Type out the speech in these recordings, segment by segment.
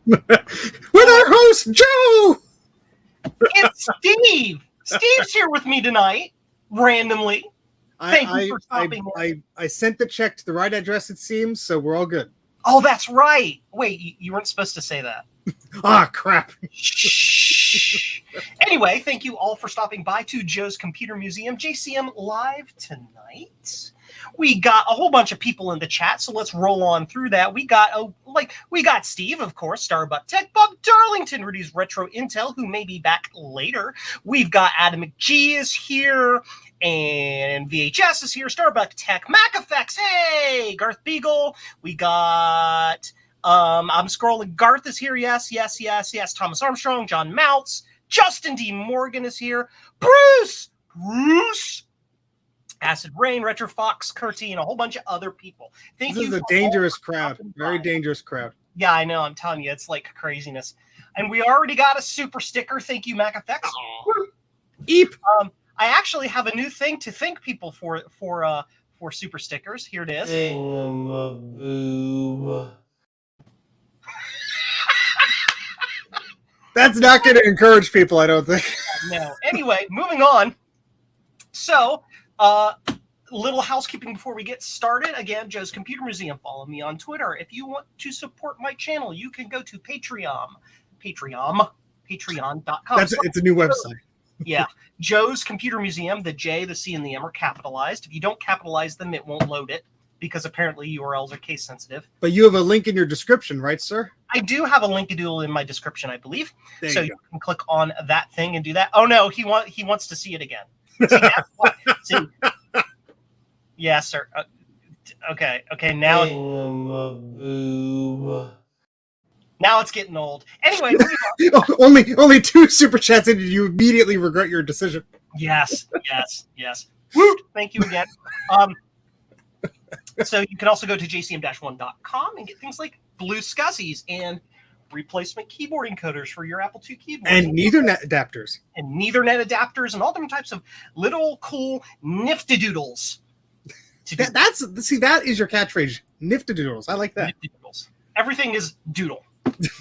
With our host, Joe! It's Steve! Steve's here with me tonight, randomly. Thank you for stopping in. I sent the check to the right address, it seems, so we're all good. Oh, that's right. Wait, you weren't supposed to say that. Ah, crap. Shh. Anyway, thank you all for stopping by to Joe's Computer Museum, JCM Live tonight. We got a whole bunch of people in the chat, so let's roll on through that. We got Steve, of course, Starbuck Tech, Bob Darlington, Rudy's Retro Intel, who may be back later. We've got Adam McGee is here, and VHS is here, Starbuck Tech, Mac Effects, hey, Garth Beagle. We got, I'm scrolling, Garth is here, yes. Thomas Armstrong, John Mounts, Justin D. Morgan is here, Bruce, Acid Rain, Retro Fox, Curti, and a whole bunch of other people. This is a dangerous crowd. Very dangerous crowd. Yeah, I know. I'm telling you, it's like craziness. And we already got a super sticker. Thank you, Mac Effects. Eep. I actually have a new thing to thank people for super stickers. Here it is. That's not going to encourage people, I don't think. No. Anyway, moving on. So, little housekeeping before we get started. Again, Joe's Computer Museum. Follow me on Twitter. If you want to support my channel, you can go to patreon.com. It's a new website. Yeah. Joe's Computer Museum. The J, the C, and the M are capitalized. If you don't capitalize them, it won't load it because apparently URLs are case sensitive. But you have a link in your description, right, sir? I do have a linkadoodle in my description, I believe. There you can click on that thing and do that. Oh no, he wants to see it again. See, yeah, sir. Okay. Now it's getting old. Anyway, only 2 super chats in, and you immediately regret your decision. Yes. Woot! Thank you again. So you can also go to jcm-1.com and get things like blue SCSIs and replacement keyboard encoders for your Apple II keyboard. And Ethernet adapters. And all different types of little cool nifty-doodles. That is your catchphrase. Nifty-doodles. I like that. Nifty-doodles. Everything is doodle.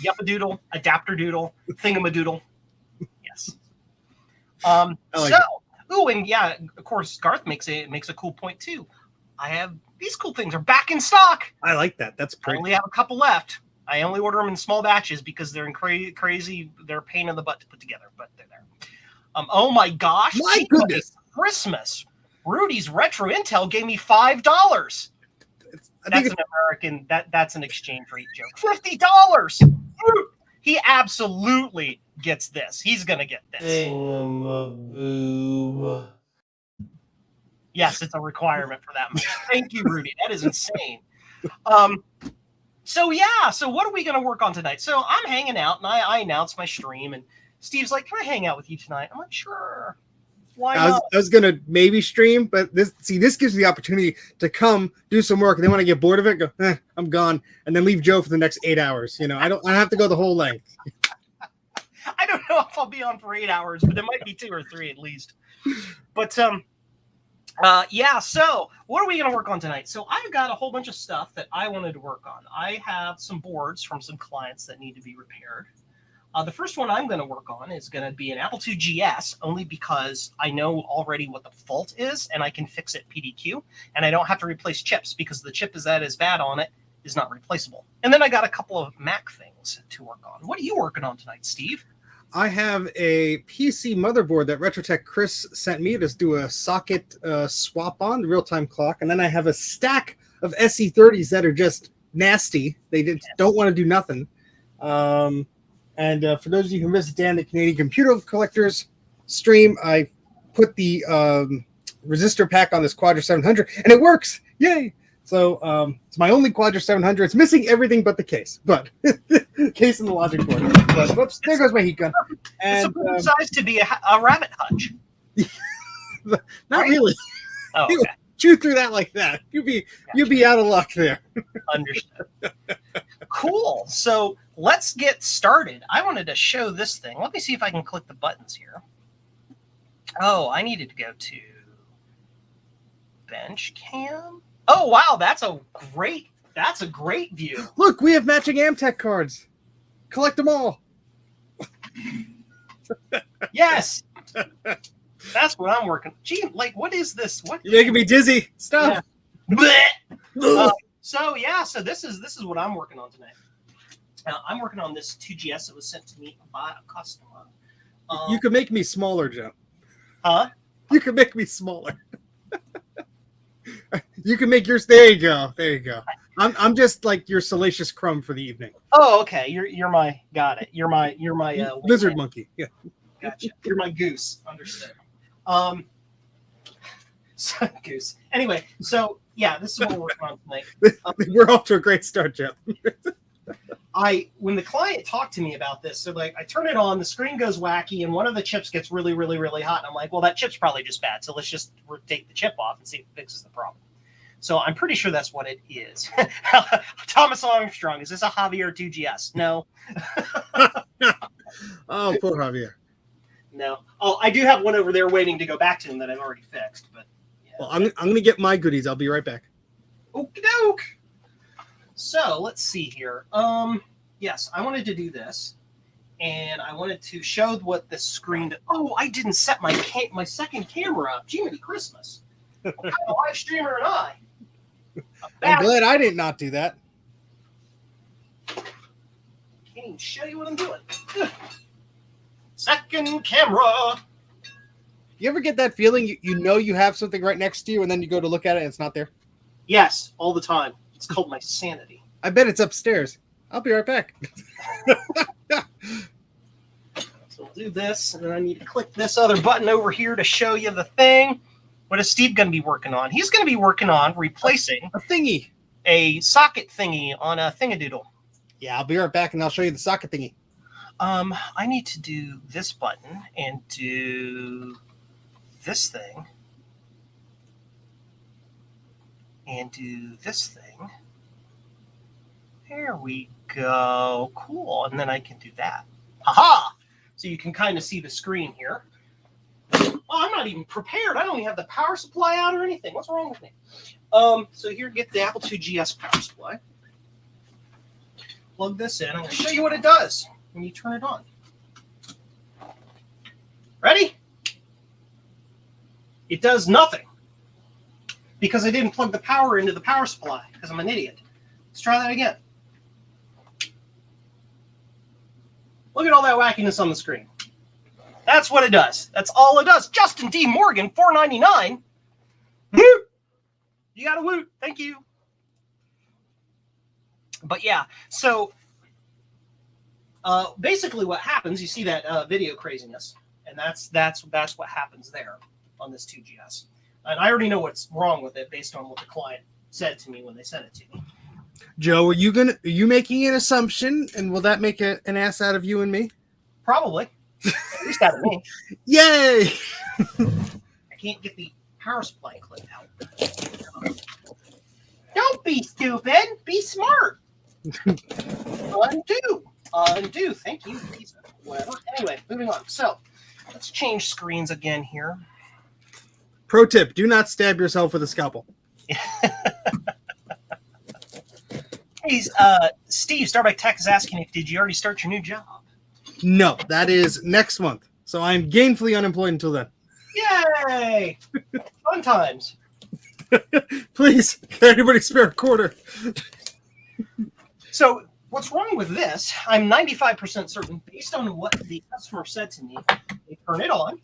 Yup-a-doodle, adapter doodle, thingamadoodle. Yes. And yeah, of course, Garth makes a cool point too. I have these cool things are back in stock. I like that. That's pretty. I only have a couple left. I only order them in small batches because they're in crazy. They're a pain in the butt to put together, but they're there. Oh my gosh! My goodness! Christmas. Rudy's Retro Intel gave me $5. That's an American. That's an exchange rate joke. $50. He absolutely gets this. He's gonna get this. Yes, it's a requirement for that much. Thank you, Rudy. That is insane. So what are we going to work on tonight? So I'm hanging out, and I announced my stream, and Steve's like, "Can I hang out with you tonight?" I'm like, "Sure." Why not? I was going to maybe stream, but this gives me the opportunity to come do some work, and then when I get bored of it, go, I'm gone, and then leave Joe for the next 8 hours. I don't have to go the whole length. I don't know if I'll be on for 8 hours, but it might be 2 or 3 at least. But so what are we going to work on tonight? So I've got a whole bunch of stuff that I wanted to work on. I have some boards from some clients that need to be repaired. The first one I'm going to work on is going to be an Apple IIGS, only because I know already what the fault is, and I can fix it PDQ, and I don't have to replace chips because the chip that is bad on it is not replaceable. And then I got a couple of Mac things to work on. What are you working on tonight, Steve? I have a PC motherboard that Retrotech Chris sent me to do a socket swap on, the real-time clock. And then I have a stack of SE30s that are just nasty. They don't want to do nothing. And for those of you who missed Dan, the Canadian Computer Collectors stream, I put the resistor pack on this Quadra 700, and it works. Yay! So it's my only Quadra 700. It's missing everything but the case, but case and the logic board. But whoops, there goes my heat gun. And it's a good size to be a rabbit hutch. Not right? Really. Oh, okay. Chew through that like that. You'd be out of luck there. Understood. Cool. So let's get started. I wanted to show this thing. Let me see if I can click the buttons here. Oh, I needed to go to bench cam. Oh wow, that's a great view. Look, we have matching Amtech cards. collect them all. Yes. That's what I'm working. Gee, like, what is this? What? You're making me dizzy. Stop. Yeah. So this is what I'm working on tonight. I'm working on this 2GS that was sent to me by a customer. You could make me smaller, Joe. Huh? You could make me smaller. You can make yours. There you go. There you go. I'm just like your salacious crumb for the evening. Oh, okay. You're my got it. You're my lizard monkey. Yeah. Gotcha. You're my goose. Understood. So, goose. Anyway, so yeah, this is what we're working on tonight. We're off to a great start, Joe. When the client talked to me about this, so like I turn it on, the screen goes wacky, and one of the chips gets really, really, really hot. And I'm like, well, that chip's probably just bad. So let's just take the chip off and see if it fixes the problem. So I'm pretty sure that's what it is. Thomas Armstrong, is this a Javier 2GS? No. Oh, poor Javier. No. Oh, I do have one over there waiting to go back to him that I've already fixed. But yeah. Well, I'm going to get my goodies. I'll be right back. Okie doke. So let's see here. Yes, I wanted to do this, and I wanted to show what the screen. Oh, I didn't set my second camera up. Jiminy Christmas! What kind of live streamer am I? I'm glad I did not do that. Can't even show you what I'm doing. Second camera. You ever get that feeling you know you have something right next to you, and then you go to look at it and it's not there? Yes, all the time. It's called my sanity. I bet it's upstairs. I'll be right back. So we'll do this, and then I need to click this other button over here to show you the thing. What is Steve going to be working on? He's going to be working on replacing a thingy, a socket thingy on a thingadoodle. Yeah, I'll be right back, and I'll show you the socket thingy. I need to do this button and do this thing and do this thing. There we go. Cool. And then I can do that. Aha! So you can kind of see the screen here. Oh, I'm not even prepared. I don't even have the power supply out or anything. What's wrong with me? So here, get the Apple IIGS power supply. Plug this in. I'm going to show you what it does when you turn it on. Ready? It does nothing because I didn't plug the power into the power supply because I'm an idiot. Let's try that again. Look at all that wackiness on the screen. That's what it does. That's all it does. Justin D. Morgan, $4.99. Woot! You got a woot. Thank you. But yeah, so basically what happens, you see that video craziness, and that's what happens there on this 2GS. And I already know what's wrong with it based on what the client said to me when they sent it to me. Joe, are you making an assumption, and will that make an ass out of you and me? Probably. At least out of me. Yay! I can't get the power supply clip out. Don't be stupid. Be smart. Undo. Thank you. Whatever. Anyway, moving on. So let's change screens again here. Pro tip: do not stab yourself with a scalpel. Hey, Steve, Starbuck Tech is asking if did you already start your new job? No, that is next month. So I'm gainfully unemployed until then. Yay! Fun times. Please, can anybody spare a quarter? So what's wrong with this? I'm 95% certain, based on what the customer said to me, they turn it on,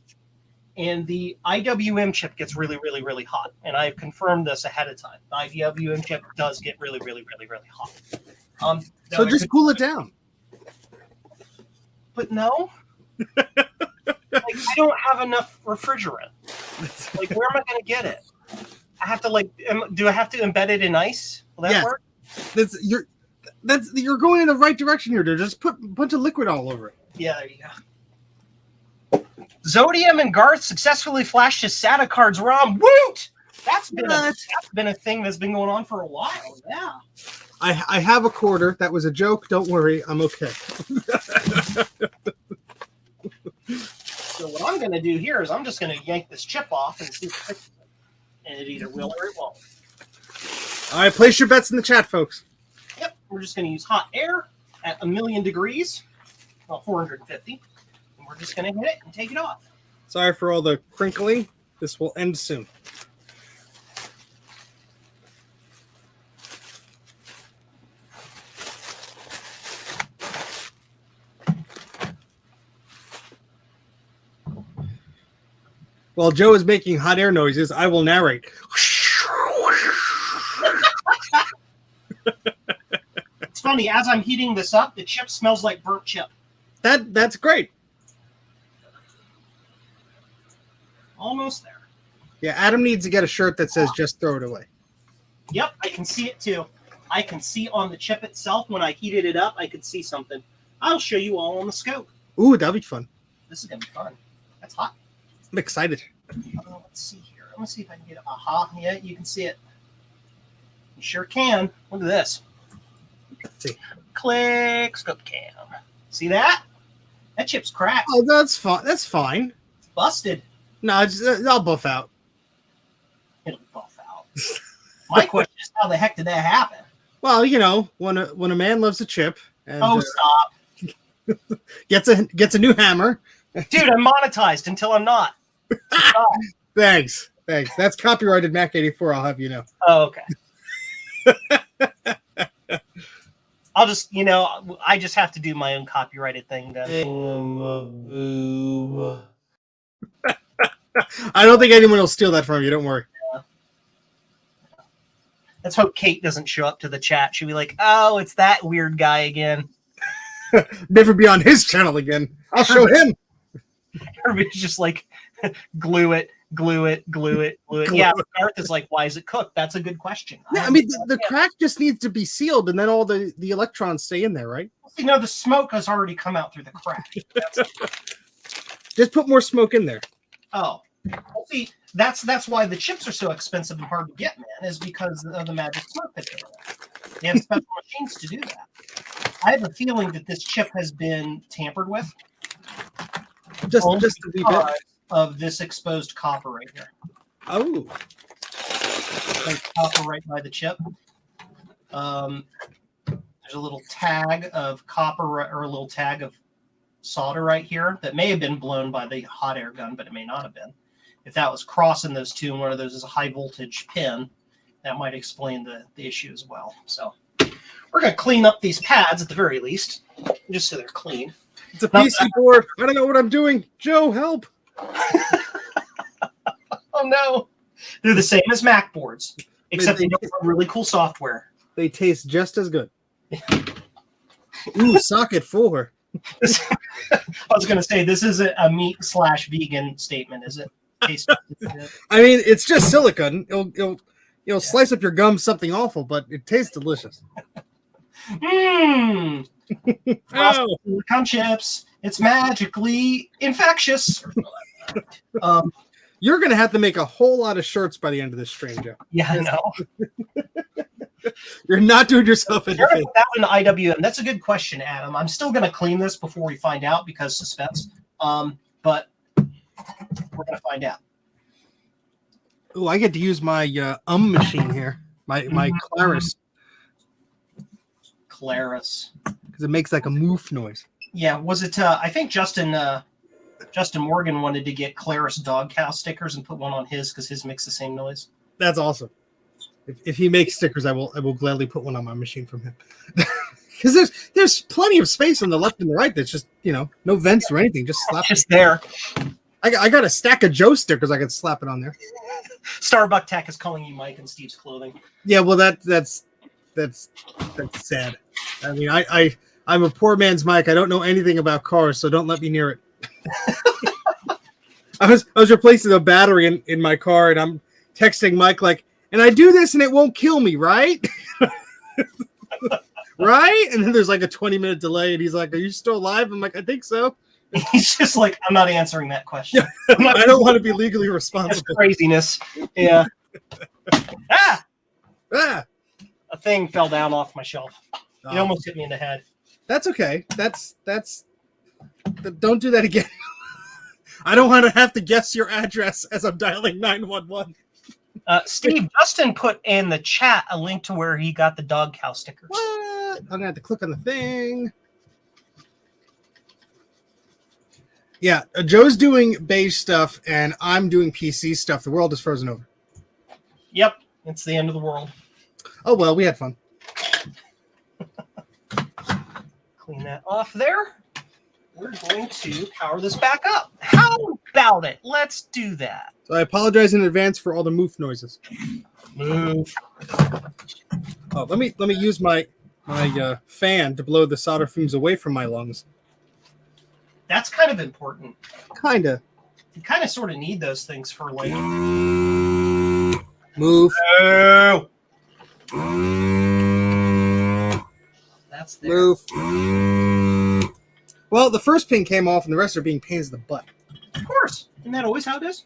and the IWM chip gets really, really, really hot. And I've confirmed this ahead of time. The IWM chip does get really, really, really, really hot. So just cool it down. But no. Like, I don't have enough refrigerant. Like, where am I going to get it? I have to, do I have to embed it in ice? Will that work? You're going in the right direction here, dude. Just put a bunch of liquid all over it. Yeah, there you go. Zodium and Garth successfully flashed his SATA cards ROM. Woot! That's been a thing that's been going on for a while. Yeah. I have a quarter. That was a joke. Don't worry. I'm okay. So what I'm going to do here is I'm just going to yank this chip off and see if it fixes it. And it either will or it won't. All right. Place your bets in the chat, folks. Yep. We're just going to use hot air. at 1,000,000 degrees, well, 450. And we're just going to hit it and take it off. Sorry for all the crinkling. This will end soon. While Joe is making hot air noises, I will narrate. It's funny, as I'm heating this up, the chip smells like burnt chip. That's great. Almost there. Yeah, Adam needs to get a shirt that says "Just throw it away." Yep, I can see it too. I can see on the chip itself when I heated it up, I could see something. I'll show you all on the scope. Ooh, that'll be fun. This is going to be fun. That's hot. I'm excited. Let's see here. Let me see if I can get it. Aha, yeah, you can see it. You sure can. Look at this. Let's see. Click, scope cam. See that? That chip's cracked. Oh, that's fine. That's fine. It's busted. No, I'll buff out. It'll buff out. My question is, how the heck did that happen? Well, you know, when a man loves a chip and Stop. gets a new hammer. Dude, I'm monetized until I'm not. Thanks. That's copyrighted Mac84. I'll have you know. Oh, okay. I'll just, I just have to do my own copyrighted thing then. I don't think anyone will steal that from you. Don't worry. Yeah. Let's hope Kate doesn't show up to the chat. She'll be like, "Oh, it's that weird guy again." Never be on his channel again. I'll show him. Everybody's just like, glue it. Yeah, Garth is like, why is it cooked? That's a good question. Yeah, I mean, the crack just needs to be sealed, and then all the electrons stay in there, right? The smoke has already come out through the crack. Just put more smoke in there. Oh, well, see, that's why the chips are so expensive and hard to get, man, is because of the magic smoke that they're in. They have special machines to do that. I have a feeling that this chip has been tampered with. Just a wee bit of this exposed copper right here. Oh, Like copper right by the chip. There's a little tag of copper or a little tag of solder right here that may have been blown by the hot air gun, but it may not have been. If that was crossing those two and one of those is a high voltage pin, that might explain the issue as well. So we're going to clean up these pads at the very least, just so they're clean. It's a PC board. I don't know what I'm doing. Joe, help. Oh, no. They're the same as Mac boards, except they have really cool software. They taste just as good. Ooh, socket 4. I was going to say, this isn't a meat/vegan statement, is it? I mean, it's just silicone. It'll slice up your gums something awful, but it tastes delicious. Mmm. Silicone chips. It's magically infectious. You're going to have to make a whole lot of shirts by the end of this stream, Joe. Yeah, I know. You're not doing yourself any favor. That in IWM. That's a good question, Adam. I'm still going to clean this before we find out because suspense. But we're going to find out. Oh, I get to use my machine here. My Claris. Claris. Because it makes like a moof noise. Yeah, was it? I think Justin Morgan wanted to get Claris dog cow stickers and put one on his because his makes the same noise. That's awesome. If he makes stickers, I will gladly put one on my machine from him. Because there's plenty of space on the left and the right. That's just no vents or anything. Just slap. Just there. I got a stack of Joe stickers. I could slap it on there. Starbuck Tech is calling you Mike in Steve's clothing. Yeah, well that's sad. I mean, I'm a poor man's Mike. I don't know anything about cars, so don't let me near it. I was replacing a battery in my car, and I'm texting Mike like, and I do this and it won't kill me, right? Right? And then there's like a 20-minute delay, and he's like, "Are you still alive?" I'm like, "I think so." He's just like, "I'm not answering that question. I don't want to be legally responsible." That's craziness. Yeah. Ah! A thing fell down off my shelf. It almost hit me in the head. That's okay. Don't do that again. I don't want to have to guess your address as I'm dialing 911. Steve, Justin put in the chat a link to where he got the dog cow stickers. What? I'm gonna have to click on the thing. Yeah, Joe's doing base stuff and I'm doing PC stuff. The world is frozen over. Yep, it's the end of the world. Oh well, we had fun. Clean that off there. We're going to power this back up. How about it? Let's do that. So I apologize in advance for all the moof noises. Move. Oh, let me use my fan to blow the solder fumes away from my lungs. That's kind of important. Kinda. You kind of sort of need those things for like. Move. Oh. That's there. Move. Well, the first pin came off and the rest are being pains in the butt. Of course. Isn't that always how it is?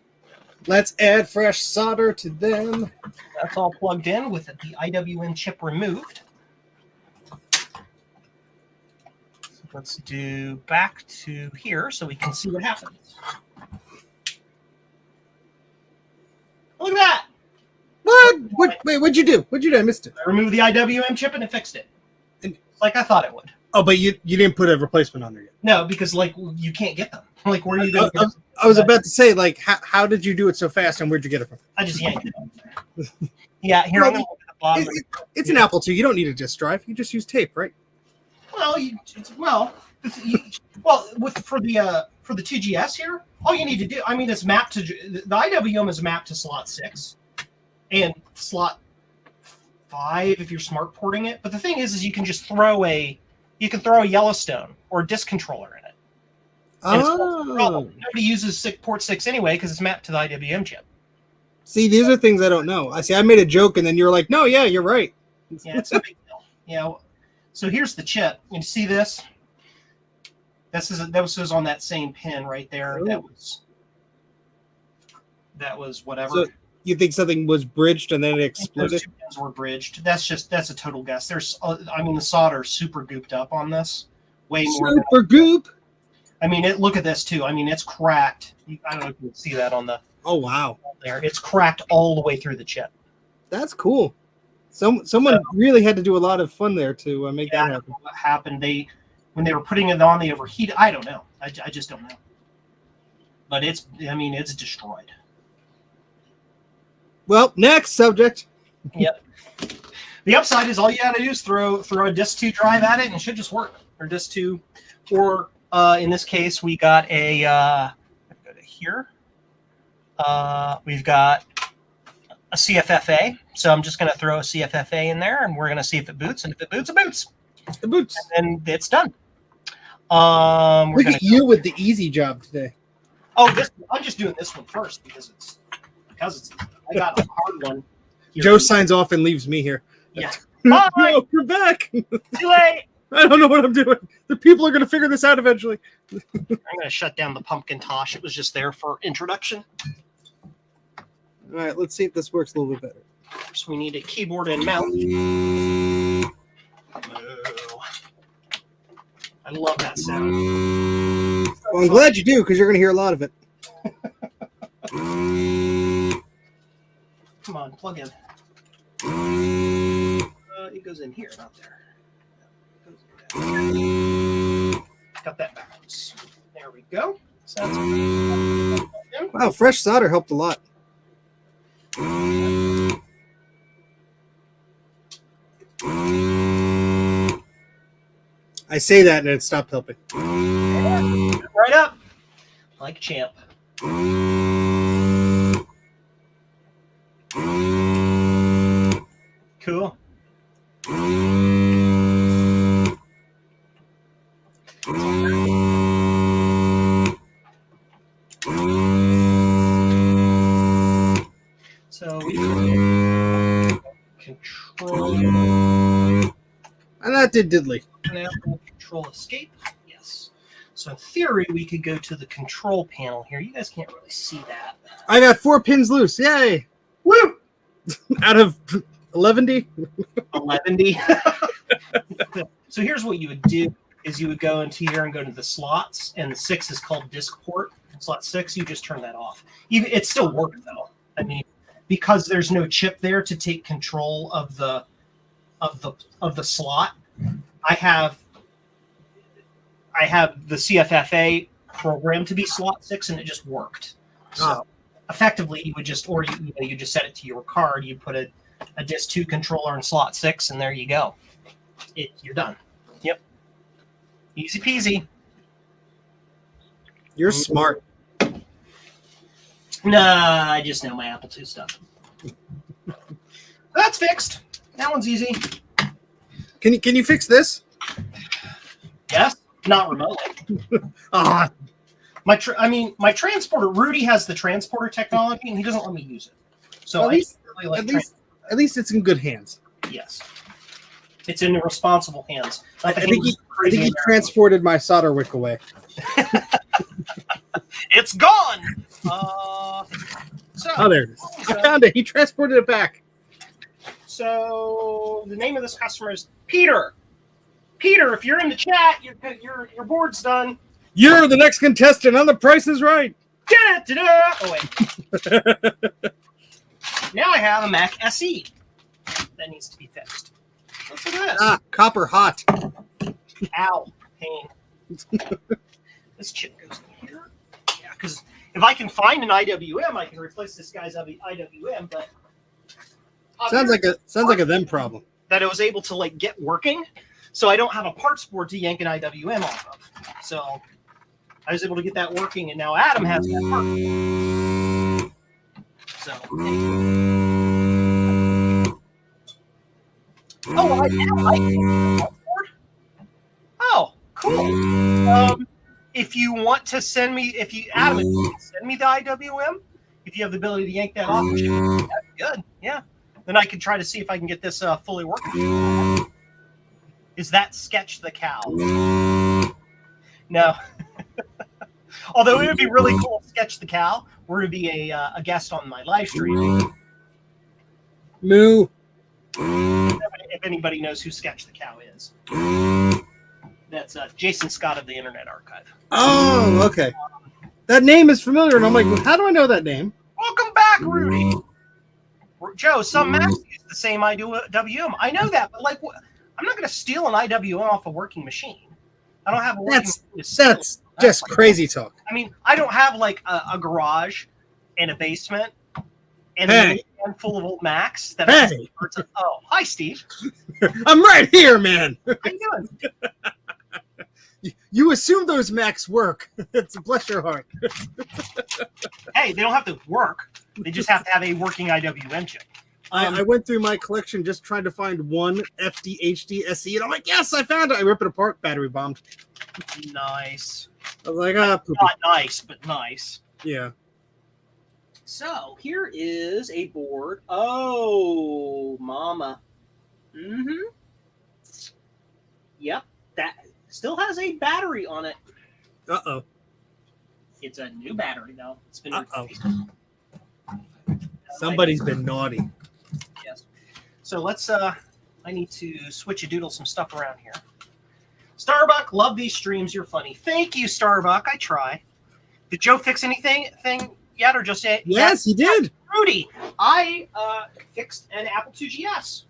Let's add fresh solder to them. That's all plugged in with the IWN chip removed. So let's do back to here so we can see what happens. Look at that. What? Wait, what'd you do? What'd you do? I missed it. I removed the IWM chip and it fixed it. Like I thought it would. Oh, but you didn't put a replacement on there yet. No, because like you can't get them. Like where are you going to get them? I was about to say, like, how did you do it so fast and where'd you get it from? I just yanked it up there. Yeah, here I'm going to look at the bottom. It's an Apple II. You don't need a disk drive. You just use tape, right? Well, for the 2GS here, all you need to do, I mean, it's mapped to the IWM is mapped to slot 6 and slot 5 if you're smart porting it. But the thing is you can just throw a Yellowstone or a disk controller in it. And nobody uses port 6 anyway because it's mapped to the IWM chip. See, these are things I don't know. I made a joke and then you're like, no, yeah, you're right. Yeah, it's a big deal. Yeah. So here's the chip. You see this? That was on that same pin right there. Oh. That was whatever. So you think something was bridged and then it exploded? Those two pins were bridged. That's a total guess. The solder is super gooped up on this. Way more. Super goop. I mean, look at this too. I mean, it's cracked. I don't know if you can see that on the. Oh wow! There, it's cracked all the way through the chip. That's cool. Someone really had to do a lot of fun there to make that happen. What happened? When they were putting it on, they overheated. I don't know. I just don't know. But it's destroyed. Well, next subject. Yep. The upside is all you got to do is throw a disk 2 drive at it, and it should just work. Or disk 2, or in this case, we got a. Go to here. We've got a CFFA, so I'm just going to throw a CFFA in there, and we're going to see if it boots. And if it boots, it boots. It boots. And then it's done. Look at you with the easy job today. Oh, I'm just doing this one first because I got a hard one. Here. Joe signs off and leaves me here. Yeah. Bye. No, you're back. Too late. I don't know what I'm doing. The people are going to figure this out eventually. I'm going to shut down the pumpkin tosh. It was just there for introduction. All right, let's see if this works a little bit better. So we need a keyboard and mouse. I love that sound. Well, I'm glad you do because you're going to hear a lot of it. Come on, plug in. It goes in here, not there. Got that backwards. There we go. Wow, fresh solder helped a lot. I say that and it stopped helping. Right up. Like a champ. Cool. So we control. And that did diddly. Now control escape. Yes. So in theory, we could go to the control panel here. You guys can't really see that. I got 4 pins loose. Yay! Woo! Out of 11D? 11D. So here's what you would do is you would go into here and go to the slots, and the 6 is called disk port. Slot 6, you just turn that off. It still worked though. I mean, because there's no chip there to take control of the slot, I have the CFFA programmed to be slot 6, and it just worked. So effectively, you would just, or you just set it to your card. You put a DIS 2 controller in slot 6, and there you go. You're done. Yep. Easy peasy. You're smart. Nah, I just know my Apple II stuff. That's fixed. That one's easy. Can you fix this? Yes, not remotely. My transporter. Rudy has the transporter technology, and he doesn't let me use it. So at least it's in good hands. Yes, it's in responsible hands. I think he transported my solder wick away. It's gone. There it is. I found it. He transported it back. So the name of this customer is Peter. Peter, if you're in the chat, your board's done. You're the next contestant on The Price is Right. Da-da-da-da. Oh wait. Now I have a Mac SE that needs to be fixed. Let's look at this. Copper hot. Ow, pain. This chip goes in here. Yeah, because if I can find an IWM, I can replace this guy's IWM. But sounds like a them problem. That I was able to get working, so I don't have a parts board to yank an IWM off of. So I was able to get that working, and now Adam has that part. So. Oh, I like board. Oh, cool. If you want to send me, Adam, send me the IWM. If you have the ability to yank that off, that'd be good. Yeah. Then I can try to see if I can get this fully working. Is that Sketch the Cow? No. Although it would be really cool if Sketch the Cow were to be a guest on my live stream. Moo. If anybody knows who Sketch the Cow is. That's Jason Scott of the Internet Archive. Oh, okay. That name is familiar, and I'm like, how do I know that name? Welcome back, Rudy. Joe, some Macs use the same IWM. I know that, but I'm not going to steal an IWM off a working machine. I don't have a working machine. That's just crazy talk. I mean, I don't have a garage and a basement and a handful of old Macs. Oh, hi, Steve. I'm right here, man. How you doing? You assume those Macs work. It's bless your heart. Hey, they don't have to work. They just have to have a working IWM chip. I went through my collection just trying to find one FDHD SE, and I'm like, yes, I found it. I rip it apart, battery bombed. Nice. I was like, not nice, but nice. Yeah. So here is a board. Oh, mama. Mm-hmm. Yep, that still has a battery on it. Uh-oh. It's a new battery, though. It's been replaced. Somebody's been naughty. Yes. So let's, I need to switch-a-doodle some stuff around here. Starbuck, love these streams. You're funny. Thank you, Starbuck. I try. Did Joe fix anything yet, or just yet? Yes, he did. Rudy, I fixed an Apple IIGS.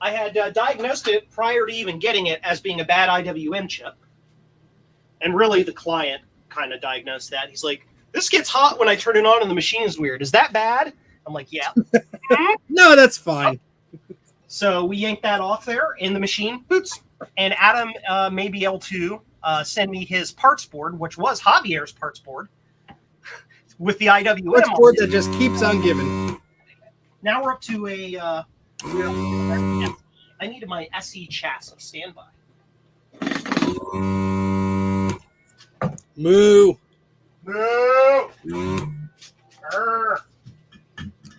I had diagnosed it prior to even getting it as being a bad IWM chip. And really, the client kind of diagnosed that. He's like, this gets hot when I turn it on and the machine is weird. Is that bad? I'm like, yeah. No, that's fine. So we yanked that off there in the machine. Boots. And Adam may be able to send me his parts board, which was Javier's parts board, with the IWM. Parts board that just keeps on giving. Now we're up to a... I needed my SE chassis standby. Moo. Moo.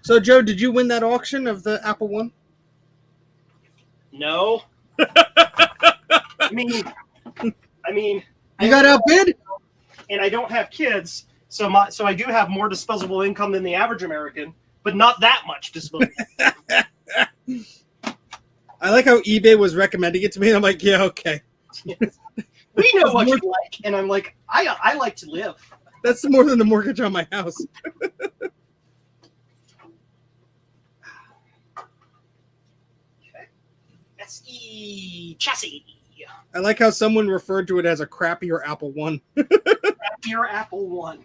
So, Joe, did you win that auction of the Apple One? No. I mean, you got outbid, and I don't have kids, so I do have more disposable income than the average American, but not that much disposable. I like how eBay was recommending it to me, and I'm like, yeah, okay. Yes. We know what you like, and I'm like, I like to live. That's more than the mortgage on my house. Okay. SE chassis. I like how someone referred to it as a crappier Apple One. Crappier Apple One.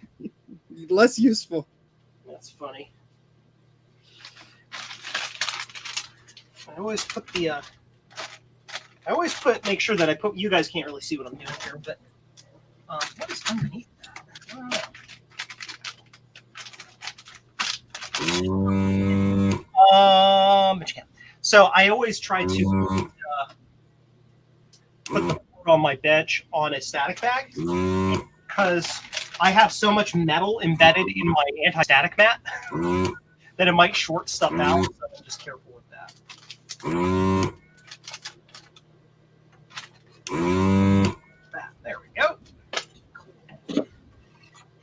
Less useful. That's funny. I always put the. Make sure that I put. You guys can't really see what I'm doing here, but what is underneath that? I don't know. But you can. So I always try to put the board on my bench on a static bag because I have so much metal embedded in my anti-static mat that it might short stuff out. So I'm just careful with that. There we go.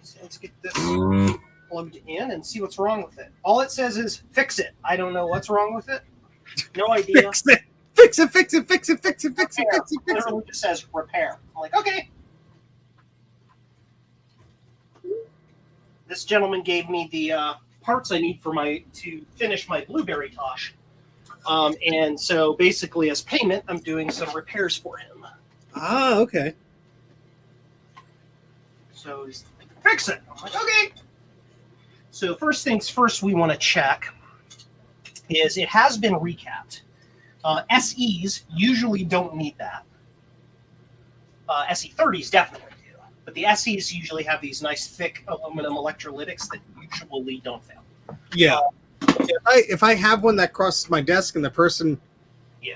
So let's get this plugged in and see what's wrong with it. All it says is fix it. I don't know what's wrong with it. No idea. Fix it. Fix it. Fix it. Fix it. Fix it. Fix it. Fix it. Fix it. Literally just says repair. I'm like, okay. This gentleman gave me the parts I need for to finish my blueberry tosh. And so basically as payment, I'm doing some repairs for him. Ah, okay. So he's like, fix it. I'm like, okay. So first things first we want to check is it has been recapped. SEs usually don't need that. SE30s definitely do. But the SEs usually have these nice thick aluminum electrolytics that usually don't fail. Yeah. If I have one that crosses my desk and the person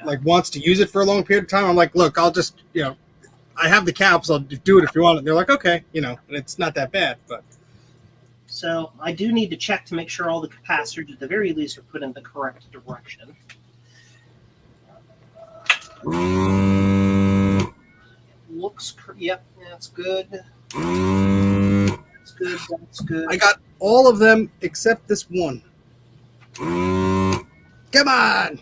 like wants to use it for a long period of time, I'm like, look, I'll just, I have the caps. I'll do it if you want it. And they're like, okay, and it's not that bad. But so I do need to check to make sure all the capacitors, at the very least, are put in the correct direction. Looks, yep, that's good. That's good. That's good. I got all of them except this one. Come on.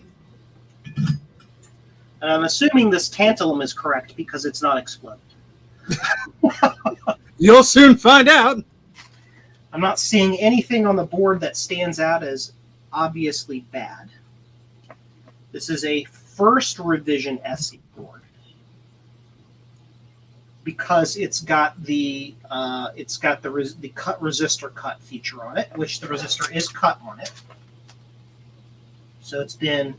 And I'm assuming this tantalum is correct because it's not exploded. You'll soon find out. I'm not seeing anything on the board that stands out as obviously bad. This is a first revision SE board because it's got the cut resistor cut feature on it, which the resistor is cut on it. So it's been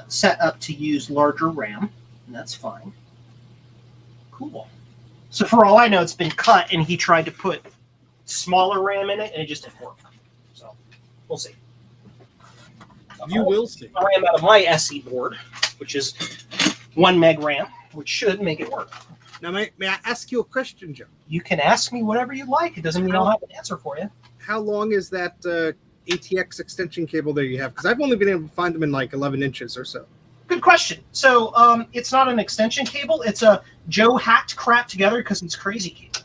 set up to use larger RAM, and that's fine. Cool. So for all I know, it's been cut, and he tried to put smaller RAM in it, and it just didn't work. So we'll see. You will see. RAM out of my SE board, which is 1 meg RAM, which should make it work. Now, may I ask you a question, Joe? You can ask me whatever you like. It doesn't mean I'll have an answer for you. How long is that ATX extension cable there you have? Because I've only been able to find them in like 11 inches or so. Good question. So it's not an extension cable. It's a Joe hacked crap together because it's crazy cable.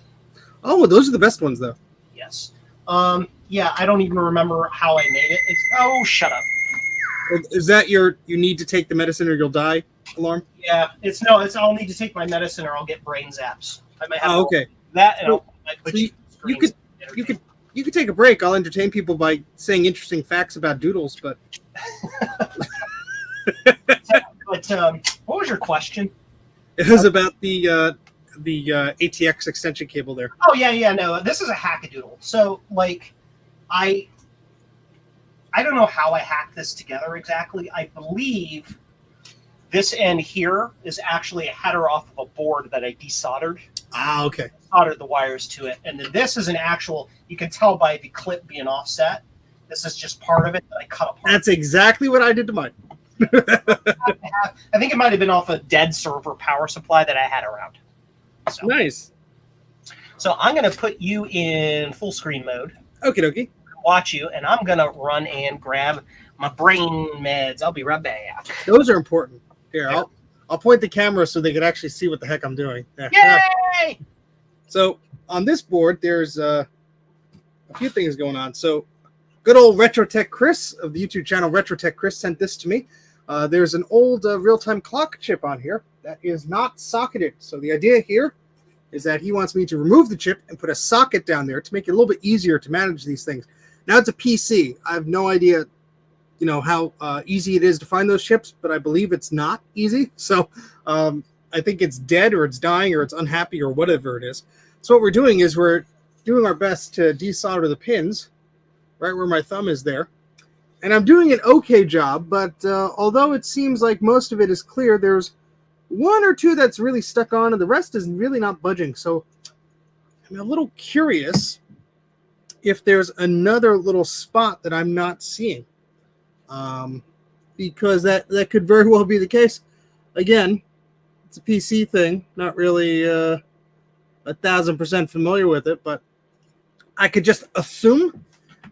Oh, well, those are the best ones, though. Yes. Yeah, I don't even remember how I made it. Oh, shut up. Is that you need to take the medicine or you'll die alarm? Yeah, I'll need to take my medicine or I'll get brain zaps. I might have okay. That and I put you could take a break. I'll entertain people by saying interesting facts about doodles, but But what was your question? It was about the ATX extension cable there. Oh yeah, no, this is a hackadoodle. So like, I don't know how I hacked this together exactly. I believe this end here is actually a header off of a board that I desoldered. Ah, okay. Soldered the wires to it, and then this is an actual. You can tell by the clip being offset. This is just part of it that I cut apart. That's exactly what I did to mine. I think it might have been off a dead server power supply that I had around. So, nice. So I'm going to put you in full screen mode. Okie dokie. Watch you, and I'm going to run and grab my brain meds. I'll be right back. Those are important. Here, I'll point the camera so they can actually see what the heck I'm doing. Yay! So on this board, there's a few things going on. So good old RetroTech Chris of the YouTube channel RetroTech Chris sent this to me. There's an old real-time clock chip on here that is not socketed. So the idea here is that he wants me to remove the chip and put a socket down there to make it a little bit easier to manage these things. Now it's a PC. I have no idea how easy it is to find those chips, but I believe it's not easy. So I think it's dead, or it's dying, or it's unhappy, or whatever it is. So what we're doing is we're doing our best to desolder the pins right where my thumb is there. And I'm doing an okay job, but although it seems like most of it is clear, there's one or two that's really stuck on, and the rest is really not budging. So I'm a little curious if there's another little spot that I'm not seeing, because that could very well be the case. Again, it's a PC thing, not really 1,000% familiar with it, but I could just assume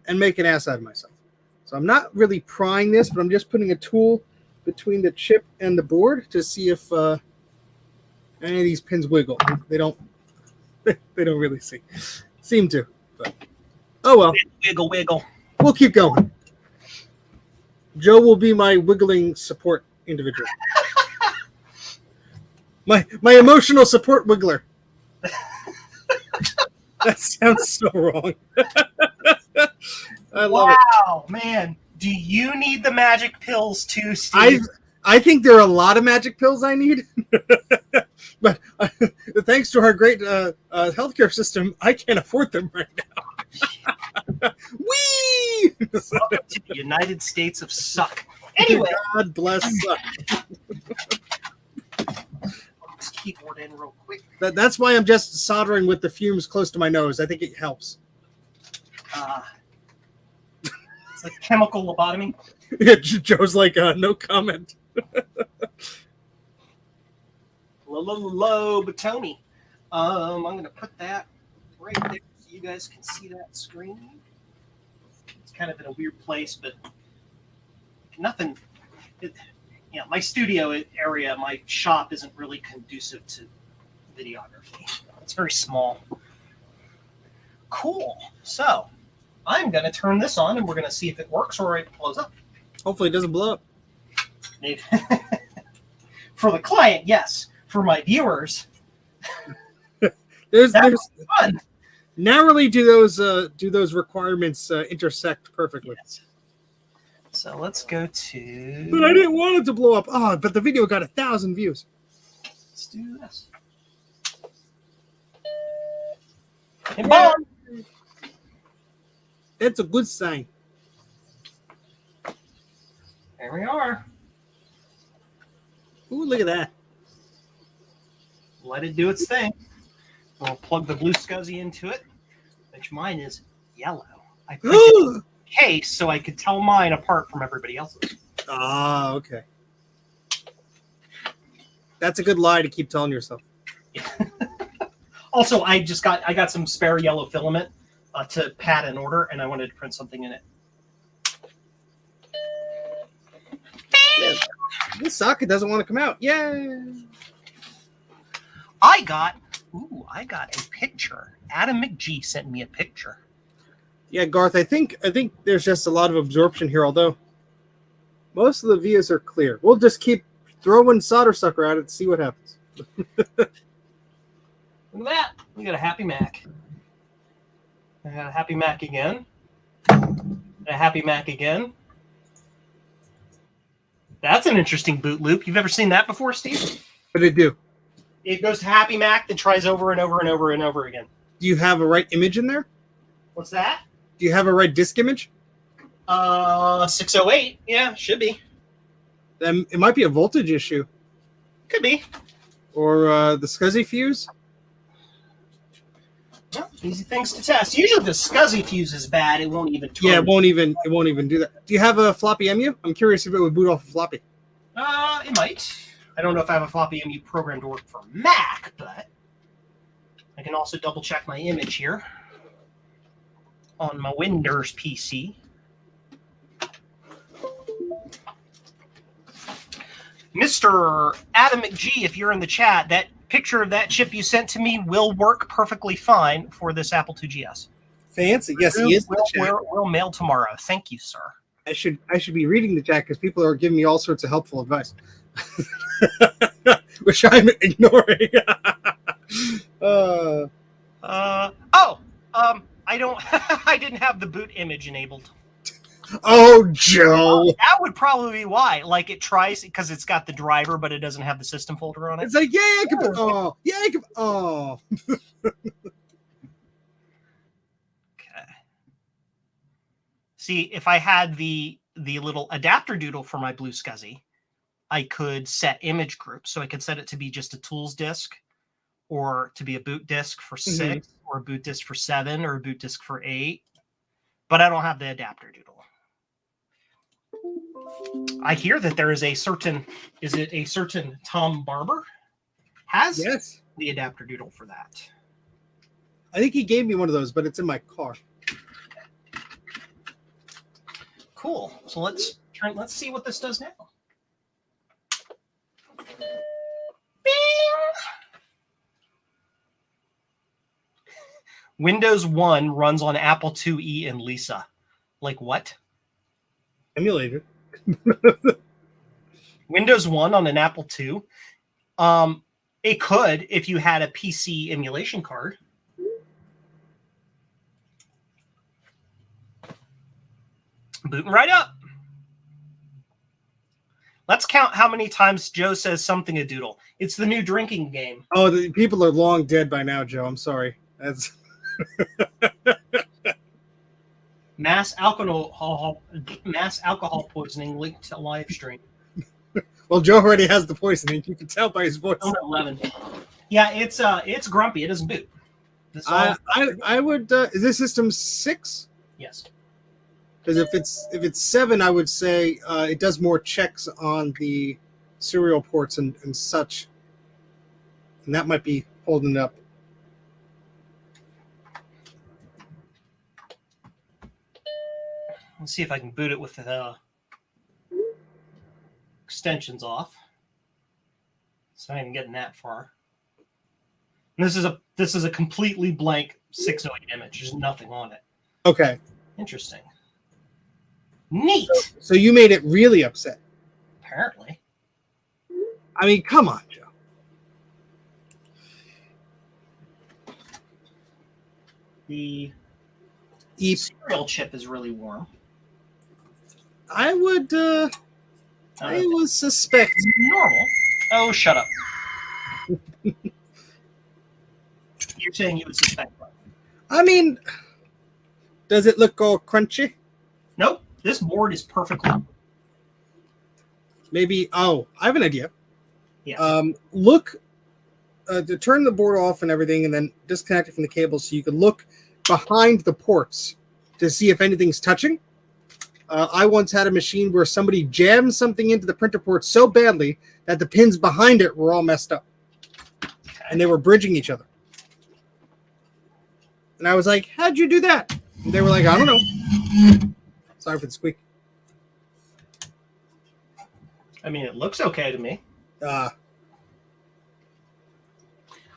and make an ass out of myself. So I'm not really prying this, but I'm just putting a tool between the chip and the board to see if any of these pins wiggle. They don't. They don't really seem to. But oh well. Wiggle. We'll keep going. Joe will be my wiggling support individual. my emotional support wiggler. That sounds so wrong. I love it. Wow, man. Do you need the magic pills too, Steve? I think there are a lot of magic pills I need. But thanks to our great healthcare system, I can't afford them right now. Whee! Welcome to the United States of Suck. Anyway. God bless Suck. This keyboard in real quick. That's why I'm just soldering with the fumes close to my nose. I think it helps. It's like chemical lobotomy. Yeah, Joe's like, no comment. Lobotomy. I'm going to put that right there so you guys can see that screen. It's kind of in a weird place, but nothing. My studio area, my shop isn't really conducive to videography. It's very small. Cool. So I'm going to turn this on, and we're going to see if it works or it blows up. Hopefully it doesn't blow up. Maybe. For the client, yes. For my viewers, there's fun. Narrowly do those requirements intersect perfectly. Yes. So let's go to. But I didn't want it to blow up. Oh, but the video got 1,000 views. Let's do this. Hey, Bob. That's a good sign. There we are. Ooh, look at that. Let it do its thing. We'll plug the blue SCSI into it, which mine is yellow. I put it in the case so I could tell mine apart from everybody else's. Ah, okay. That's a good lie to keep telling yourself. Also, I got some spare yellow filament to pad an order, and I wanted to print something in it. Yeah. This socket doesn't want to come out. Yay! I got a picture. Adam McGee sent me a picture. Yeah, Garth, I think there's just a lot of absorption here, although most of the views are clear. We'll just keep throwing solder sucker at it and see what happens. Look at that. We got a happy Mac. I got a happy Mac again. A happy Mac again. That's an interesting boot loop. You've ever seen that before, Steve? What did it do? It goes to happy Mac, then tries over and over and over and over again. Do you have a right image in there? What's that? Do you have a right disk image? 608. Yeah, should be. Then it might be a voltage issue. Could be. Or the SCSI fuse. Well, easy things to test. Usually the SCSI fuse is bad. It won't even turn. Yeah, it won't even do that. Do you have a floppy MU? I'm curious if it would boot off a floppy. It might. I don't know if I have a floppy MU program to work for Mac, but I can also double check my image here on my Windows PC. Mr. Adam McGee, if you're in the chat, that picture of that chip you sent to me will work perfectly fine for this Apple IIGS. Fancy. Yes, he is. We'll mail tomorrow. Thank you, sir. I should be reading the chat because people are giving me all sorts of helpful advice, which I'm ignoring. I don't. I didn't have the boot image enabled. Oh, Joe. That would probably be why. Like it tries because it's got the driver, but it doesn't have the system folder on it. It's like, yeah, I can put, oh, yeah, I can, oh. Okay. See, if I had the little adapter doodle for my Blue SCSI, I could set image groups. So I could set it to be just a tools disk, or to be a boot disk for 6, or a boot disk for 7, or a boot disk for 8. But I don't have the adapter doodle. I hear that there is a certain, is it a certain Tom Barber has the adapter doodle for that. I think he gave me one of those, but it's in my car. Cool. So let's see what this does now. Bing! Windows 1 runs on Apple IIe and Lisa. Like what? Emulator. Windows 1 on an Apple II? It could if you had a PC emulation card. Booting right up. Let's count how many times Joe says something a doodle. It's the new drinking game. Oh, the people are long dead by now, Joe. I'm sorry. That's mass alcohol poisoning linked to live stream. Well, Joe already has the poisoning. You can tell by his voice. 11. Yeah, it's grumpy. It doesn't boot. I would. Is this system 6? Yes. Because if it's 7, I would say it does more checks on the serial ports and such, and that might be holding it up. Let's see if I can boot it with the extensions off. So I'm getting that far. And this is a completely blank 608 image. There's nothing on it. Okay. Interesting. Neat. So you made it really upset. Apparently. I mean, come on, Joe. The serial chip is really warm. I would suspect normal. Oh, shut up. You're saying you would suspect what? I mean, does it look all crunchy? Nope. This board is perfectly. Maybe. Oh, I have an idea. Yeah. Look to turn the board off and everything, and then disconnect it from the cable, so you can look behind the ports to see if anything's touching. I once had a machine where somebody jammed something into the printer port so badly that the pins behind it were all messed up, and they were bridging each other. And I was like, "How'd you do that?" And they were like, "I don't know." Sorry for the squeak. I mean, it looks okay to me. Uh,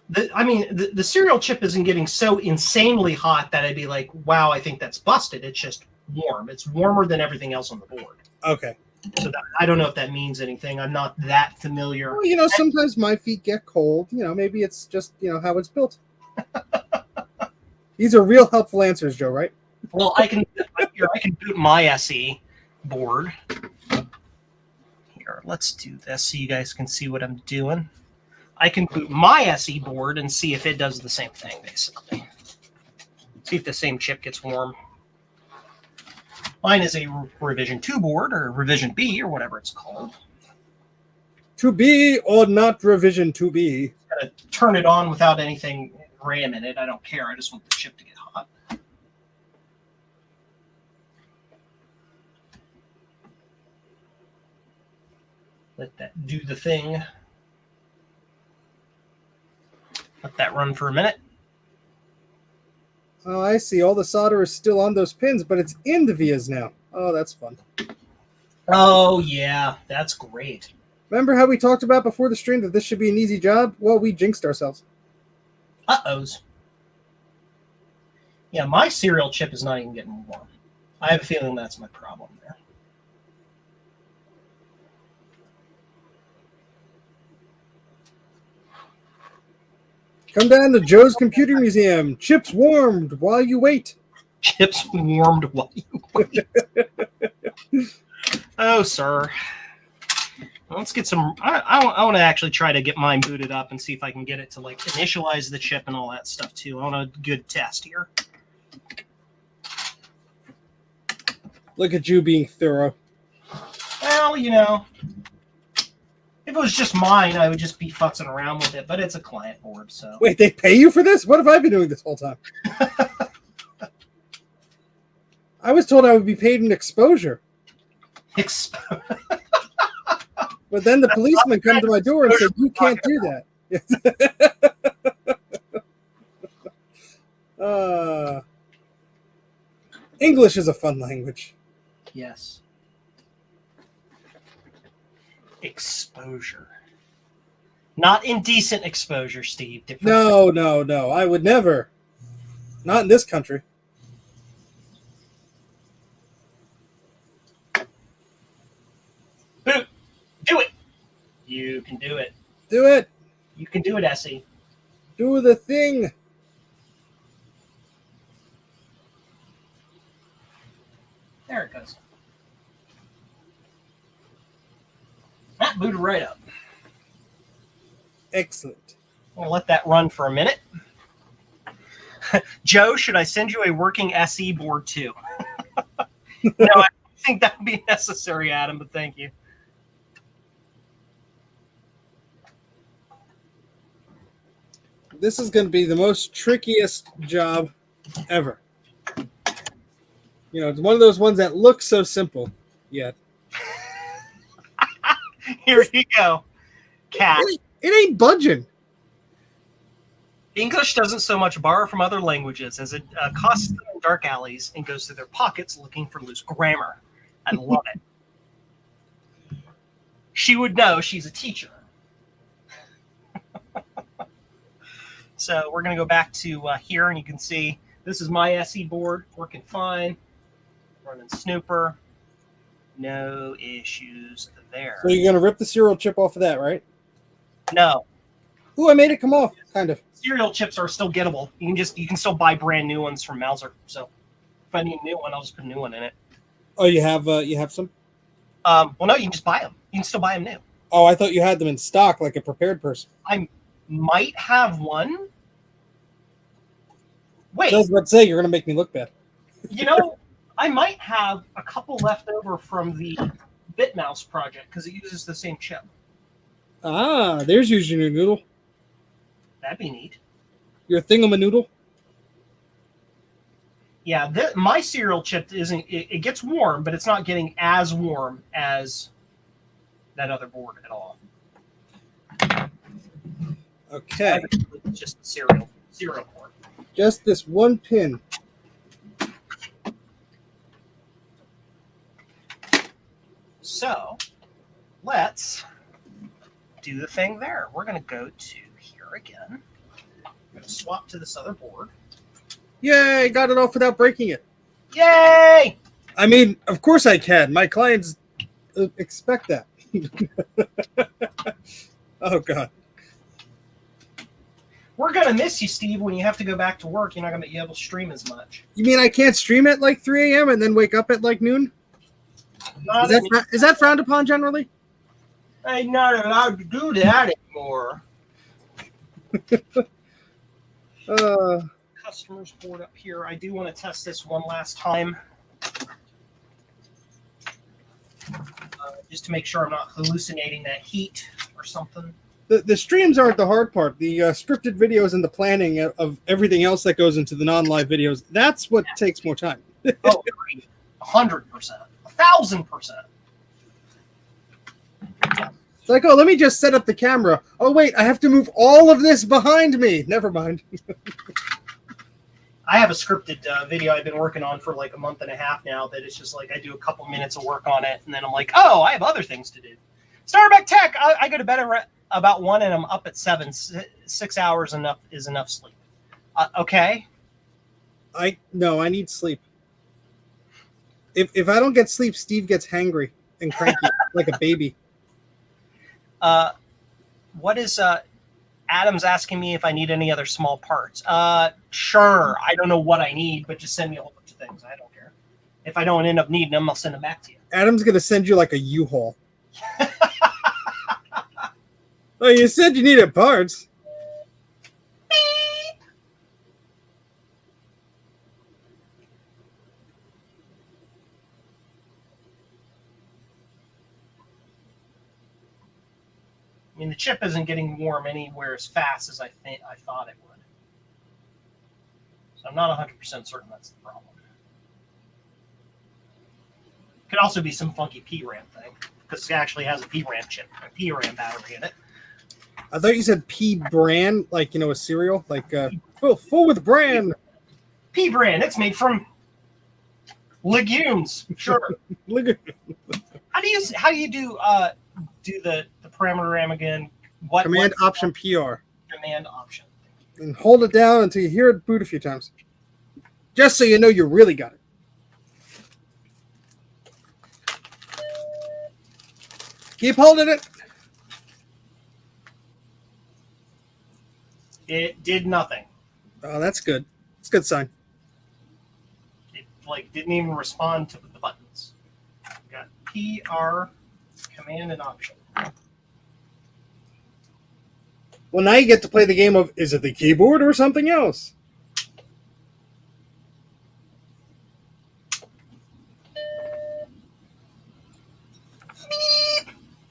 the serial chip isn't getting so insanely hot that I'd be like, wow, I think that's busted. It's just warm. It's warmer than everything else on the board. Okay. So I don't know if that means anything. I'm not that familiar. Well, sometimes my feet get cold. Maybe it's just, how it's built. These are real helpful answers, Joe, right? Well, I can boot my SE board. Here, let's do this so you guys can see what I'm doing. I can boot my SE board and see if it does the same thing, basically. See if the same chip gets warm. Mine is a revision 2 board, or revision B, or whatever it's called. To be or not revision to be. Gotta turn it on without anything RAM in it. I don't care. I just want the chip to get hot. Let that do the thing. Let that run for a minute. Oh, I see. All the solder is still on those pins, but it's in the vias now. Oh, that's fun. Oh, yeah. That's great. Remember how we talked about before the stream that this should be an easy job? Well, we jinxed ourselves. Uh-ohs. Yeah, my serial chip is not even getting warm. I have a feeling that's my problem there. Come down to Joe's Computer Museum. Chips warmed while you wait. Chips warmed while you wait. Oh, sir. Let's get some. I want to actually try to get mine booted up and see if I can get it to like initialize the chip and all that stuff too. I want a good test here. Look at you being thorough. Well, you know, if it was just mine, I would just be futzing around with it. But it's a client board, so. Wait, they pay you for this? What have I been doing this whole time? I was told I would be paid in exposure. But then the policeman come to my door and said, "You can't do that." English is a fun language. Yes. Exposure. Not indecent exposure, Steve. Different No. I would never. Not in this country. Boot. Do it. You can do it. Do it. You can do it, Essie. Do the thing. There it goes. That booted right up. Excellent. We'll let that run for a minute. Joe, should I send you a working SE board too? No, I don't think that would be necessary, Adam, but thank you. This is going to be the most trickiest job ever. You know, it's one of those ones that looks so simple, yet. Here you go. Cat. It ain't budging. English doesn't so much borrow from other languages as it costs them in dark alleys and goes through their pockets looking for loose grammar. I love it. She would know. She's a teacher. So we're going to go back to here, and you can see this is my SE board working fine. Running Snooper. No issues there. So you're going to rip the serial chip off of that, right? No. Ooh, I made it come off, kind of. Serial chips are still gettable. You can still buy brand new ones from Mauser. So if I need a new one, I'll just put a new one in it. Oh, you have some? Well, no, you can just buy them. You can still buy them new. Oh, I thought you had them in stock like a prepared person. I might have one. Wait. So I was about to say, you're going to make me look bad. You know, I might have a couple left over from the BitMouse project because it uses the same chip. Ah, there's your new noodle. That'd be neat. Your thingamadoodle. Yeah, my serial chip isn't. It gets warm, but it's not getting as warm as that other board at all. Okay. It's just the serial port. Just this one pin. So let's do the thing there. We're going to go to here again. I'm going to swap to this other board. Yay, got it off without breaking it. Yay! I mean, of course I can. My clients expect that. Oh, God. We're going to miss you, Steve, when you have to go back to work. You're not going to be able to stream as much. You mean I can't stream at like 3 a.m. and then wake up at like noon? Is that frowned upon generally? I'm not allowed to do that anymore. Customers board up here. I do want to test this one last time. Just to make sure I'm not hallucinating that heat or something. The streams aren't the hard part. The scripted videos and the planning of everything else that goes into the non-live videos, that's what takes more time. Oh, 100%. 1,000%. It's like, oh, let me just set up the camera. Oh, wait, I have to move all of this behind me. Never mind. I have a scripted video I've been working on for like a month and a half now that it's just like I do a couple minutes of work on it, and then I'm like, oh, I have other things to do. Starbuck Tech, I go to bed about 1 and I'm up at 7. 6 hours is enough sleep. Okay? No, I need sleep. If I don't get sleep, Steve gets hangry and cranky like a baby. What is Adam's asking me if I need any other small parts? Sure. I don't know what I need, but just send me a whole bunch of things. I don't care. If I don't end up needing them, I'll send them back to you. Adam's gonna send you like a U-Haul. Oh, you said you needed parts. I mean, the chip isn't getting warm anywhere as fast as I thought it would. So I'm not 100% certain that's the problem. Could also be some funky PRAM thing, because it actually has a PRAM chip, a PRAM battery in it. I thought you said P bran, like, you know, a cereal, like full with bran. P brand. It's made from legumes. Sure. How do you do the parameter RAM again? Command Option PR. Command Option. And hold it down until you hear it boot a few times. Just so you know you really got it. Keep holding it. It did nothing. Oh, that's good. It's a good sign. It didn't even respond to the buttons. Got PR, Command, and Option. Well, now you get to play the game of, is it the keyboard or something else?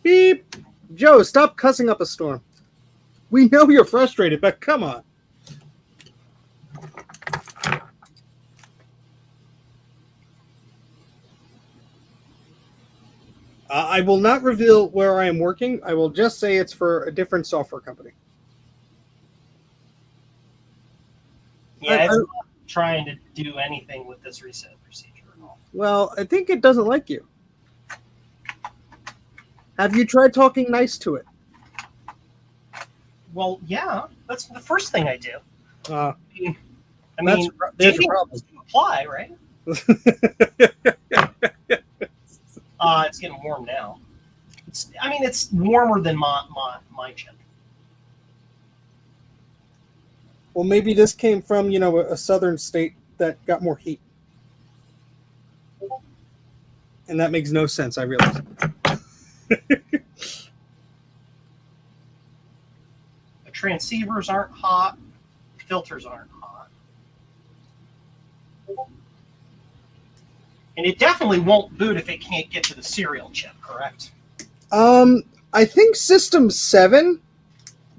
Beep. Joe, stop cussing up a storm. We know you're frustrated, but come on. I will not reveal where I am working. I will just say it's for a different software company. Yeah, it's not trying to do anything with this reset procedure at all. Well, I think it doesn't like you. Have you tried talking nice to it? Well, yeah, that's the first thing I do. I mean, there's your problem. Apply, right? It's getting warm now. It's warmer than my chip. Well, maybe this came from, you know, a southern state that got more heat. And that makes no sense, I realize. The transceivers aren't hot. Filters aren't hot. And it definitely won't boot if it can't get to the serial chip, correct? I think System 7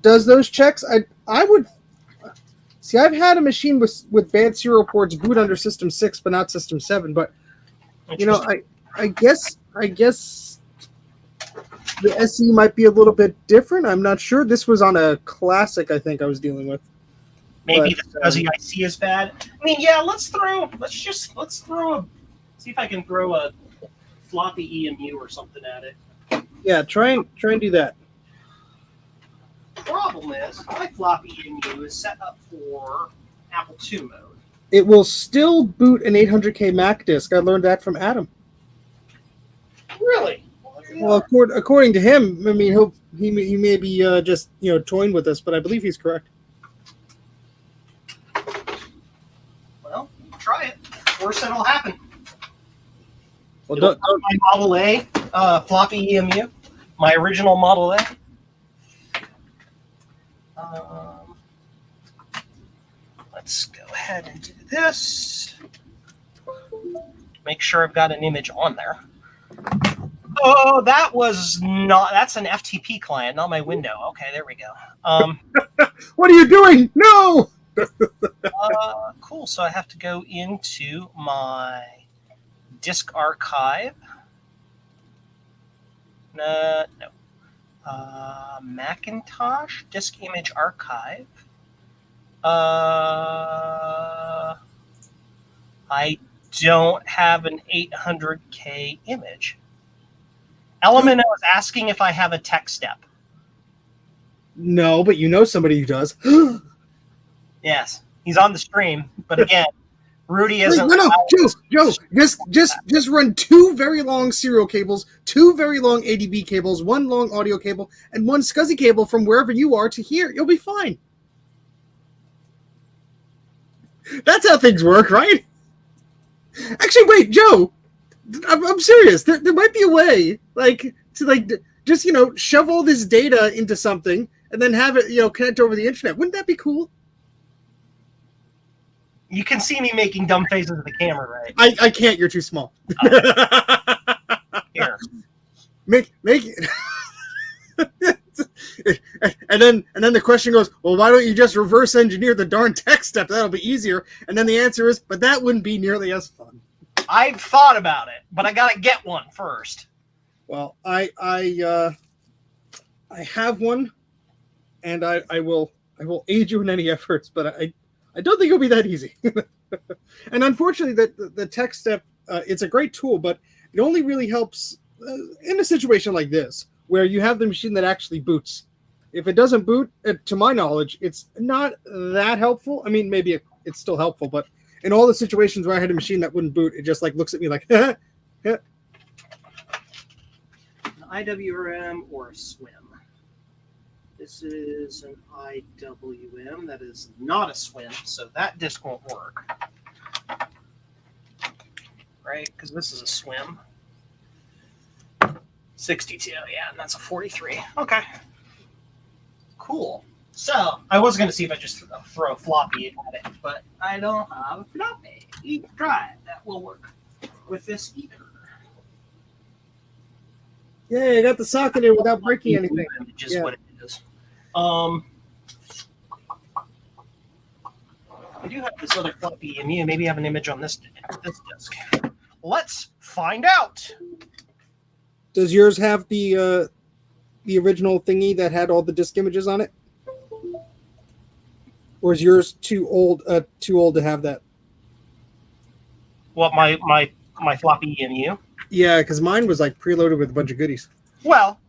does those checks. I would see. I've had a machine with bad serial ports boot under System 6, but not System 7. But you know, I guess the SE might be a little bit different. I'm not sure. This was on a classic, I think I was dealing with. Maybe the fuzzy IC is bad. I mean, yeah. Let's throw. See if I can throw a floppy EMU or something at it. Yeah, try and do that. The problem is my floppy EMU is set up for Apple II mode. It will still boot an 800K Mac disk. I learned that from Adam. Really? Well, according to him, I mean, he may be just, you know, toying with us, but I believe he's correct. Well, try it. Worst that'll happen. Well, my Model A floppy EMU, my original Model A. Let's go ahead and do this. Make sure I've got an image on there. Oh, that's an FTP client, not my window. Okay, there we go. What are you doing? No! Cool, so I have to go into my disk archive. No. Macintosh disk image archive. I don't have an 800K image. Element was asking if I have a tech step. No, but you know somebody who does. Yes, he's on the stream, but again, Rudy isn't. No, Joe, just run 2 very long serial cables, 2 very long ADB cables, 1 long audio cable, and 1 SCSI cable from wherever you are to here. You'll be fine. That's how things work, right? Actually, wait, Joe. I'm serious. There might be a way, like, to like just shove all this data into something and then have it connect over the internet. Wouldn't that be cool? You can see me making dumb faces at the camera, right? I can't. You're too small. Here. Make it. and then the question goes, well, why don't you just reverse engineer the darn tech step? That'll be easier. And then the answer is, but that wouldn't be nearly as fun. I've thought about it, but I gotta get one first. Well, I have one, and I will aid you in any efforts, but I don't think it'll be that easy. And unfortunately, the tech step, it's a great tool, but it only really helps in a situation like this, where you have the machine that actually boots. If it doesn't boot, to my knowledge, it's not that helpful. I mean, maybe it's still helpful, but in all the situations where I had a machine that wouldn't boot, it just like looks at me like, an IWM or a SWIM. This is an IWM. That is not a SWIM, so that disc won't work. Right? Because this is a SWIM. 62, yeah, and that's a 43. Okay. Cool. So, I was going to see if I just throw a floppy at it, but I don't have a floppy. You can try it. That will work with this either. yeah, I got the socket in without breaking anything. Which is what it is. I do have this other floppy EMU. Maybe I have an image on this disk. Let's find out. Does yours have the original thingy that had all the disk images on it? Or is yours too old to have that? What, my floppy EMU? Yeah, because mine was like preloaded with a bunch of goodies. Well,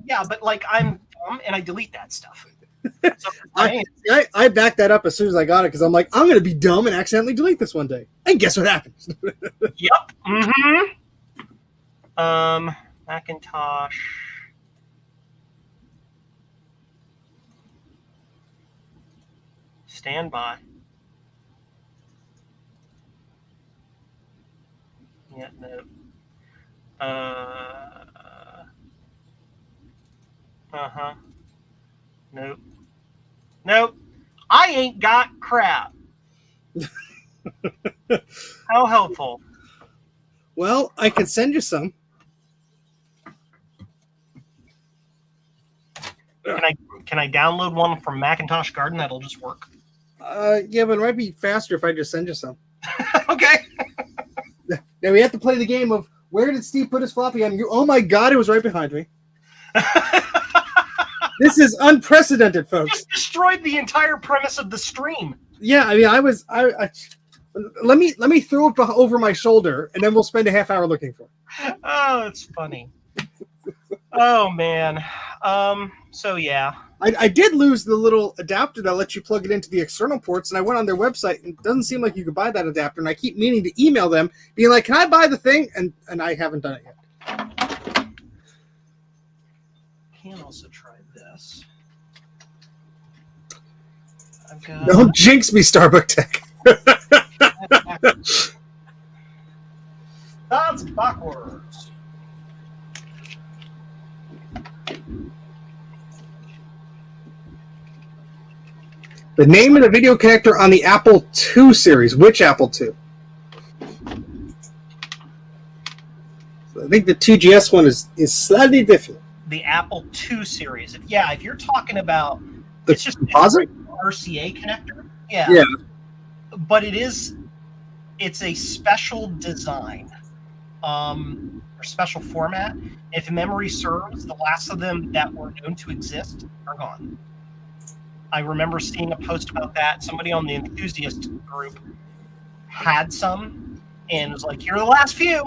yeah, but like I'm dumb and I delete that stuff. So I backed that up as soon as I got it because I'm like, I'm going to be dumb and accidentally delete this one day. And guess what happens? Yep. Mm-hmm. Macintosh. Stand by. Yeah, no. Nope. Nope. I ain't got crap. How helpful. Well, I could send you some. Can I download one from Macintosh Garden that'll just work? Yeah, but it might be faster if I just send you some. Okay. Now we have to play the game of where did Steve put his floppy on you? Oh my God, it was right behind me. This is unprecedented, folks. Just destroyed the entire premise of the stream. Yeah, I mean, I let me throw it over my shoulder, and then we'll spend a half hour looking for it. Oh, it's funny. Oh man. So yeah. I did lose the little adapter that lets you plug it into the external ports, and I went on their website, and it doesn't seem like you could buy that adapter, and I keep meaning to email them, being like, can I buy the thing? And I haven't done it yet. Can also try this. I've got... Don't jinx me, Starbuck Tech. That's backwards. The name of the video connector on the Apple II series. Which Apple II? I think the 2GS one is slightly different. The Apple II series. If you're talking about The composite? RCA connector. Yeah. Yeah. But it's a special design. Or special format. If memory serves, the last of them that were known to exist are gone. I remember seeing a post about that. Somebody on the enthusiast group had some and was like, here are the last few.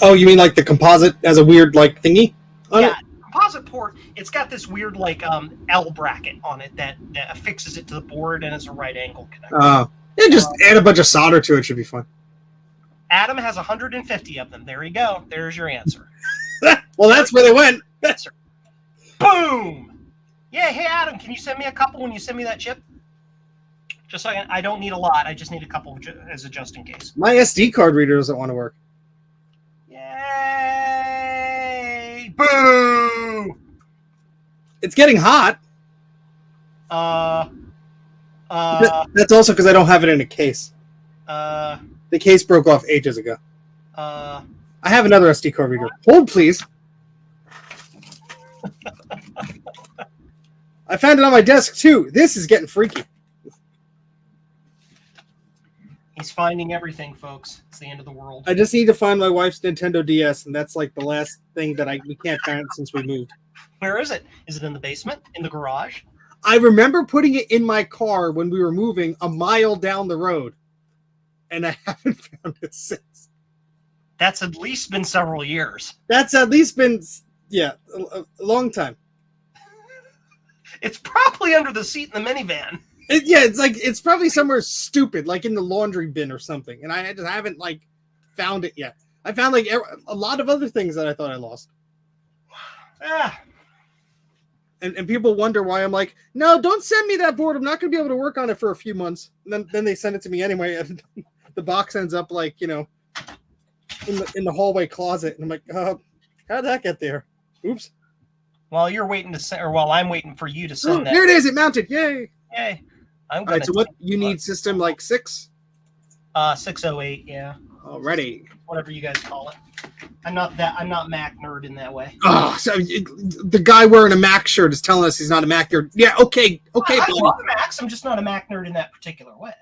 Oh, you mean like the composite as a weird like thingy on it? Composite port, it's got this weird like L bracket on it that affixes it to the board and it's a right angle connector. Yeah, just add a bunch of solder to it, should be fun. Adam has 150 of them. There you go. There's your answer. Well, that's where they went. Boom! Yeah, hey Adam, can you send me a couple when you send me that chip? Just so I don't need a lot. I just need a couple as a just in case. My SD card reader doesn't want to work. Yay! Boo! It's getting hot. That's also because I don't have it in a case. The case broke off ages ago. I have another SD card reader. Hold, please. I found it on my desk, too. This is getting freaky. He's finding everything, folks. It's the end of the world. I just need to find my wife's Nintendo DS, and that's like the last thing that we can't find since we moved. Where is it? Is it in the basement? In the garage? I remember putting it in my car when we were moving a mile down the road, and I haven't found it since. That's at least been several years. That's at least been, a long time. It's probably under the seat in the minivan. It's probably somewhere stupid, like in the laundry bin or something, and I just haven't found it yet. I found a lot of other things that I thought I lost. And people wonder why I'm like, no, don't send me that board. I'm not going to be able to work on it for a few months. And then they send it to me anyway, and the box ends up in the hallway closet, and I'm like, how'd that get there? Oops. While you're waiting to send, or while I'm waiting for you to send that. There it is. It mounted. Yay. Yay. All right, so what you need system 6? 608, yeah. Alrighty. Whatever you guys call it. I'm not Mac nerd in that way. Oh, so the guy wearing a Mac shirt is telling us he's not a Mac nerd. Yeah, okay. I love Macs. I'm just not a Mac nerd in that particular way.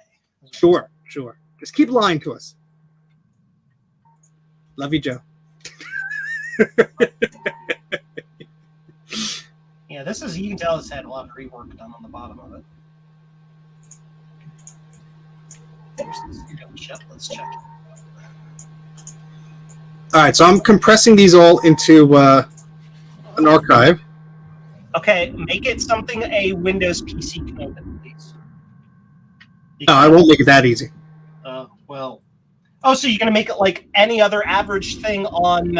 Sure. Just keep lying to us. Love you, Joe. Yeah, this is, you can tell it's had a lot of rework done on the bottom of it. Let's check it. All right, so I'm compressing these all into an archive. Okay, make it something a Windows PC can open, please. No, I won't make it that easy. Well. Oh, so you're going to make it like any other average thing on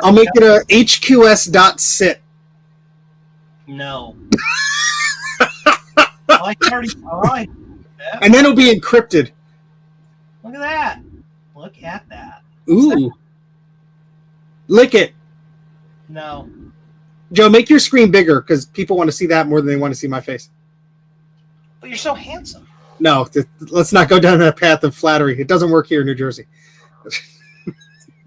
I'll make it a HQS.sit. No. I already tried. And then it'll be encrypted. Look at that. Look at that. Ooh. Lick it. No. Joe, make your screen bigger because people want to see that more than they want to see my face. But you're so handsome. No, let's not go down that path of flattery. It doesn't work here in New Jersey.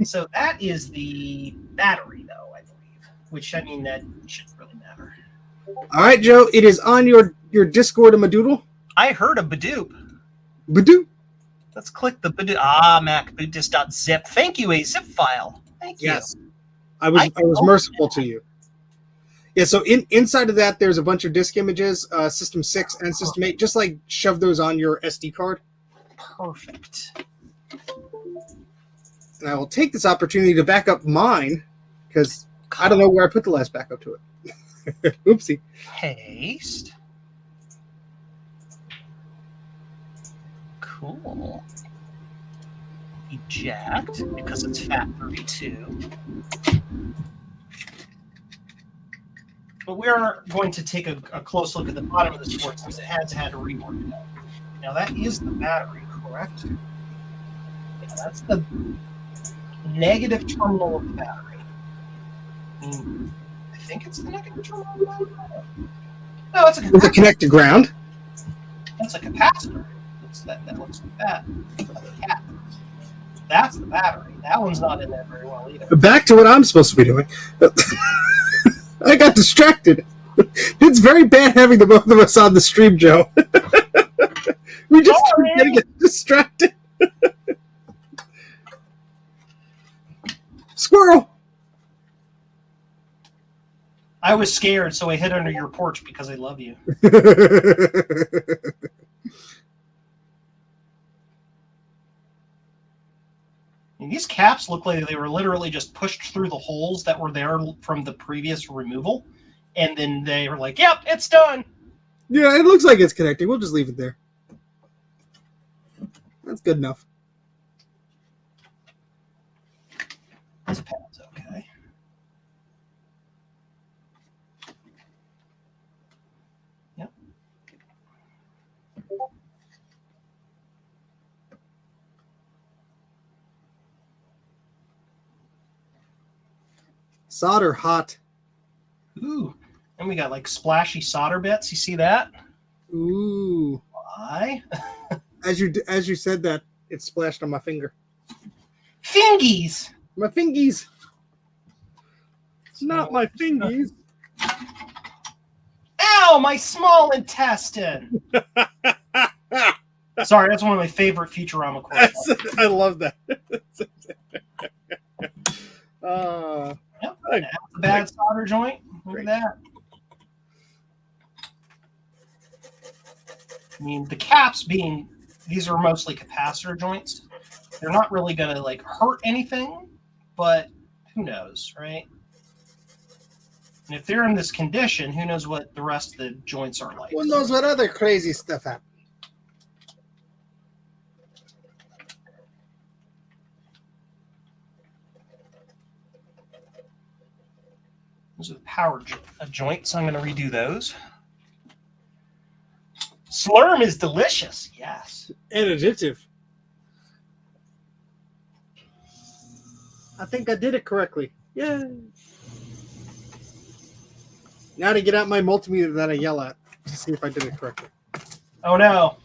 So that is the battery, though, I believe. Which, I mean, that shouldn't really matter. All right, Joe. It is on your Discord and Madoodle. I heard a Badoop. Badoop. Let's click the Badoop. Mac.zip. Thank you, a zip file. Thank you. Yes. I was merciful to you. Yeah, so inside of that, there's a bunch of disk images, System 6 and System 8. Just shove those on your SD card. Perfect. And I will take this opportunity to back up mine because I don't know where I put the last backup to it. Oopsie. Paste. Cool. Eject, because it's FAT32. But we are going to take a close look at the bottom of this board since it has had a rework. Now that is the battery, correct? Yeah, that's the negative terminal of the battery. I think it's the negative terminal of the battery. No, it's a capacitor. With a connect to ground. That's a capacitor. That looks like that. That's the battery. That one's not in there very well either. Back to what I'm supposed to be doing. I got distracted. It's very bad having the both of us on the stream, Joe. We just keep getting distracted. Squirrel. I was scared, so I hid under your porch because I love you. And these caps look like they were literally just pushed through the holes that were there from the previous removal. And then they were like, yep, it's done. Yeah, it looks like it's connecting. We'll just leave it there. That's good enough. This pad's okay. Yep. Solder hot. Ooh. And we got like splashy solder bits. You see that? Ooh. Why? As you said that, it splashed on my finger. Fingies! My fingies. Not my fingies. Ow, my small intestine! Sorry, that's one of my favorite Futurama quotes. I love that. Yep, that's a bad solder joint. Look at that. I mean, the caps being, these are mostly capacitor joints. They're not really going to like hurt anything, but who knows, right? And if they're in this condition, who knows what the rest of the joints are like. Who knows what other crazy stuff happened? Those are the power joints. I'm going to redo those. Slurm is delicious. Yes. And addictive. I think I did it correctly. Yeah. Now to get out my multimeter that I yell at to see if I did it correctly. Oh no.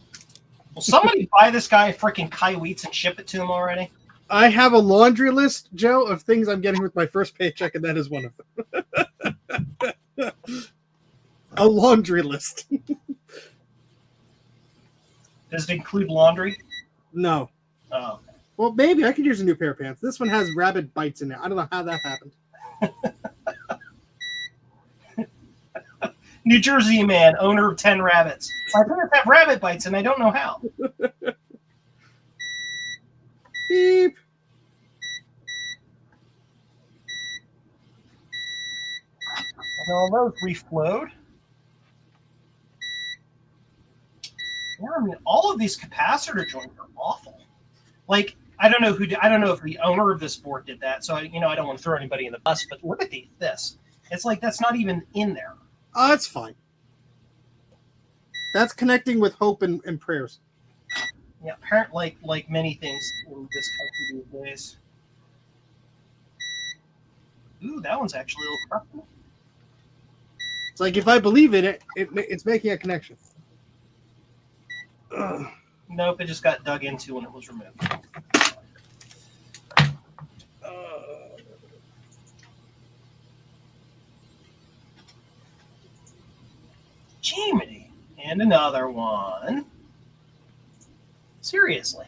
Will somebody buy this guy freaking Kai Wheats and ship it to him already? I have a laundry list, Joe, of things I'm getting with my first paycheck, and that is one of them. A laundry list. Does it include laundry? No. Oh. Well, maybe I could use a new pair of pants. This one has rabbit bites in it. I don't know how that happened. New Jersey man, owner of 10 rabbits. My parents have rabbit bites, and I don't know how. Beep. And all those reflowed. Yeah, I mean, all of these capacitor joints are awful. Like, I don't know if the owner of this board did that. So I don't want to throw anybody in the bus, but look at this. It's like that's not even in there. Oh, that's fine. That's connecting with hope and prayers. Yeah, apparently, like many things in this country these days. Ooh, that one's actually a little corruptible. It's like if I believe in it, it's making a connection. Ugh. Nope, it just got dug into when it was removed. Jiminy. And another one. Seriously.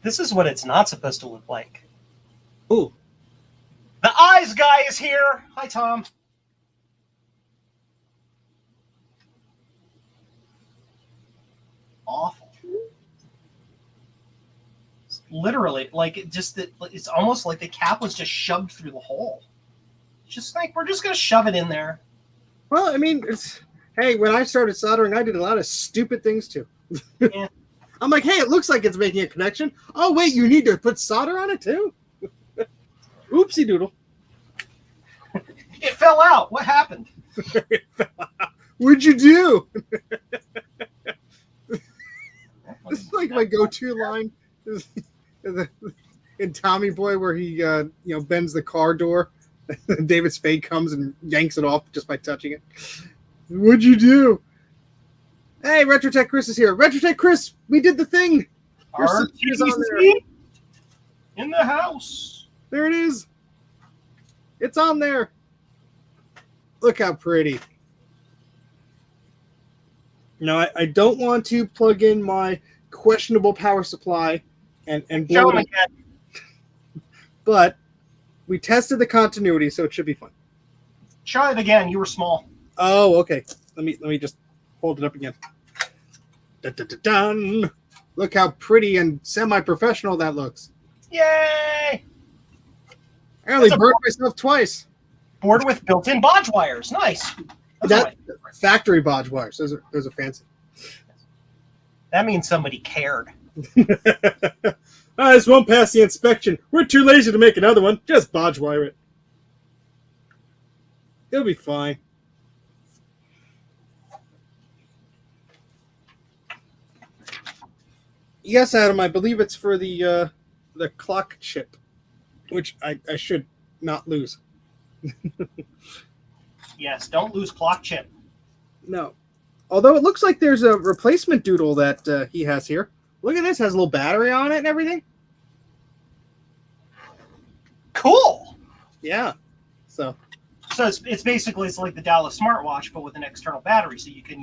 This is what it's not supposed to look like. Ooh. The eyes guy is here. Hi, Tom. Awful. It's literally, like, it's almost like the cap was just shoved through the hole. Just like, we're just going to shove it in there. Well, I mean, hey, when I started soldering, I did a lot of stupid things too. Yeah. I'm like, hey, it looks like it's making a connection. Oh, wait, you need to put solder on it too? Oopsie doodle. It fell out. What happened? What'd you do? This is like my go-to line in Tommy Boy, where he bends the car door. David Spade comes and yanks it off just by touching it. What'd you do? Hey, Retrotech Chris is here. Retrotech Chris, we did the thing. Our is on there. In the house. There it is. It's on there. Look how pretty. No, I don't want to plug in my questionable power supply and blow it up. Again. But we tested the continuity, so it should be fun. Try it again. You were small. Oh, okay. Let me just hold it up again. Dun, dun, dun, dun. Look how pretty and semi-professional that looks. Yay! I only burned myself twice. Board with built-in bodge wires. Nice. That factory bodge wires. Those are fancy. That means somebody cared. This won't pass the inspection. We're too lazy to make another one. Just bodge wire it. It'll be fine. Yes, Adam, I believe it's for the the clock chip, which I should not lose. Yes, don't lose clock chip. No. Although it looks like there's a replacement doodle that he has here. Look at this. Has a little battery on it and everything. Cool. Yeah. So it's basically it's like the Dallas smartwatch, but with an external battery, so you can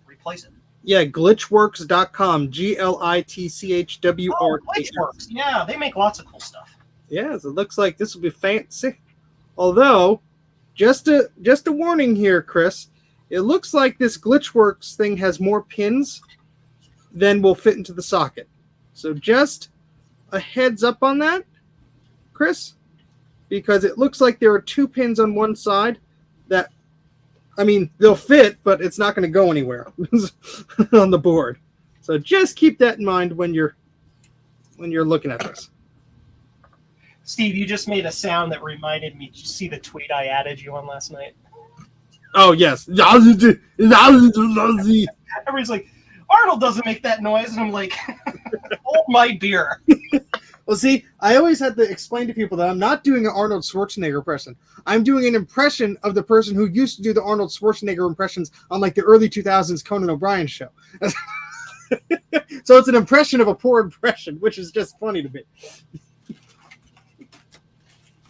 replace it. yeah, glitchworks.com. GLITCHWR. Oh, Glitchworks. Yeah, they make lots of cool stuff. Yeah, so it looks like this will be fancy. Although, just a warning here, Chris. It looks like this Glitchworks thing has more pins than will fit into the socket. So just a heads up on that, Chris, because it looks like there are 2 pins on one side that, I mean, they'll fit, but it's not going to go anywhere on the board. So just keep that in mind when you're looking at this. Steve, you just made a sound that reminded me. Did you see the tweet I added you on last night? Oh, yes. Everybody's like, Arnold doesn't make that noise. And I'm like, hold my beer. Well, see, I always had to explain to people that I'm not doing an Arnold Schwarzenegger impression. I'm doing an impression of the person who used to do the Arnold Schwarzenegger impressions on like the early 2000s Conan O'Brien show. So it's an impression of a poor impression, which is just funny to me.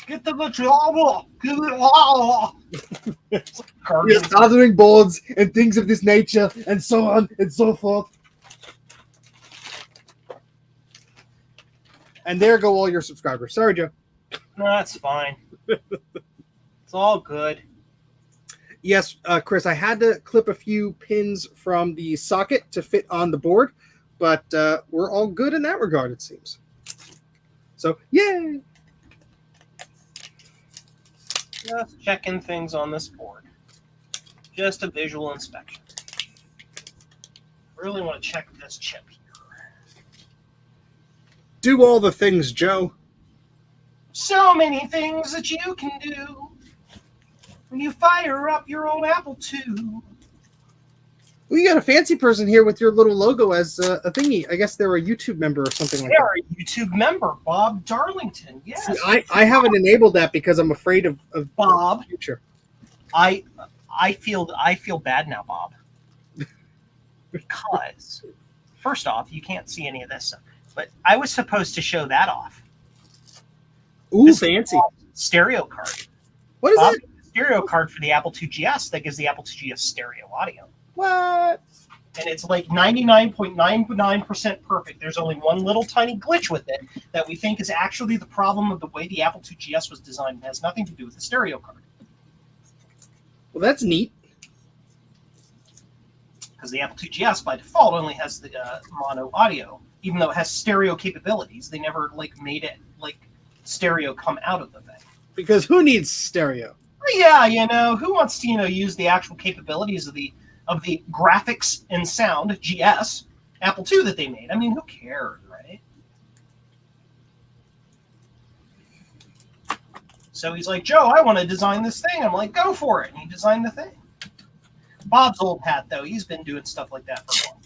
Get the job. Get it all. Yes, gathering boards and things of this nature, and so on and so forth. And there go all your subscribers. Sorry, Joe. No, that's fine. It's all good. Yes, Chris, I had to clip a few pins from the socket to fit on the board, but we're all good in that regard, it seems. So, yay! Just checking things on this board. Just a visual inspection. Really want to check this chip here. Do all the things, Joe. So many things that you can do when you fire up your old Apple II. Well, you got a fancy person here with your little logo as a thingy. I guess they're a YouTube member or something like that. They're a YouTube member, Bob Darlington. Yes. See, I haven't enabled that because I'm afraid of Bob. the future. I feel bad now, Bob. Because first off, you can't see any of this stuff. But I was supposed to show that off. Ooh, This fancy. Stereo card. What is Bob, it? Stereo card for the Apple IIGS that gives the Apple IIGS stereo audio. What? And it's like 99.99% perfect. There's only one little tiny glitch with it that we think is actually the problem of the way the Apple IIGS was designed. It has nothing to do with the stereo card. Well, that's neat. Because the Apple IIGS by default only has the mono audio, even though it has stereo capabilities. They never made it stereo come out of the thing. Because who needs stereo? Yeah, who wants to use the actual capabilities of the graphics and sound GS Apple II that they made? I mean, who cares, right? So he's like, Joe, I want to design this thing. I'm like, go for it. And he designed the thing. Bob's old hat, though, he's been doing stuff like that for a while.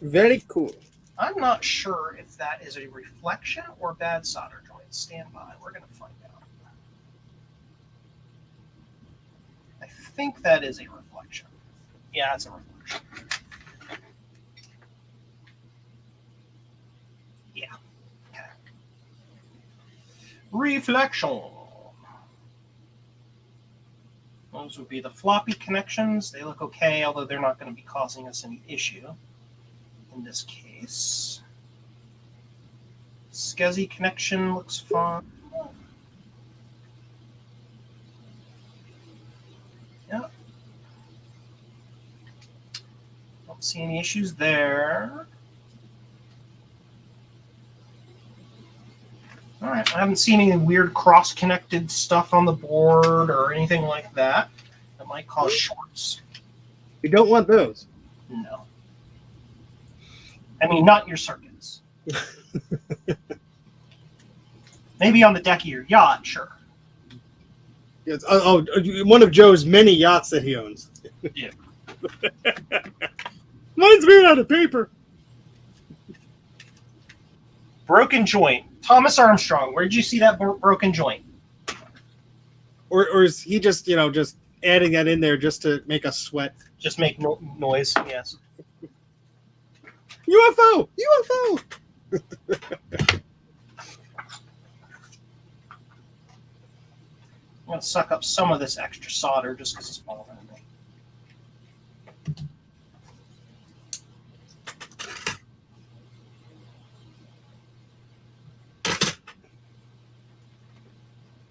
Very cool. I'm not sure if that is a reflection or bad solder joint. Stand by. We're going to find out. I think that is a reflection. Yeah, it's a reflection. Yeah. Okay. Reflection. Those would be the floppy connections. They look okay, although they're not going to be causing us any issue in this case. SCSI connection looks fine. Yeah. Don't see any issues there. All right, I haven't seen any weird cross-connected stuff on the board or anything like that that might cause shorts. You don't want those. No. I mean, not in your circuits. Maybe on the deck of your yacht, sure. Yes. Oh, one of Joe's many yachts that he owns. Yeah. Mine's made out of paper. Broken joint. Thomas Armstrong, where did you see that broken joint? Or is he just, just adding that in there just to make us sweat? Just make noise, yes. UFO! UFO! I'm going to suck up some of this extra solder just because it's smaller than me.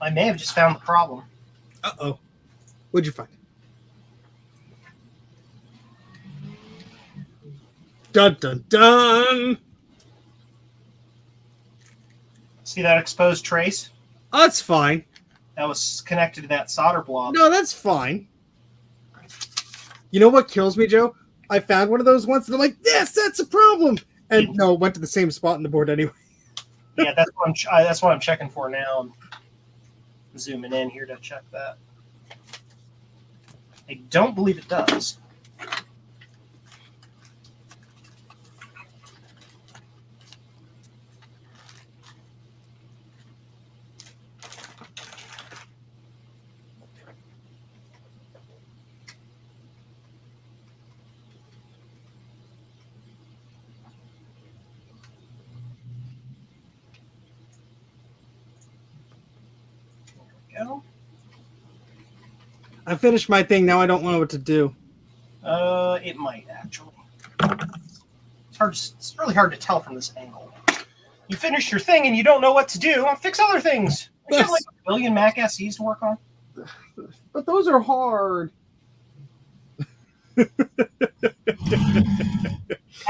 I may have just found the problem. Uh-oh. What'd you find? Dun, dun, dun! See that exposed trace? Oh, that's fine. That was connected to that solder blob. No, that's fine. You know what kills me, Joe? I found one of those once, and I'm like, yes, that's a problem! And no, it went to the same spot on the board anyway. Yeah, that's what I'm checking for now. I'm zooming in here to check that. I don't believe it does. Go. I finished my thing. Now I don't know what to do. It might actually. It's really hard to tell from this angle. You finish your thing and you don't know what to do. Fix other things. You have like a billion Mac SEs to work on. But those are hard.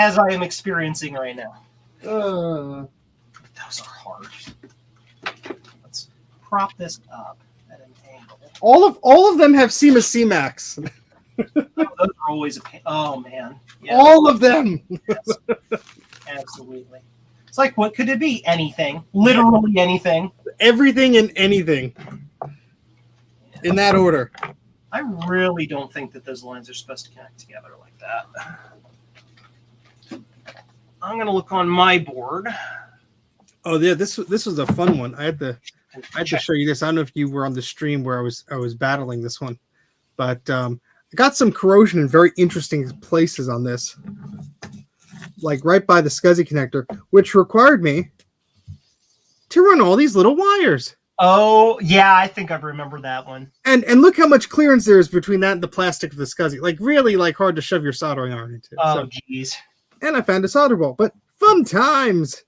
As I am experiencing right now. Uh, Those are hard. Let's prop this up at an angle. all of them have SEMA CMAX. Those are always a pain. Oh man. Yeah. All of them. Yes. Absolutely. It's like, what could it be? Anything. Literally anything. Everything and anything. In that order. I really don't think that those lines are supposed to connect together like that. I'm going to look on my board. Oh yeah, this was a fun one. I had to show you this. I don't know if you were on the stream where I was battling this one, but I got some corrosion in very interesting places on this, like right by the SCSI connector, which required me to run all these little wires. Oh yeah, I think I remember that one. And look how much clearance there is between that and the plastic of the SCSI. Like really, like hard to shove your soldering iron into. Oh jeez. And I found a solder ball, but fun times.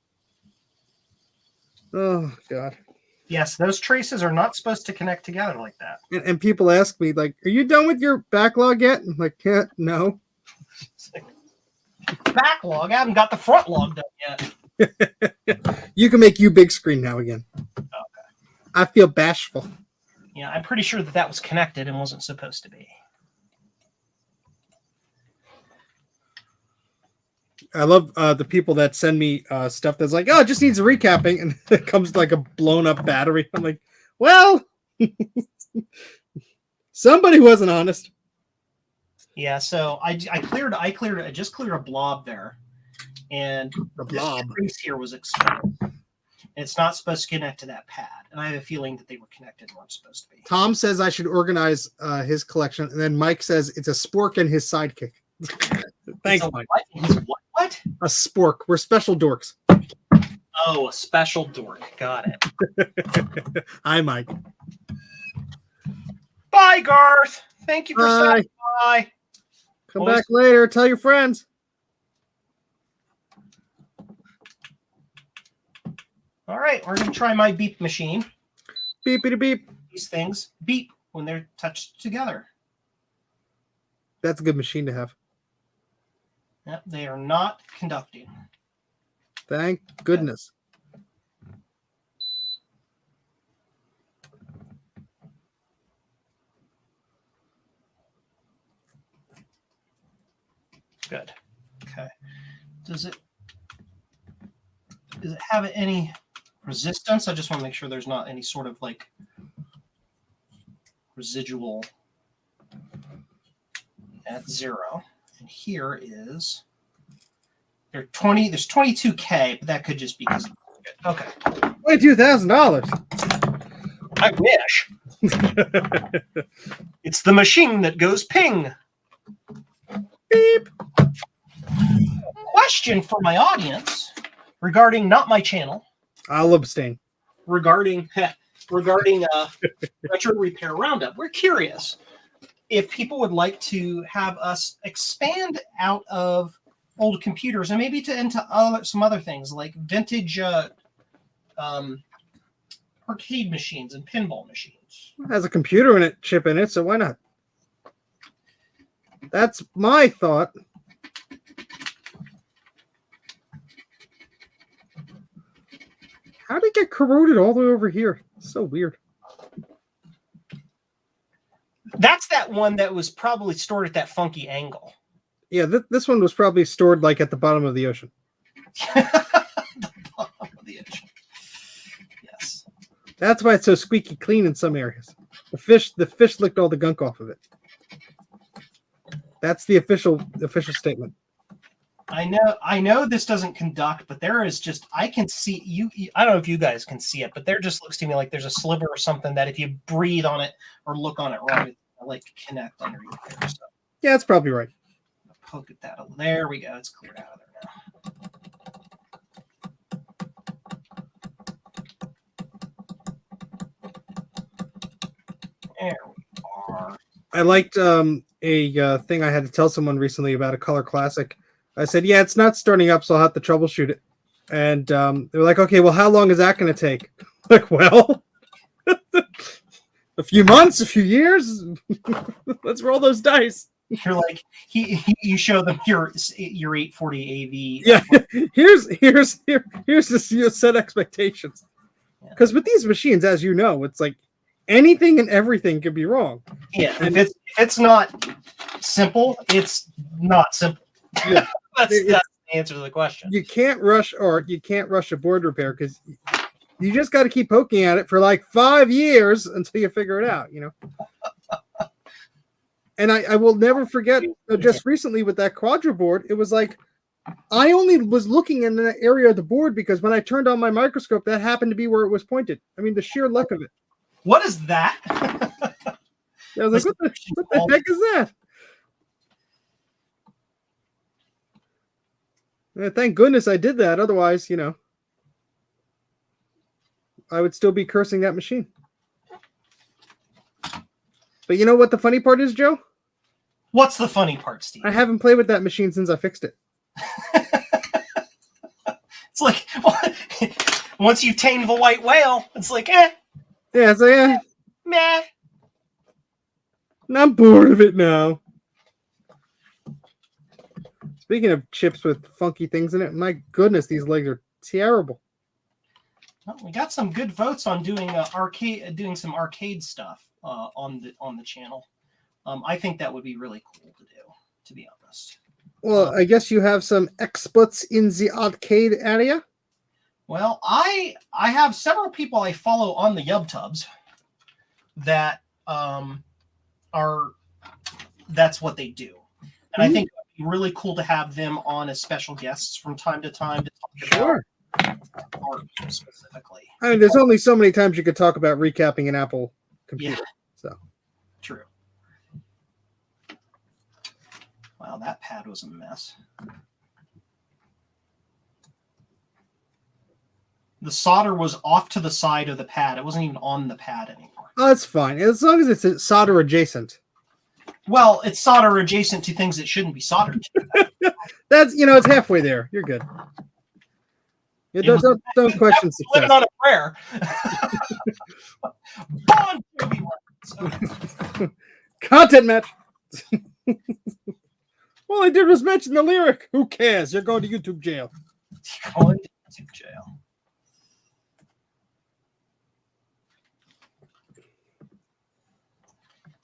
Oh God. Yes, those traces are not supposed to connect together like that. And people ask me, like, are you done with your backlog yet? I'm like, yeah, no. Backlog? I haven't got the front log done yet. You can make you big screen now again. Okay. I feel bashful. Yeah, I'm pretty sure that was connected and wasn't supposed to be. I love the people that send me stuff that's like, oh, it just needs a recapping, and it comes like a blown up battery. I'm like, well, somebody wasn't honest. Yeah, so I just cleared a blob there, and The blob. this trace here was exposed. It's not supposed to connect to that pad, and I have a feeling that they were connected and weren't supposed to be. Tom says I should organize his collection, and then Mike says it's a spork and his sidekick. Thanks, Mike. What? A spork. We're special dorks. Oh, a special dork. Got it. Hi, Mike. Bye, Garth. Thank you for saying bye. Come back later. Tell your friends. All right, we're going to try my beep machine. Beepity beep. These things beep when they're touched together. That's a good machine to have. Yep, they are not conducting. Thank goodness. Good. Okay. Does it have any resistance? I just want to make sure there's not any sort of like residual at 0. And here is there's 22K, but that could just be because of Okay. $22,000. I wish. It's the machine that goes ping. Beep. Question for my audience regarding not my channel. I'll abstain. Regarding Retro Repair Roundup. We're curious if people would like to have us expand out of old computers and maybe into some other things like vintage arcade machines and pinball machines. It has a computer in it, chip in it, so why not? That's my thought. How did it get corroded all the way over here? So weird. That's that one that was probably stored at that funky angle. Yeah, this one was probably stored like at the bottom of the ocean. The bottom of the ocean. Yes. That's why it's so squeaky clean in some areas. The fish licked all the gunk off of it. That's the official statement. I know this doesn't conduct, but there is just, I can see you. I don't know if you guys can see it, but there just looks to me like there's a sliver or something that if you breathe on it or look on it wrong, it'll like connect underneath there. So Yeah, that's probably right. poke at that. There we go. It's cleared out of there now. There we are. I liked a thing I had to tell someone recently about a Color Classic. I said, yeah, it's not starting up, so I'll have to troubleshoot it. And they were like, okay, well, how long is that going to take? Like, well, a few months, a few years. Let's roll those dice. You're like, you show them your 840 AV. Yeah, here's the set expectations. Because with these machines, as you know, it's like anything and everything can be wrong. Yeah, if it's not simple, it's not simple. Yeah. That's the answer to the question. You can't rush a board repair because you just got to keep poking at it for like 5 years until you figure it out, you know. And I will never forget just recently with that Quadra board, it was like I only was looking in that area of the board because when I turned on my microscope, that happened to be where it was pointed. I mean, the sheer luck of it. What is that? I was like, what the heck is that? Thank goodness I did that. Otherwise, you know, I would still be cursing that machine. But you know what the funny part is, Joe? What's the funny part, Steve? I haven't played with that machine since I fixed it. It's like, once you tame the white whale, it's like, eh. Yeah, so yeah. Meh. I'm bored of it now. Speaking of chips with funky things in it, my goodness, these legs are terrible. Well, we got some good votes on doing some arcade stuff on the channel. I think that would be really cool to do, to be honest. Well, I guess you have some experts in the arcade area. Well, I have several people I follow on the YubTubs that that's what they do, and I think it would be really cool to have them on as special guests from time to time to talk about art specifically. I mean, there's only so many times you could talk about recapping an Apple computer. Yeah. So True. Wow, that pad was a mess. The solder was off to the side of the pad. It wasn't even on the pad anymore. Oh, that's fine. As long as it's solder adjacent. Well, it's solder adjacent to things that shouldn't be soldered to. That's, it's halfway there. You're good. Yeah, don't question success. Living on a prayer. Bon Jovi reference. Content match. All I did was mention the lyric. Who cares? You're going to YouTube jail. Going to YouTube jail.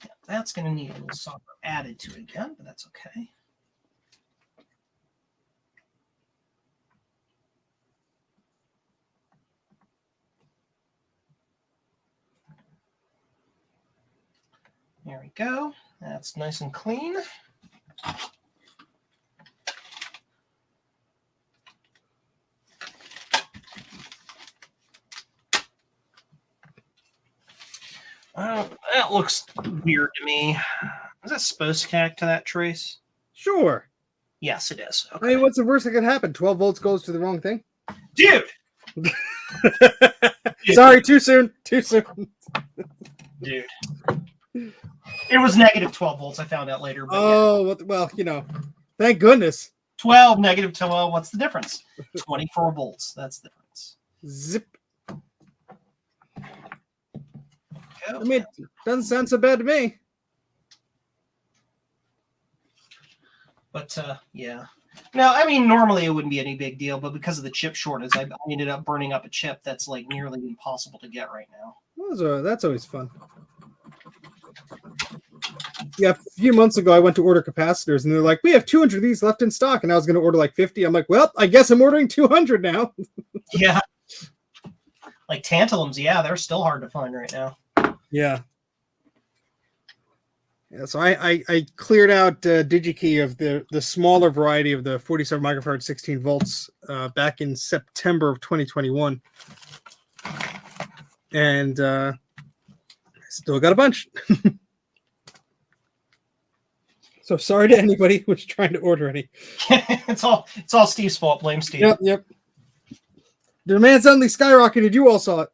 Yeah, that's going to need a little solder added to it again, but that's okay. There we go. That's nice and clean. looks weird to me. Is that supposed to connect to that trace? Sure. Yes, it is. I Okay. mean, what's the worst that could happen? 12 volts goes to the wrong thing. Dude! Sorry, too soon. Too soon. Dude. It was negative 12 volts, I found out later. But Oh, well, thank goodness. 12, negative 12, what's the difference? 24 volts. That's the difference. Zip. Okay. I mean, it doesn't sound so bad to me. But, yeah. No, I mean, normally it wouldn't be any big deal, but because of the chip shortage, I ended up burning up a chip that's like nearly impossible to get right now. That's always fun. Yeah, a few months ago, I went to order capacitors, and they're like, we have 200 of these left in stock, and I was going to order like 50. I'm like, well, I guess I'm ordering 200 now. Yeah. Like tantalums, yeah, they're still hard to find right now. Yeah. Yeah, so I cleared out DigiKey of the smaller variety of the 47 microfarad 16 volts back in September of 2021. And still got a bunch. So sorry to anybody who was trying to order any. It's all Steve's fault. Blame Steve. Yep. The demand suddenly skyrocketed. You all saw it.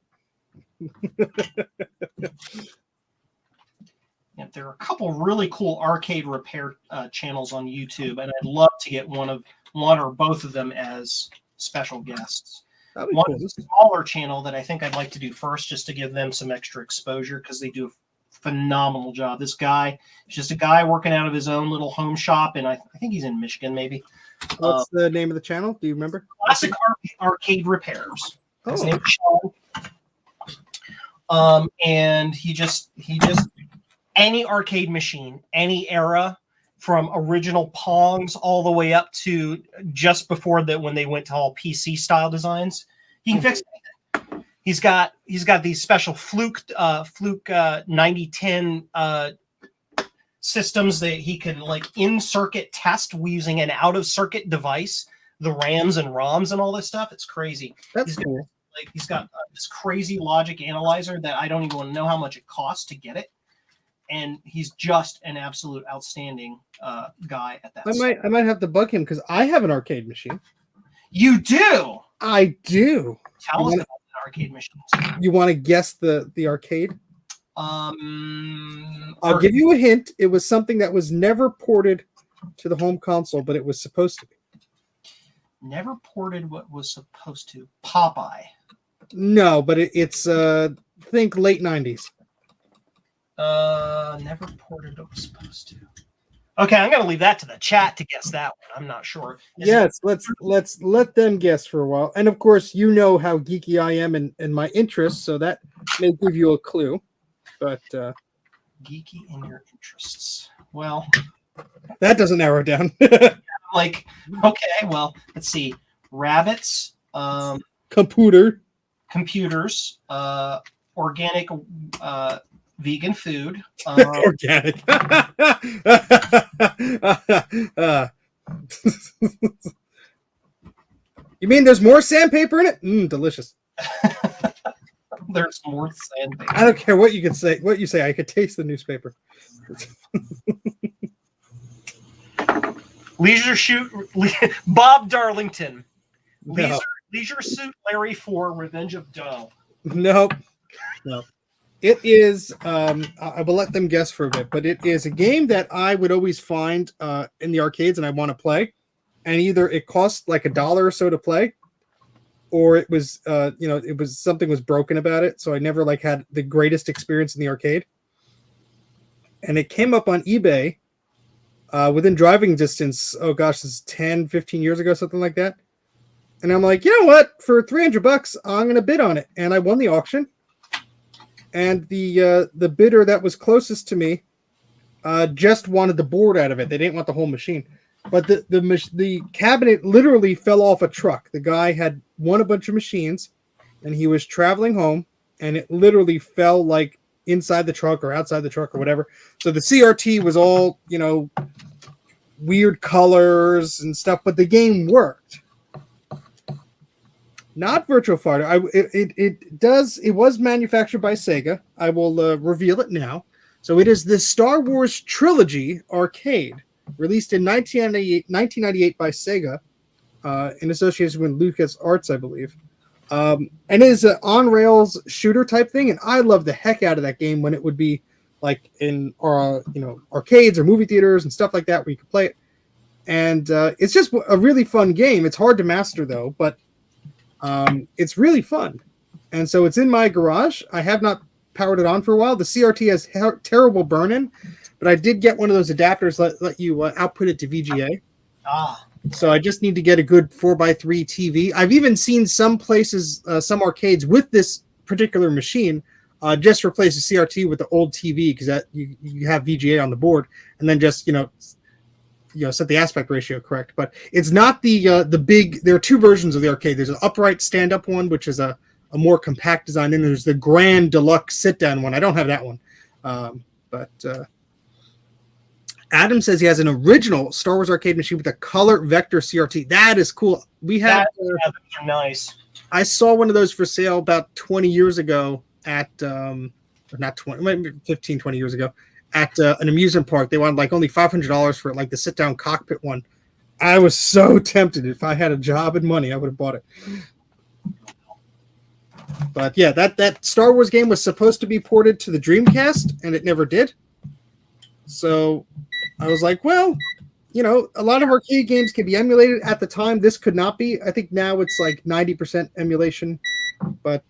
Yeah, there are a couple really cool arcade repair channels on YouTube, and I'd love to get one or both of them as special guests. One Cool. is a smaller channel that I think I'd like to do first, just to give them some extra exposure, because they do a phenomenal job. This guy is just a guy working out of his own little home shop, and I think he's in Michigan, maybe. What's the name of the channel? Do you remember? Classic Arcade Repairs. His Oh. name is Sean. And he just any arcade machine, any era, from original Pongs all the way up to just before that, when they went to all PC style designs, he can fix anything. He's got these special fluke 9010 systems that he can like in circuit test using an out of circuit device, the RAMs and ROMs and all this stuff. It's crazy. That's cool. He's got this crazy logic analyzer that I don't even want to know how much it costs to get it. And he's just an absolute outstanding guy at that. I might have to bug him because I have an arcade machine. You do? I do. Tell us about the arcade machines. You want to guess the arcade? I'll give you a hint. It was something that was never ported to the home console, but it was supposed to be. Never ported what was supposed to. Popeye. No, but it's think late 90s. Never ported what was supposed to. Okay, I'm gonna leave that to the chat to guess that one. I'm not sure. Let's let them guess for a while. And of course, you know how geeky I am and my interests, so that may give you a clue. But geeky in your interests. Well, that doesn't narrow it down. Like, okay, well, let's see. Rabbits, computers, organic vegan food. Organic. You mean there's more sandpaper in it? Delicious. There's more sandpaper. I don't care what you can say. What you say, I could taste the newspaper. Leisure Suit, Bob Darlington. No. Leisure Suit Larry 4, Revenge of Doe. Nope. No. It is, I will let them guess for a bit, but it is a game that I would always find in the arcades and I want to play. And either it cost like $1 or so to play, or it was, it was something was broken about it. So I never like had the greatest experience in the arcade. And it came up on eBay within driving distance. Oh gosh, this is 10, 15 years ago, something like that. And I'm like, you know what? For $300, I'm going to bid on it. And I won the auction. And the bidder that was closest to me just wanted the board out of it. They didn't want the whole machine. But the cabinet literally fell off a truck. The guy had won a bunch of machines, and he was traveling home, and it literally fell like inside the truck or outside the truck or whatever. So the CRT was all, weird colors and stuff, but the game worked. Not Virtual Fighter. It was manufactured by Sega. I will reveal it now. So it is the Star Wars Trilogy arcade, released in 1998 by Sega, in association with LucasArts, I believe. And it is an on-rails shooter type thing, and I love the heck out of that game when it would be like in arcades or movie theaters and stuff like that where you could play it. And it's just a really fun game. It's hard to master though, but it's really fun. And so it's in my garage. I have not powered it on for a while. The CRT has terrible burn-in, but I did get one of those adapters that let you output it to VGA. So I just need to get a good 4x3 TV. I've even seen some places, some arcades with this particular machine, just replace the CRT with the old TV because that you have VGA on the board, and then just set the aspect ratio correct. But it's not the big. There are two versions of the arcade. There's an upright stand-up one, which is a more compact design. Then there's the grand deluxe sit-down one. I don't have that one, but Adam says he has an original Star Wars arcade machine with a color vector CRT. That is cool. We have those are nice. I saw one of those for sale about 20 years ago at not 20, maybe 15, 20 years ago at an amusement park. They wanted like only $500 for like the sit-down cockpit one. I was so tempted. If I had a job and money, I would have bought it. But yeah, that Star Wars game was supposed to be ported to the Dreamcast, and it never did. So I was like, well, a lot of arcade games can be emulated. At the time, this could not be. I think now it's like 90% emulation. But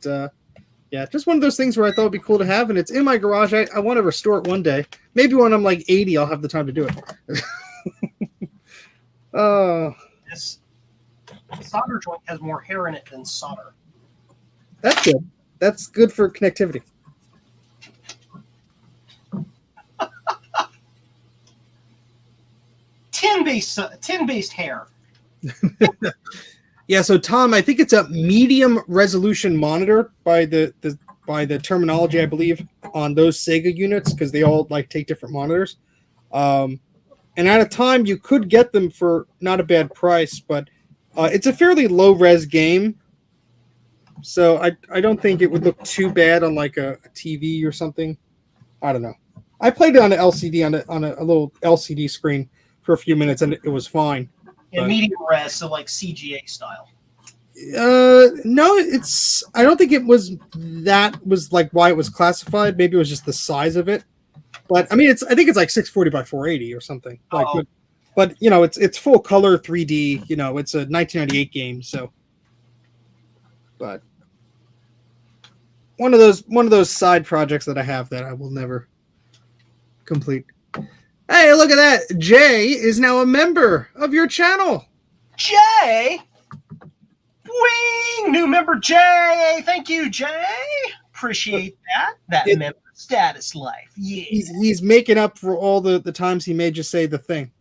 yeah, just one of those things where I thought it'd be cool to have, and it's in my garage. I want to restore it one day. Maybe when I'm like 80, I'll have the time to do it. This solder joint has more hair in it than solder. That's good. That's good for connectivity. Tin-based hair. Yeah, so Tom, I think it's a medium resolution monitor by the terminology, I believe, on those Sega units, because they all like take different monitors. And at a time you could get them for not a bad price, but it's a fairly low res game. So I don't think it would look too bad on like a TV or something. I don't know. I played it on an LCD on a little LCD screen for a few minutes, and it was fine. Yeah, medium res, so like CGA style. No, I don't think it was. That was like why it was classified. Maybe it was just the size of it. But I mean, I think it's like 640 by 480 or something. Like, but it's full color 3D. It's a 1998 game. So, but one of those side projects that I have that I will never complete. Hey, look at that! Jay is now a member of your channel. Jay, wing, new member Jay. Thank you, Jay. Appreciate that member status life. Yeah, he's making up for all the times he made you say the thing.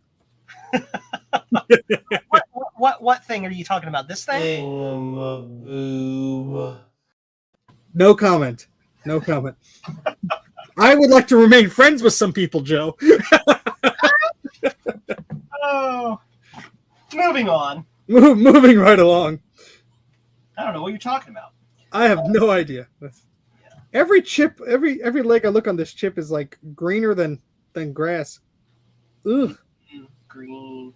What thing are you talking about? This thing? No comment. No comment. I would like to remain friends with some people, Joe. Oh, moving on. Moving right along. I don't know what you're talking about. I have no idea. Every chip, every leg I look on this chip is like greener than grass. Ugh. Green.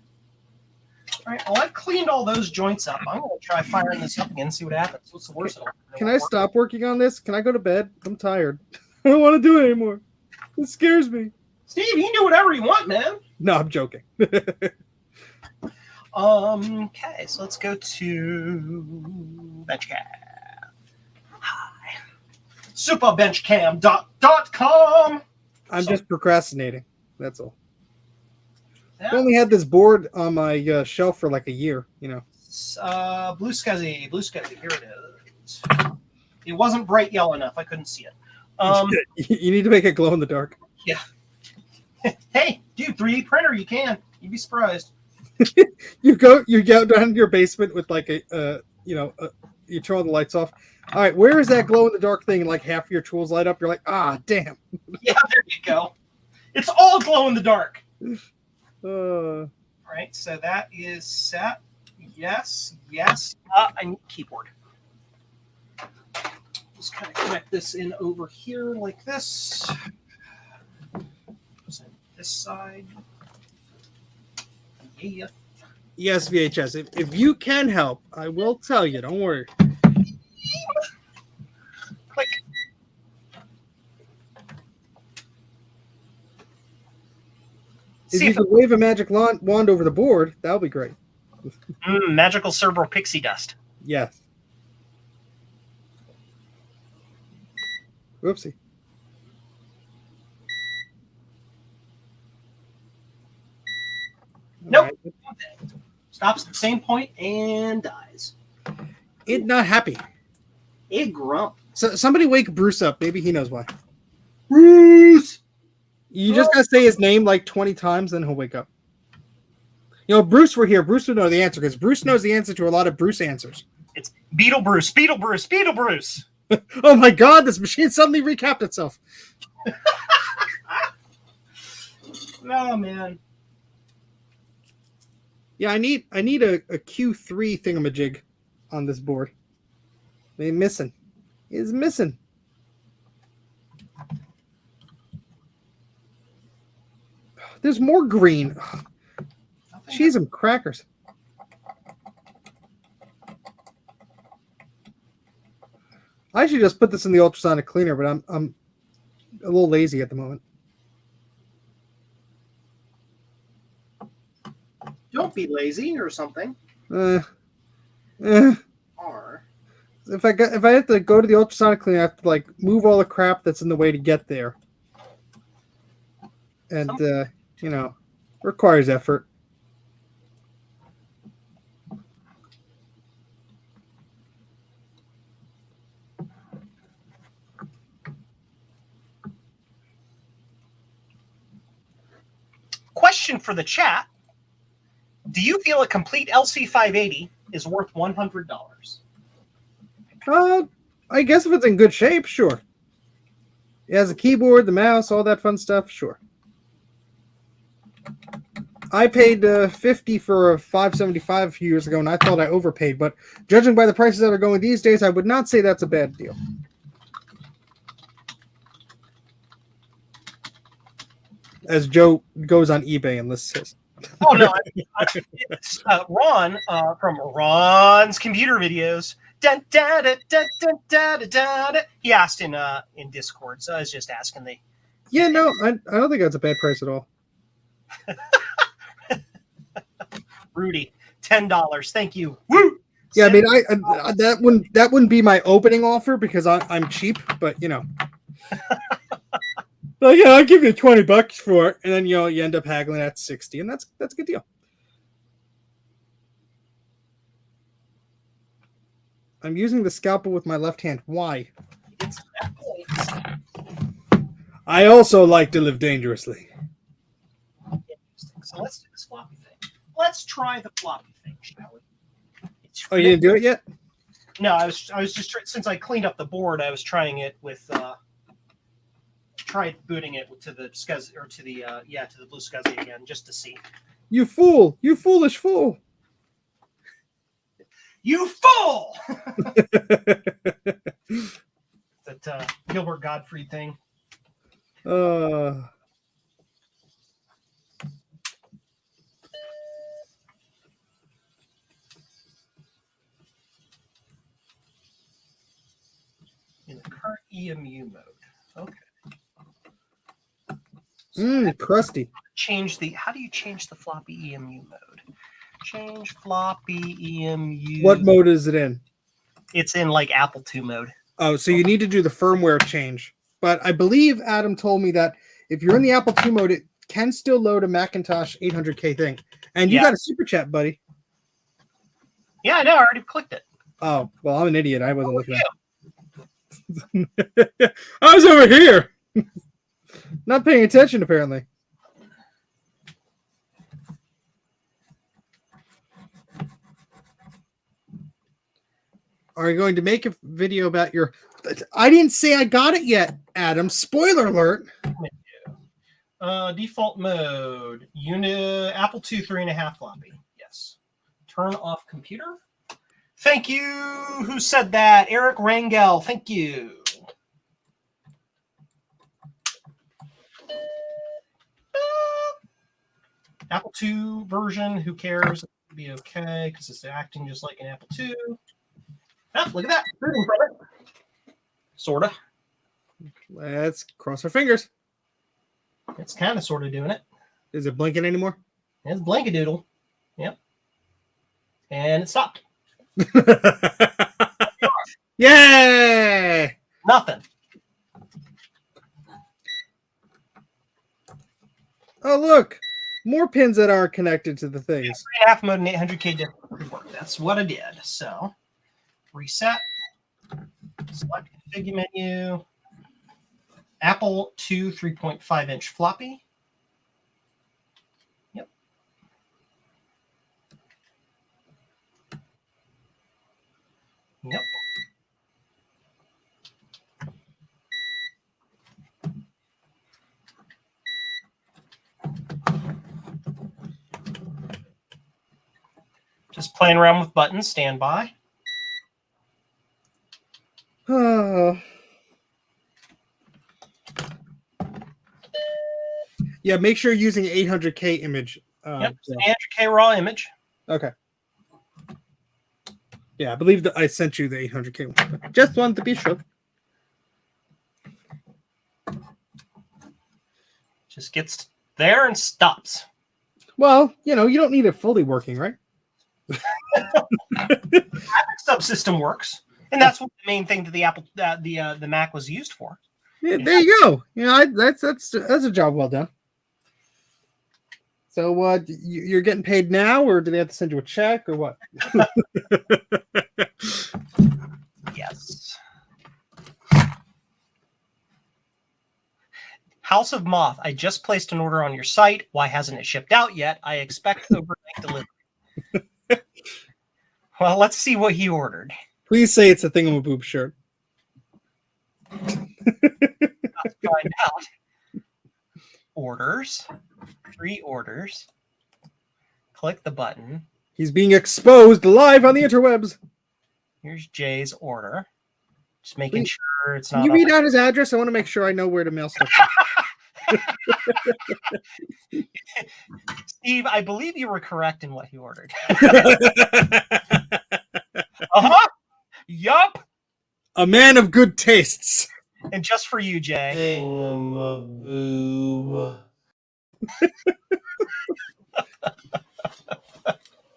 All right. Well, I've cleaned all those joints up. I'm going to try firing this up again and see what happens. What's the worst? Can I stop working on this? Can I go to bed? I'm tired. I don't want to do it anymore. It scares me. Steve, you can do whatever you want, man. No, I'm joking. Okay, so let's go to Benchcam. Hi. Superbenchcam.com. I'm just procrastinating. That's all. Yeah. I only had this board on my shelf for like a year, Blue Scuzzy. Here it is. It wasn't bright yellow enough. I couldn't see it. You need to make it glow in the dark. Yeah. Hey, dude, 3D printer, you can. You'd be surprised. you go down to your basement with like you turn all the lights off. All right, where is that glow in the dark thing? And like half of your tools light up. You're like, damn. Yeah, there you go. It's all glow in the dark. All right, so that is set. Yes. I need a keyboard. Just kind of connect this in over here like this. this side. Yeah. Yes, VHS. If you can help, I will tell you. Don't worry. Click. If See you if could wave a magic wand over the board, that would be great. magical cerebral pixie dust. Yes. Whoopsie. Nope. Right. Stops at the same point and dies. It not happy. A grump. So somebody wake Bruce up. Maybe he knows why. Bruce! You just gotta say his name like 20 times, then he'll wake up. You know, if Bruce were here, Bruce would know the answer because Bruce knows the answer to a lot of Bruce answers. It's Beetle Bruce, Beetle Bruce, Beetle Bruce. Oh my God! This machine suddenly recapped itself. Oh man. Yeah, I need a Q3 thingamajig on this board. They're missing. It's missing. There's more green. Cheese and crackers. I should just put this in the ultrasonic cleaner, but I'm a little lazy at the moment. Don't be lazy or something. Or if I have to go to the ultrasonic cleaner, I have to like move all the crap that's in the way to get there, and you know, requires effort. Question for the chat. Do you feel a complete LC580 is worth $100? I guess if it's in good shape, sure. It has a keyboard, the mouse, all that fun stuff, sure. I paid $50 for a 575 a few years ago, and I thought I overpaid. But judging by the prices that are going these days, I would not say that's a bad deal. As Joe goes on eBay and lists his. Oh no, it's Ron from Ron's Computer Videos. Dun, da, da, da, da, da, da, da, da. He asked in Discord, so I was just asking the. Yeah, no, I don't think that's a bad price at all. Rudy, $10. Thank you. Woo! Yeah, I mean, I that wouldn't be my opening offer because I'm cheap, but you know. Like, yeah, I'll give you $20 for it, and then you end up haggling at 60, and that's a good deal. I'm using the scalpel with my left hand. Why? It's that point. I also like to live dangerously. Interesting. So let's do this floppy thing. Let's try the floppy thing, shall we? Oh, you didn't do it yet? No, I was just since I cleaned up the board, I was trying it with tried booting it to the SCSI or to the to the blue SCSI again just to see. You fool! You foolish fool! You fool! That Gilbert Gottfried thing. In the current EMU mode. Okay. So crusty. how do you change the floppy EMU mode? Change floppy EMU. What mode is it in? It's in like Apple II mode. Oh, so you need to do the firmware change. But I believe Adam told me that if you're in the Apple II mode, it can still load a Macintosh 800K thing. And you got a super chat, buddy. Yeah, I know. I already clicked it. Oh, well, I'm an idiot. I wasn't looking at it. I was over here. Not paying attention, apparently. Are you going to make a video about your... I didn't say I got it yet, Adam. Spoiler alert. Default mode. Apple II 3.5 floppy. Yes. Turn off computer. Thank you. Who said that? Eric Rangel. Thank you. Apple II version, who cares? It'll be okay because it's acting just like an Apple II. Ah, look at that. Sorta. Let's cross our fingers. It's kind of sort of doing it. Is it blinking anymore? It's blankadoodle. Yep. And it stopped. Yay! Nothing. Oh, look. More pins that aren't connected to the things. 3.5 mode and 800K different work. That's what I did. So, reset. Select config menu. Apple II 3.5-inch floppy. Yep. Yep. Just playing around with buttons. Stand by. Oh. Yeah, make sure you're using 800K image. Yep, it's an 800K raw image. Okay. Yeah, I believe that I sent you the 800K one. Just wanted to be sure. Just gets there and stops. Well, you know, you don't need it fully working, right? The subsystem works, and that's what the main thing that the Apple, the Mac was used for. Yeah, there you go. You know, that's a job well done. So, you're getting paid now, or do they have to send you a check, or what? Yes. House of Moth, I just placed an order on your site. Why hasn't it shipped out yet? I expect overnight delivery. Well, let's see what he ordered. Please say it's a thingamaboob shirt. Let's find out. Orders. 3 orders. Click the button. He's being exposed live on the interwebs. Here's Jay's order. Just making sure it's not. Can you read out his address? I want to make sure I know where to mail stuff. Steve, I believe you were correct in what he ordered. Yup. A man of good tastes. And just for you, Jay.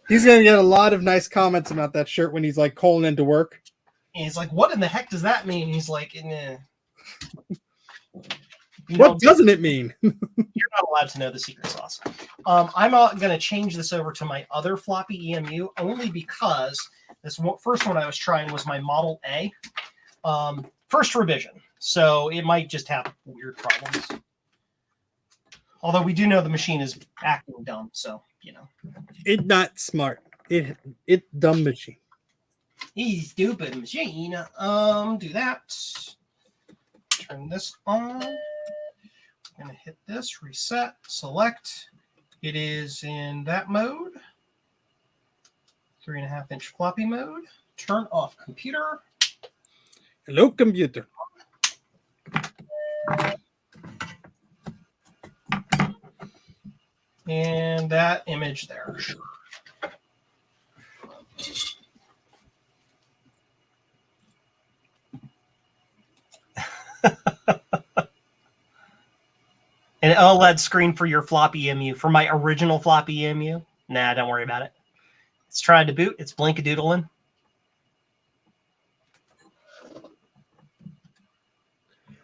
He's gonna get a lot of nice comments about that shirt when he's like calling into work. And he's like, "What in the heck does that mean?" He's like, What doesn't it mean? You're not allowed to know the secret sauce. I'm going to change this over to my other floppy EMU only because this first one I was trying was my Model A. First revision. So it might just have weird problems. Although we do know the machine is acting dumb, so, you know. It not smart. It dumb machine. He's stupid machine. Do that. Turn this on. I'm going to hit this, reset, select. It is in that mode. 3.5-inch floppy mode. Turn off computer. Hello, computer. And that image there. An OLED screen for your floppy EMU. For my original floppy EMU, nah, don't worry about it. It's trying to boot. It's blinkadoodling.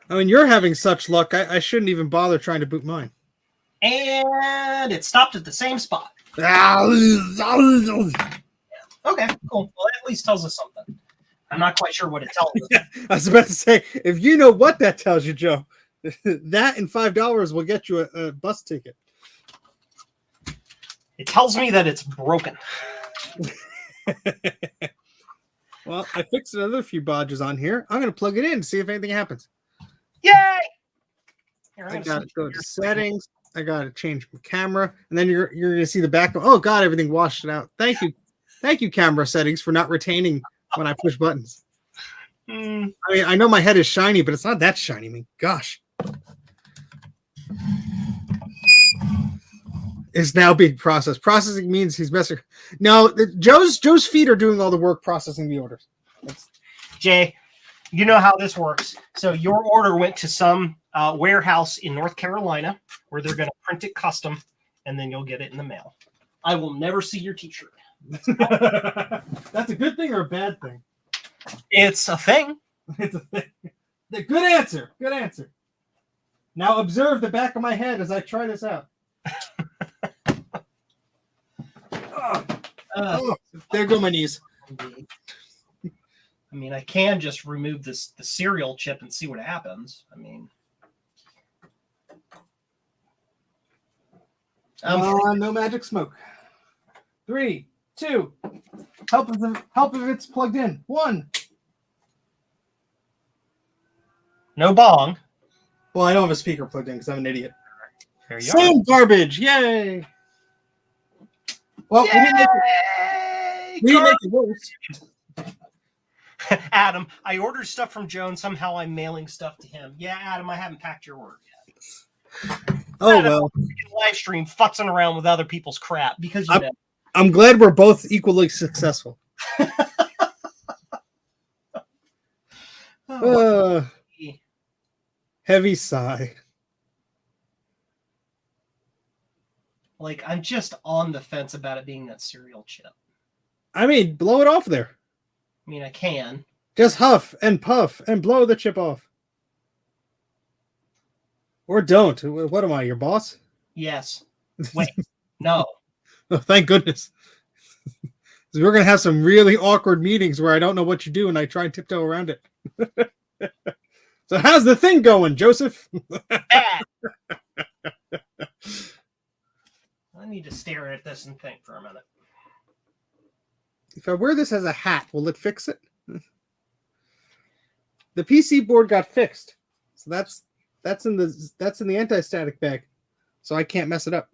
I mean, you're having such luck. I shouldn't even bother trying to boot mine. And it stopped at the same spot. Okay, cool. Well, that at least tells us something. I'm not quite sure what it tells us. Yeah, I was about to say, if you know what that tells you, Joe, that and $5 will get you a bus ticket. It tells me that it's broken. Well, I fixed another few bodges on here. I'm going to plug it in to see if anything happens. Yay! Here, I got to go to settings. I got to change my camera. And then you're going to see the back. Oh, God, everything washed it out. Thank you. Thank you, camera settings, for not retaining when I push buttons. I mean, I know my head is shiny, but it's not that shiny. I mean, gosh. is now being processed. Processing means he's messing. No, Joe's feet are doing all the work processing the orders. Jay, you know how this works. So your order went to some warehouse in North Carolina where they're going to print it custom, and then you'll get it in the mail. I will never see your T-shirt. That's a good thing or a bad thing? It's a thing. It's a thing. Good answer. Good answer. Now observe the back of my head as I try this out. There go my knees. I mean, I can just remove the cereal chip and see what happens. I mean, no magic smoke. 3, 2. Help if it's plugged in. 1. No bong. Well, I don't have a speaker plugged in because I'm an idiot. There you Same garbage. Yay. Well, we didn't make it worse. Adam, I ordered stuff from Joan. Somehow I'm mailing stuff to him. Yeah, Adam, I haven't packed your order yet. Oh, Adam, well. Live stream futzing around with other people's crap because you know. I'm glad we're both equally successful. Heavy sigh. Like, I'm just on the fence about it being that cereal chip. I mean, blow it off there. I mean, I can. Just huff and puff and blow the chip off. Or don't. What am I, your boss? Yes. Wait. No. Oh, thank goodness. We're going to have some really awkward meetings where I don't know what you do and I try and tiptoe around it. So how's the thing going, Joseph? I need to stare at this and think for a minute. If I wear this as a hat, will it fix it? The PC board got fixed. So that's in the anti-static bag. So I can't mess it up.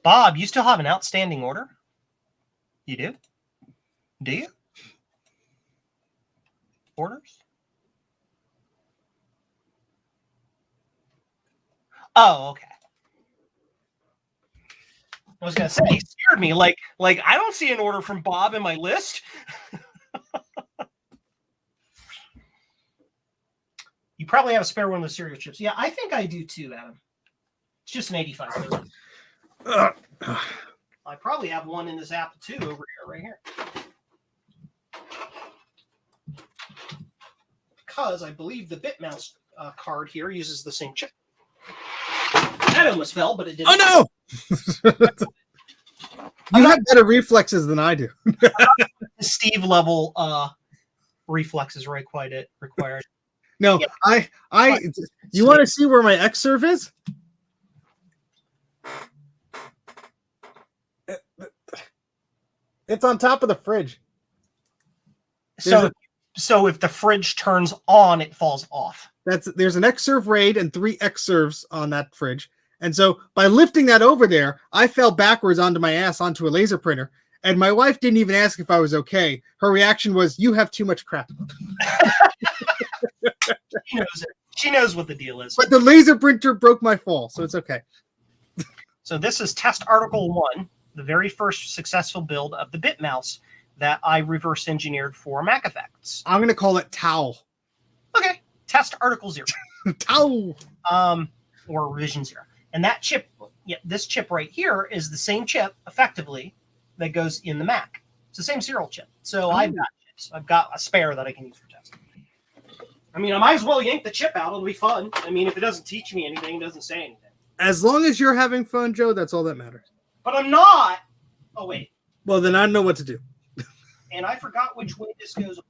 Bob, you still have an outstanding order? You do? Do you? Orders? Oh, okay. I was gonna say, it scared me. Like I don't see an order from Bob in my list. You probably have a spare one of the cereal chips. Yeah, I think I do too, Adam. It's just an 85. I probably have one in this Apple II over here, right here. Because I believe the BitMouse card here uses the same chip. That almost fell, but it didn't. Oh, no! You have better reflexes than I do. The Steve level reflexes required. No, yeah. You want to see where my X serve is? It's on top of the fridge. So if the fridge turns on, it falls off. There's an X serve RAID and 3 X serves on that fridge. And so by lifting that over there, I fell backwards onto my ass onto a laser printer. And my wife didn't even ask if I was okay. Her reaction was, "You have too much crap." She knows it. She knows what the deal is. But the laser printer broke my fall, so it's okay. So this is test article 1, the very first successful build of the BitMouse that I reverse engineered for Mac Effects. I'm going to call it TOW. Okay. Test article 0. TOW. Or revision 0. And that chip, this chip right here is the same chip, effectively, that goes in the Mac. It's the same serial chip. So I've got chips. I've got a spare that I can use for testing. I mean, I might as well yank the chip out. It'll be fun. I mean, if it doesn't teach me anything, it doesn't say anything. As long as you're having fun, Joe, that's all that matters. But I'm not. Oh, wait. Well, then I know what to do. And I forgot which way this goes on.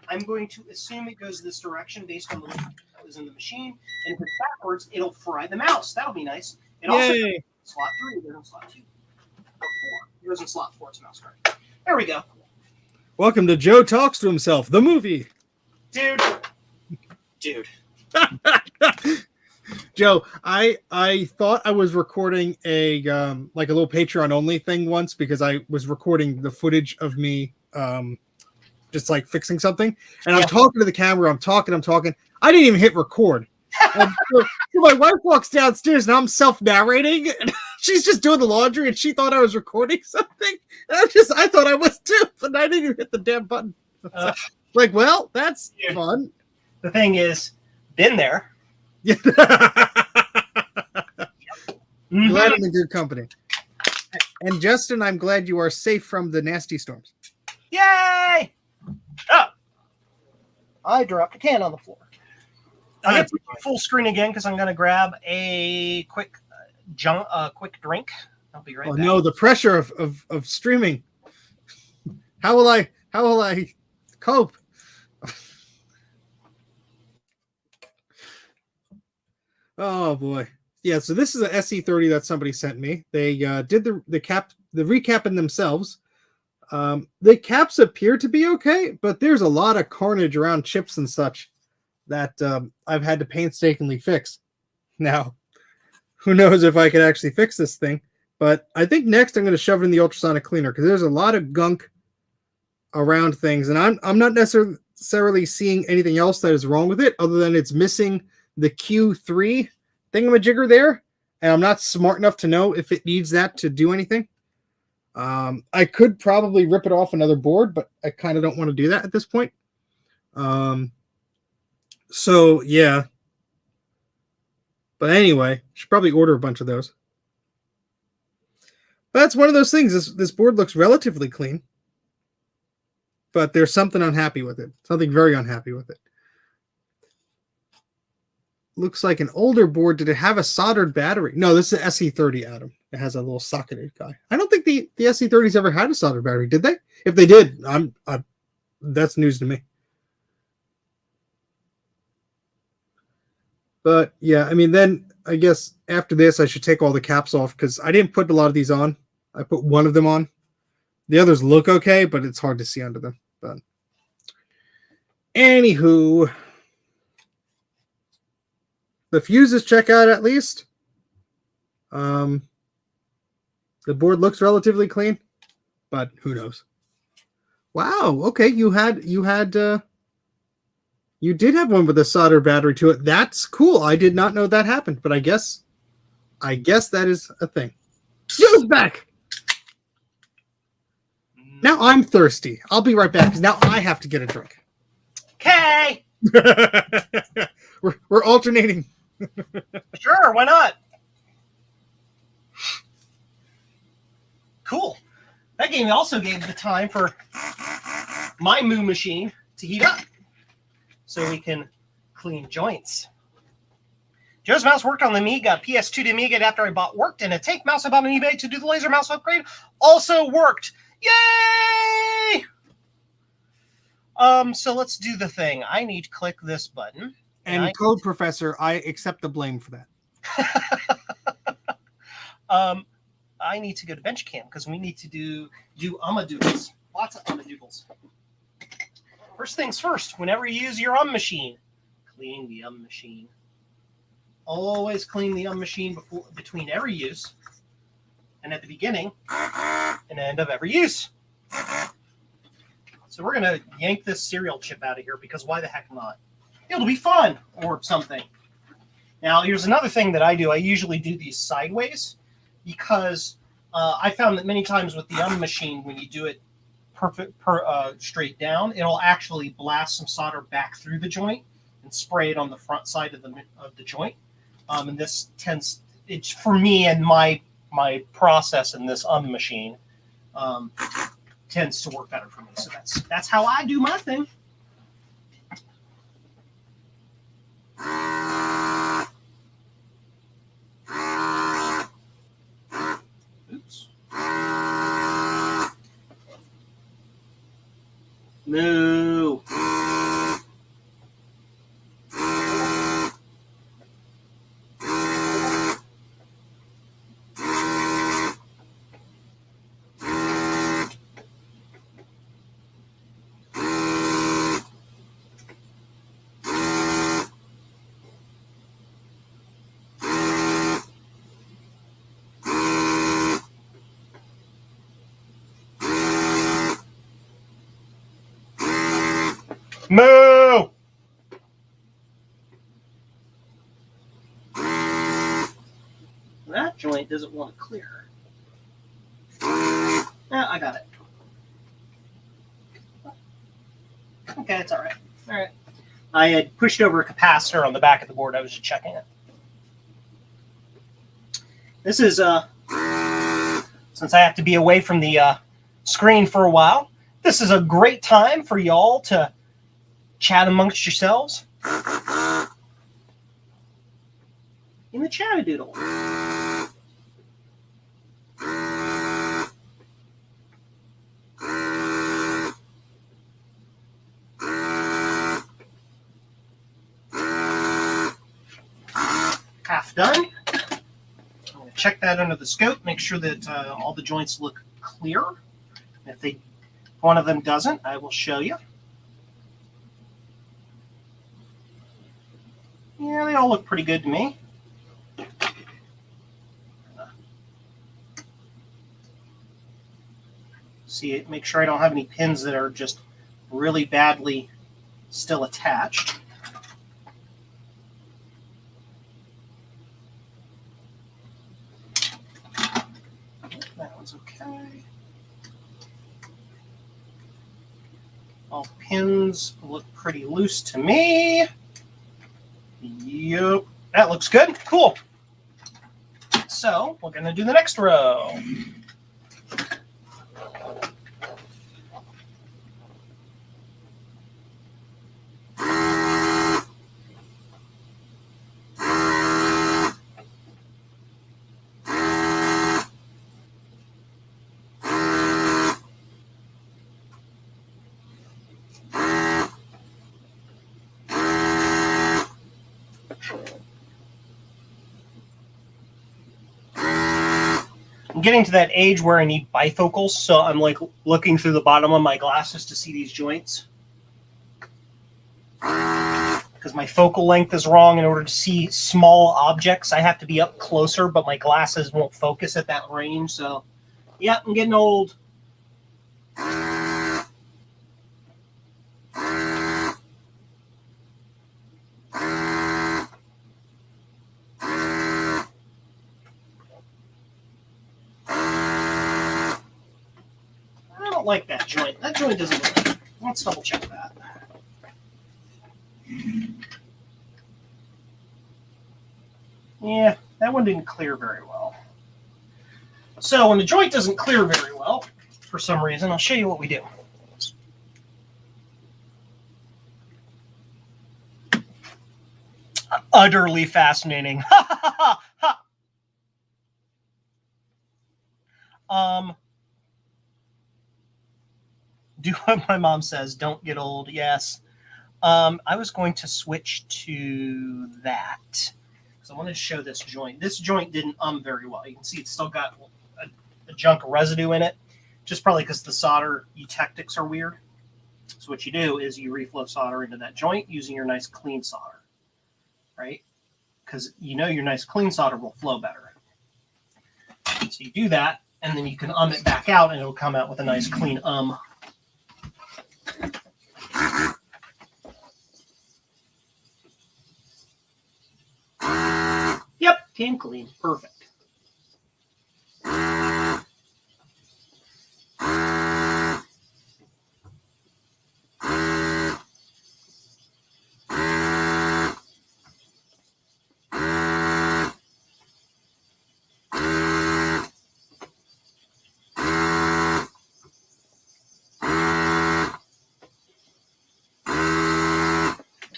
I'm going to assume it goes this direction based on the loop that was in the machine. And if it's backwards, it'll fry the mouse. That'll be nice. It also goes in slot 3, it goes in slot 2. Or 4. It goes in slot 4. It's mouse card. There we go. Welcome to Joe Talks to Himself, the movie. Dude. Joe, I thought I was recording a like a little Patreon only thing once because I was recording the footage of me just like fixing something, and I'm talking to the camera. I'm talking. I didn't even hit record. So my wife walks downstairs and I'm self-narrating, and she's just doing the laundry and she thought I was recording something. And I thought I was too, but I didn't even hit the damn button. Like, well, that's fun. The thing is, been there. Yeah. Glad I'm in good company. And Justin, I'm glad you are safe from the nasty storms. Yay! Oh, I dropped a can on the floor. I'm going to put full screen again because I'm going to grab a quick drink. I'll be right back. No, the pressure of streaming. How will I cope? Oh boy. Yeah, so this is an SE30 that somebody sent me. They did the recap in themselves. The caps appear to be okay, but there's a lot of carnage around chips and such that I've had to painstakingly fix. Now, who knows if I could actually fix this thing, but I think next I'm going to shove it in the ultrasonic cleaner because there's a lot of gunk around things, and I'm not necessarily seeing anything else that is wrong with it other than it's missing the Q3 thingamajigger there, and I'm not smart enough to know if it needs that to do anything. I could probably rip it off another board, but I kind of don't want to do that at this point. So yeah. But anyway, should probably order a bunch of those. But that's one of those things. This board looks relatively clean, but there's something unhappy with it. Something very unhappy with it. Looks like an older board. Did it have a soldered battery? No, this is an SE30, Adam. It has a little socketed guy. I don't think the SE30s ever had a soldered battery, did they? If they did, that's news to me. But yeah, I mean, then I guess after this, I should take all the caps off because I didn't put a lot of these on. I put one of them on. The others look okay, but it's hard to see under them. But anywho, the fuses check out at least. The board looks relatively clean, but who knows? Wow. Okay, you did have one with a solder battery to it. That's cool. I did not know that happened, but I guess that is a thing. Joe's back. Now I'm thirsty. I'll be right back because now I have to get a drink. Okay. We're alternating. Sure, why not? Cool. That game also gave the time for my Moo machine to heat up so we can clean joints. Joe's mouse worked on the Amiga. PS2 to Amiga after I worked, and a tank mouse I bought on eBay to do the laser mouse upgrade also worked. Yay! So let's do the thing. I need to click this button. And Code Professor, I accept the blame for that. I need to go to Benchcam because we need to do doodles. Lots of doodles. First things first, whenever you use your machine, clean the machine. Always clean the machine between every use and at the beginning and end of every use. So we're going to yank this cereal chip out of here because why the heck not? It'll be fun or something. Now, here's another thing that I do. I usually do these sideways because I found that many times with the machine, when you do it straight down, it'll actually blast some solder back through the joint and spray it on the front side of the joint. And this tends, it's for me and my process in this machine tends to work better for me. So that's how I do my thing. Oops. Moo. Moo! That that joint doesn't want to clear. Yeah, I got it. Okay, it's all right. All right. I had pushed over a capacitor on the back of the board. I was just checking it. This is, since I have to be away from the screen for a while, this is a great time for y'all to chat amongst yourselves in the chat-a-doodle. Half done. I'm going to check that under the scope, make sure that all the joints look clear. If one of them doesn't, I will show you. Yeah, they all look pretty good to me. See it, make sure I don't have any pins that are just really badly still attached. That one's okay. All pins look pretty loose to me. Yep, that looks good. Cool. So we're going to do the next row. I'm getting to that age where I need bifocals, so I'm like looking through the bottom of my glasses to see these joints. Because my focal length is wrong. In order to see small objects, I have to be up closer, but my glasses won't focus at that range. So, yeah, I'm getting old. Like that joint. That joint doesn't look right. Let's double check that. Yeah, that one didn't clear very well. So when the joint doesn't clear very well, for some reason, I'll show you what we do. Utterly fascinating. Do what my mom says. Don't get old. Yes. I was going to switch to that because I wanted to show this joint. This joint didn't very well. You can see it's still got a junk residue in it, just probably because the solder eutectics are weird. So what you do is you reflow solder into that joint using your nice clean solder, right? Because you know your nice clean solder will flow better. So you do that, and then you can it back out, and it'll come out with a nice clean Yep, came clean. Perfect.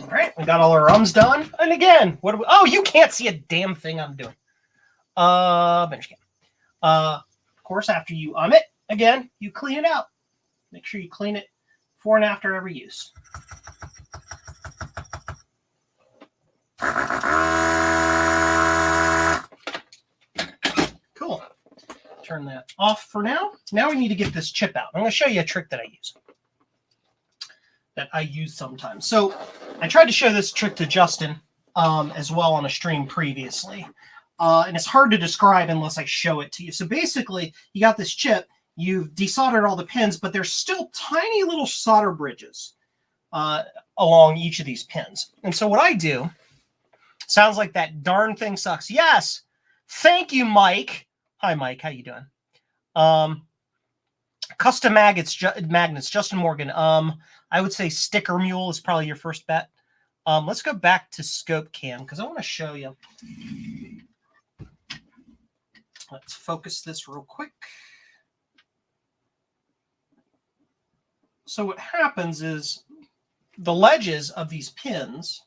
All right, we got all our done. And again, what do we, oh, you can't see a damn thing I'm doing. Bench cam. Of course, after you it, again, you clean it out. Make sure you clean it before and after every use. Cool. Turn that off for now. Now we need to get this chip out. I'm going to show you a trick that I use sometimes. So I tried to show this trick to Justin as well on a stream previously. And it's hard to describe unless I show it to you. So basically, you got this chip, you've desoldered all the pins, but there's still tiny little solder bridges along each of these pins. And so what I do, sounds like that darn thing sucks. Yes, Thank you, Mike. Hi, Mike. How you doing? Custom magnets, Justin Morgan. I would say Sticker Mule is probably your first bet. Let's go back to Scope Cam because I want to show you. Let's focus this real quick. So what happens is the ledges of these pins,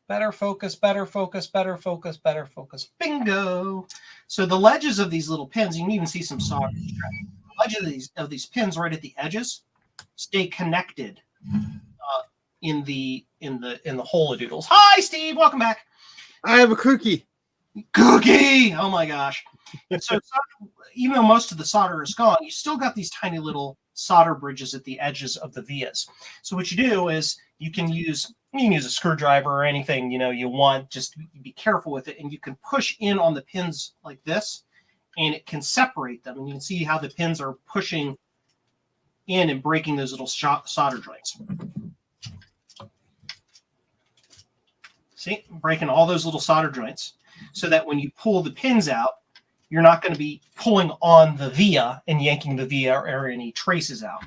better focus, better focus, better focus, better focus, bingo. So the ledges of these little pins, you can even see some solder. The ledges of these pins right at the edges stay connected in the holodoodles. Hi, Steve. Welcome back. I have a cookie. Cookie. Oh my gosh. And so even though most of the solder is gone, you still got these tiny little solder bridges at the edges of the vias. So what you do is you can use a screwdriver or anything you want. Just be careful with it, and you can push in on the pins like this, and it can separate them. And you can see how the pins are pushing in and breaking those little solder joints. See, breaking all those little solder joints, so that when you pull the pins out, you're not going to be pulling on the via and yanking the via or any traces out.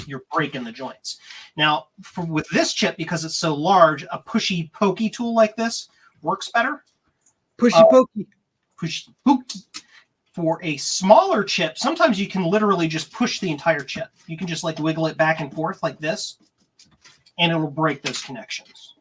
You're breaking the joints. Now, with this chip, because it's so large, a pushy pokey tool like this works better. Pushy pokey. Pushy pokey. For a smaller chip, sometimes you can literally just push the entire chip. You can just like wiggle it back and forth like this, and it'll break those connections.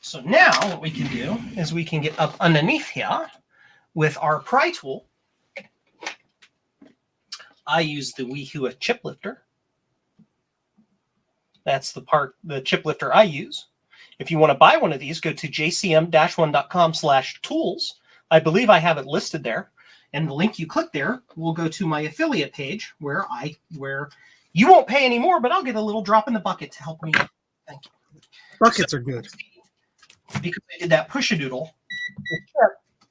So now what we can do is we can get up underneath here with our pry tool. I use the WeHua chip lifter. That's the chip lifter I use. If you want to buy one of these, go to jcm-1.com/tools. I believe I have it listed there. And the link you click there will go to my affiliate page where you won't pay any more, but I'll get a little drop in the bucket to help me. Thank you. Buckets are good. Because I did that push-a-doodle,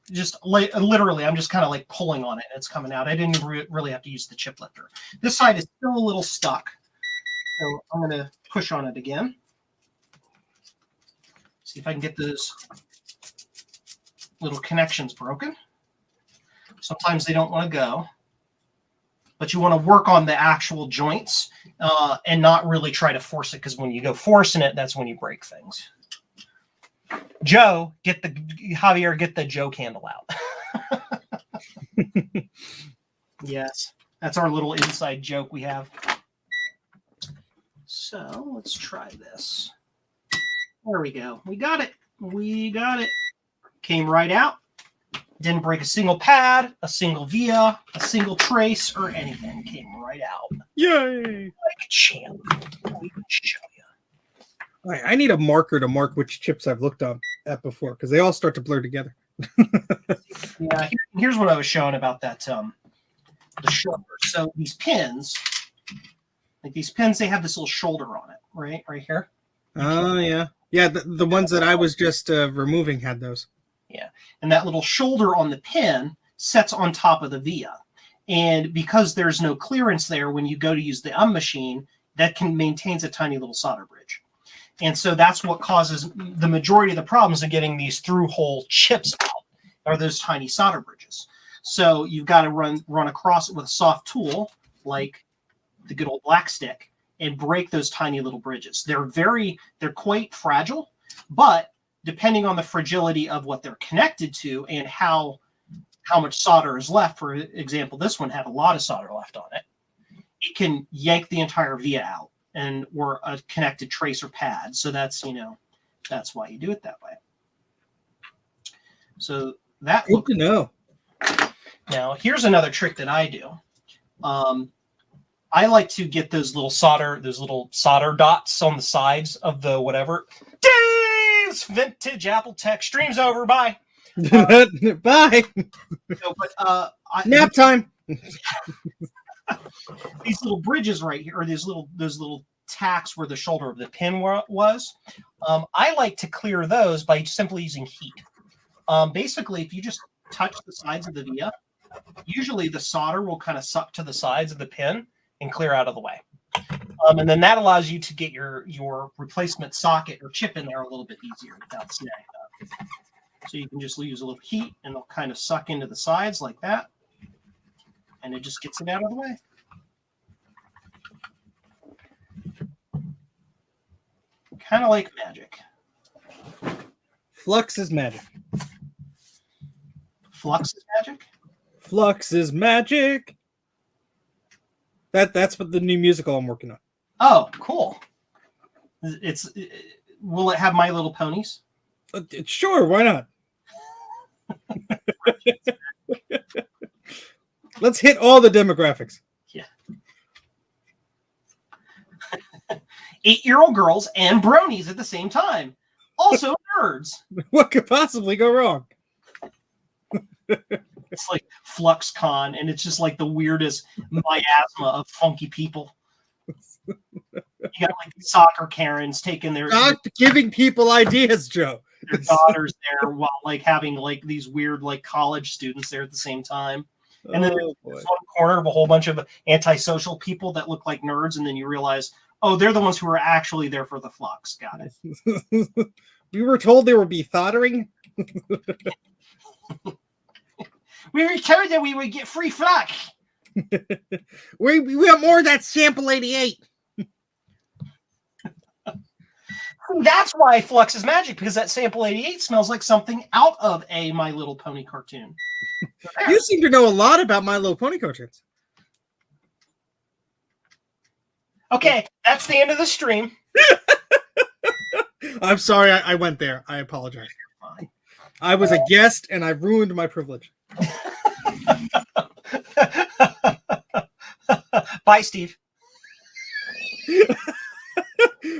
just literally, I'm just kind of like pulling on it and it's coming out. I didn't really have to use the chip lifter. This side is still a little stuck, so I'm going to push on it again. See if I can get those little connections broken. Sometimes they don't want to go, but you want to work on the actual joints and not really try to force it, because when you go forcing it, that's when you break things. Joe, get the Joe candle out. Yes, that's our little inside joke we have. So let's try this. There we go. We got it. Came right out. Didn't break a single pad, a single via, a single trace, or anything. Came right out. Yay! Like a champ. We can show you. All right, I need a marker to mark which chips I've looked at before, because they all start to blur together. Yeah, here's what I was showing about that the shoulder. So these pins, they have this little shoulder on it, right here. Oh yeah, the ones that I was just removing had those. Yeah, and that little shoulder on the pin sets on top of the via, and because there's no clearance there when you go to use the machine, that maintains a tiny little solder bridge. And so that's what causes the majority of the problems of getting these through-hole chips out, are those tiny solder bridges. So you've got to run across it with a soft tool like the good old black stick and break those tiny little bridges. They're quite fragile, but depending on the fragility of what they're connected to and how much solder is left, for example, this one had a lot of solder left on it, it can yank the entire via out or a connected tracer pad. So that's why you do it that way. So that Good to know. Now here's another trick that I do. I like to get those little solder dots on the sides of the whatever. Dave's vintage Apple Tech stream's over. Bye. Bye. So, but Nap time. These little bridges right here, or those little tacks where the shoulder of the pin was. I like to clear those by simply using heat. Basically, if you just touch the sides of the via, usually the solder will kind of suck to the sides of the pin and clear out of the way. And then that allows you to get your replacement socket or chip in there a little bit easier without snagging up. So you can just use a little heat and it'll kind of suck into the sides like that. And it just gets it out of the way. Kind of like magic. Flux is magic. Flux is magic? Flux is magic. That's what the new musical I'm working on. Oh, cool. Will it have My Little Ponies? Sure, why not? Let's hit all the demographics. Yeah. 8-year-old girls and bronies at the same time. Also nerds. What could possibly go wrong? It's like FluxCon, and it's just like the weirdest miasma of funky people. You got like soccer Karens taking Stop giving people ideas, Joe. Their daughters there while like having like these weird like college students there at the same time. And then there's one corner of a whole bunch of antisocial people that look like nerds, and then you realize, oh, they're the ones who are actually there for the flux. Got it. We were told there would be thottering. We were told that we would get free flux. we want more of that sample 88. That's why Flux is magic, because that sample 88 smells like something out of a My Little Pony cartoon. You seem to know a lot about My Little Pony cartoons. Okay, that's the end of the stream. I'm sorry I went there. I apologize. I was a guest and I ruined my privilege. Bye, Steve.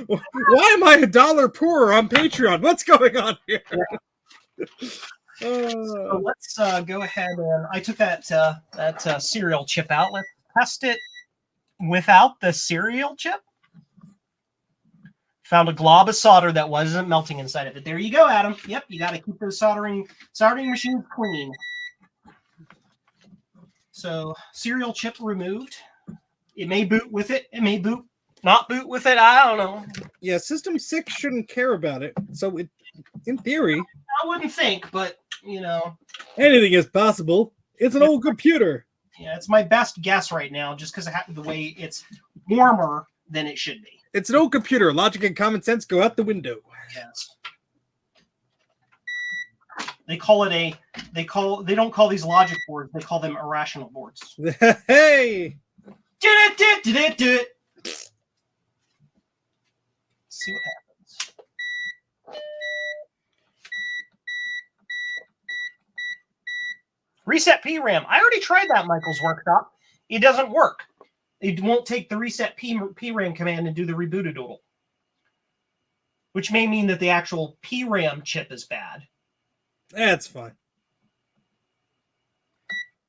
Why am I $1 poorer on Patreon? What's going on here? So let's go ahead and I took that cereal chip out. Let's test it without the cereal chip. Found a glob of solder that wasn't melting inside of it. There you go, Adam. Yep, you got to keep those soldering machines clean. So cereal chip removed. It may boot with it. It may not boot with it. I don't know. Yeah, System 6 shouldn't care about it. So it, in theory, I wouldn't think, but you know, anything is possible. It's an old computer. Yeah, it's my best guess right now, just because of the way it's warmer than it should be. It's an old computer. Logic and common sense go out the window. Yes. They don't call these logic boards. They call them irrational boards. Hey! Do it. See what happens. Reset PRAM. I already tried that in Michael's workshop. It doesn't work. It won't take the reset PRAM command and do the rebootadoodle. Which may mean that the actual PRAM chip is bad. That's fine.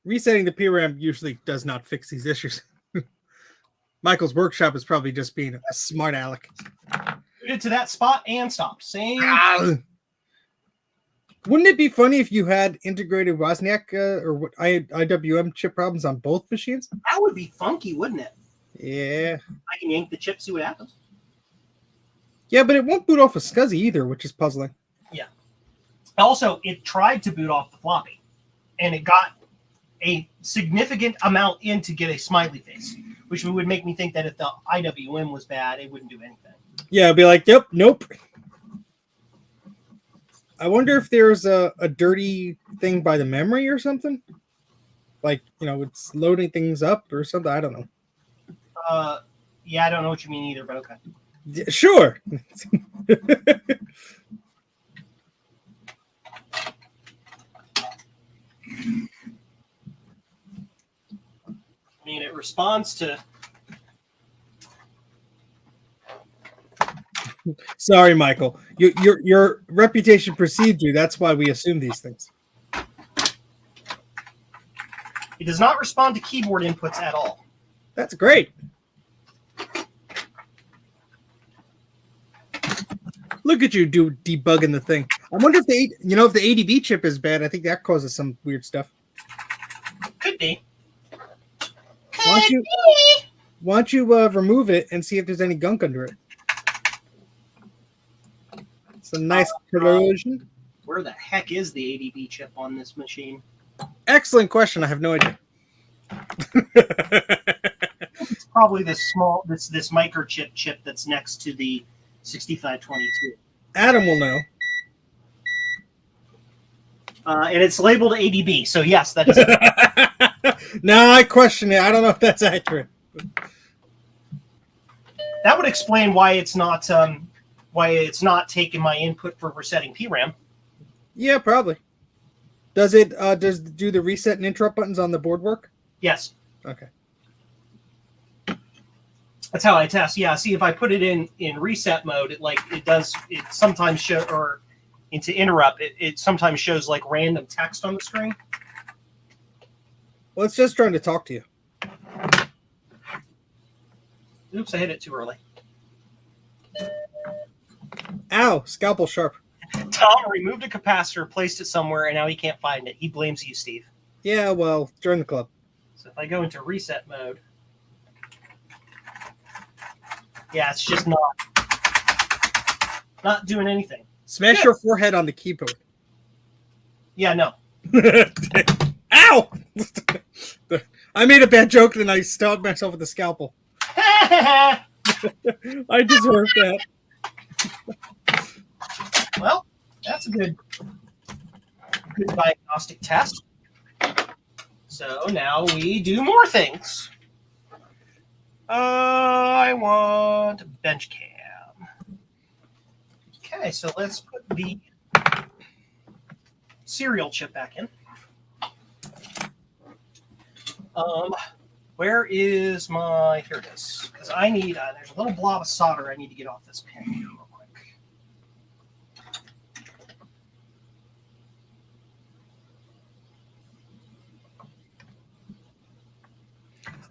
Resetting the PRAM usually does not fix these issues. Michael's workshop is probably just being a smart aleck. Booted to that spot and stopped. Same. Wouldn't it be funny if you had integrated Wozniak or IWM chip problems on both machines? That would be funky, wouldn't it? Yeah. I can yank the chip, see what happens. Yeah, but it won't boot off a SCSI either, which is puzzling. Yeah. Also, it tried to boot off the floppy, and it got a significant amount in to get a smiley face, which would make me think that if the IWM was bad, it wouldn't do anything. Yeah, it'd be like, yep, nope. I wonder if there's a dirty thing by the memory or something. Like, you know, it's loading things up or something. I don't know. Yeah, I don't know what you mean either, but okay. Sure. I mean, it responds to... Sorry, Michael. Your reputation precedes you. That's why we assume these things. It does not respond to keyboard inputs at all. That's great. Look at you debugging the thing. I wonder if the ADB chip is bad. I think that causes some weird stuff. Could be. Why don't you remove it and see if there's any gunk under it? It's a nice corrosion. Where the heck is the ADB chip on this machine? Excellent question. I have no idea. It's probably this microchip chip that's next to the 6522. Adam will know. And it's labeled ADB, so yes, that is it. No, I question it. I don't know if that's accurate. That would explain why it's not taking my input for resetting PRAM. Yeah, probably. Does it do the reset and interrupt buttons on the board work? Yes. Okay. That's how I test. Yeah, see if I put it in reset mode, it sometimes show, or into interrupt, it sometimes shows like random text on the screen. Well, it's just trying to talk to you. Oops, I hit it too early. Ow, scalpel sharp. Tom removed a capacitor, placed it somewhere, and now he can't find it. He blames you, Steve. Yeah, well, join the club. So if I go into reset mode, yeah, it's just not doing anything. Smash your forehead on the keyboard. Yeah, no. Ow! I made a bad joke and I stabbed myself with the scalpel. I deserve that. Well, that's a good diagnostic test. So now we do more things. I want bench cam. Okay, so let's put the serial chip back in. Where is my, here it is. Because I need, there's a little blob of solder I need to get off this pin here real quick.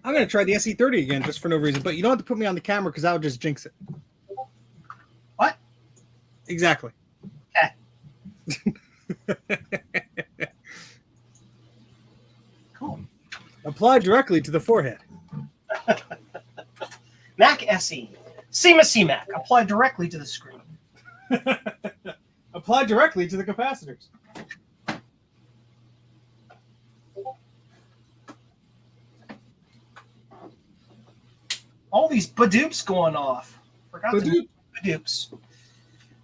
I'm going to try the SE30 again just for no reason, but you don't have to put me on the camera because that would just jinx it. What? Exactly. Okay. Cool. Apply directly to the forehead. Mac SE. SEMA CMAC. Apply directly to the screen. Apply directly to the capacitors. All these badoops going off. Forgot to do badoops.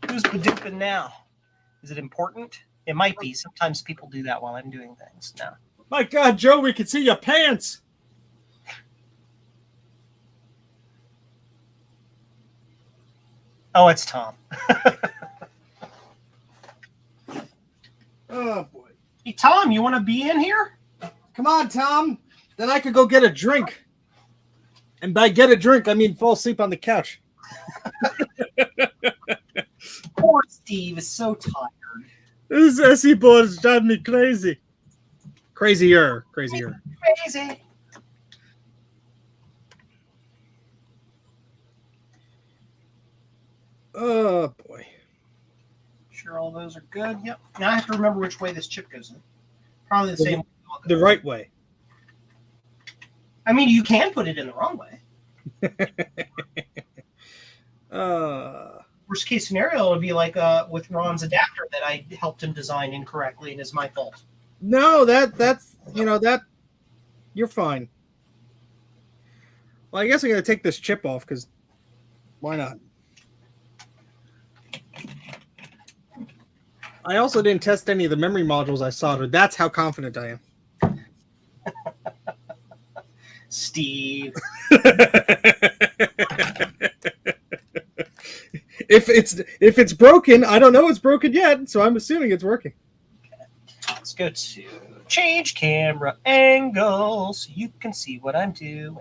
Who's badooping now? Is it important? It might be. Sometimes people do that while I'm doing things. No. My God, Joe, we can see your pants. Oh, it's Tom. Oh, boy. Hey, Tom, you want to be in here? Come on, Tom. Then I could go get a drink. And by get a drink, I mean fall asleep on the couch. Poor Steve is so tired. This SE board is driving me crazy. Crazier. Crazy. Oh, boy. Sure all those are good. Yep. Now I have to remember which way this chip goes in. Probably the same way. The right way. I mean, you can put it in the wrong way. Worst case scenario would be like with Ron's adapter that I helped him design incorrectly and is my fault. No, that's you're fine. Well, I guess I'm gonna take this chip off because why not? I also didn't test any of the memory modules I soldered. That's how confident I am. Steve. If it's broken, I don't know it's broken yet, so I'm assuming it's working. Okay. Let's go to change camera angle so you can see what I'm doing.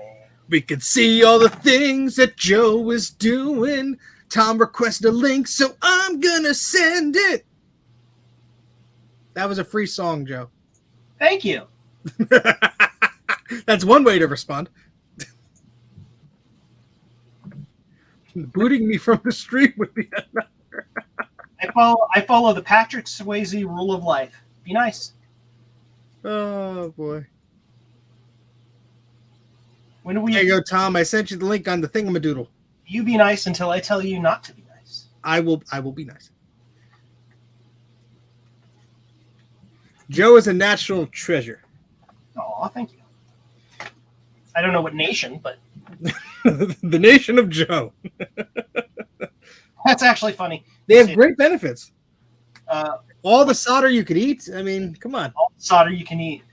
We can see all the things that Joe is doing. Tom requested a link, so I'm gonna send it. That was a free song, Joe. Thank you. That's one way to respond. Booting me from the street would be another. I follow the Patrick Swayze rule of life. Be nice. Oh boy. When do we? There you go, Tom. I sent you the link on the thingamadoodle. You be nice until I tell you not to be nice. I will be nice. Joe is a national treasure. Oh, thank you. I don't know what nation, but The nation of Joe. that's actually funny. They have great benefits. All All the solder you could eat. I mean, come on. the solder you can eat.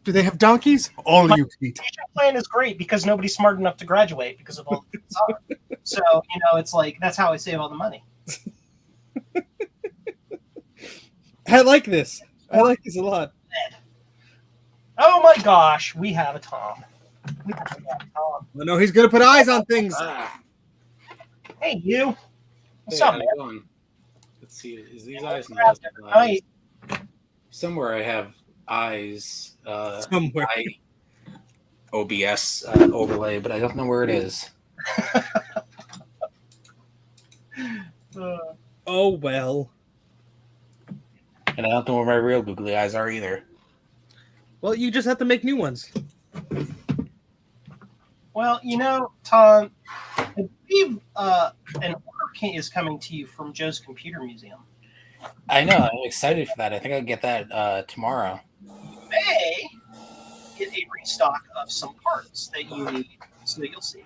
Do they have donkeys? All you can eat. Nation plan is great because nobody's smart enough to graduate because of all the solder. So, it's like that's how I save all the money. I like this. I like this a lot. Oh my gosh, we have a Tom. We have a Tom. I know he's going to put eyes on things. Hey, you. What's Hey, up, how man? you doing? Let's see. Is these eyes? No, Crap, that's not right. eyes. Somewhere I have eyes. Somewhere. OBS overlay, but I don't know where it is. Oh, well. And I don't know where my real googly eyes are either. Well, you just have to make new ones. Well, Tom, I believe an order is coming to you from Joe's Computer Museum. I know. I'm excited for that. I think I'll get that tomorrow. You may get a restock of some parts that you need, so that you'll see.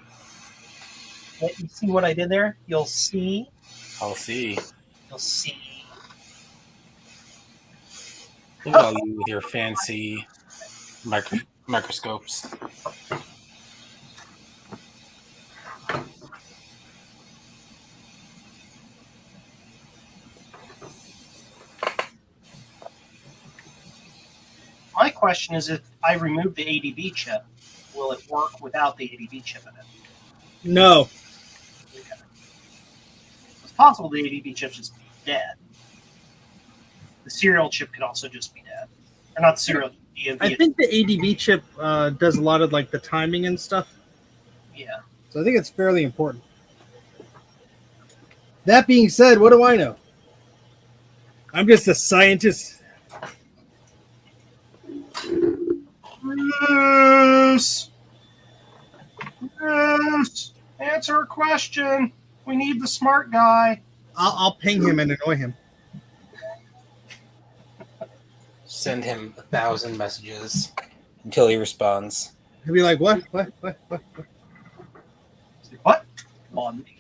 You see what I did there? You'll see. I'll see. You'll see. Look at all you with your fancy microscopes. My question is, if I remove the ADB chip, will it work without the ADB chip in it? No. Okay. It's possible the ADB chip's just dead. The serial chip could also just be dead. Or not the serial. I think the ADB chip does a lot of like the timing and stuff. Yeah. So I think it's fairly important. That being said, what do I know? I'm just a scientist. Yes. Yes. Answer a question. We need the smart guy. I'll ping him and annoy him. Send him 1,000 messages until he responds. He'll be like, what? What? What? On me.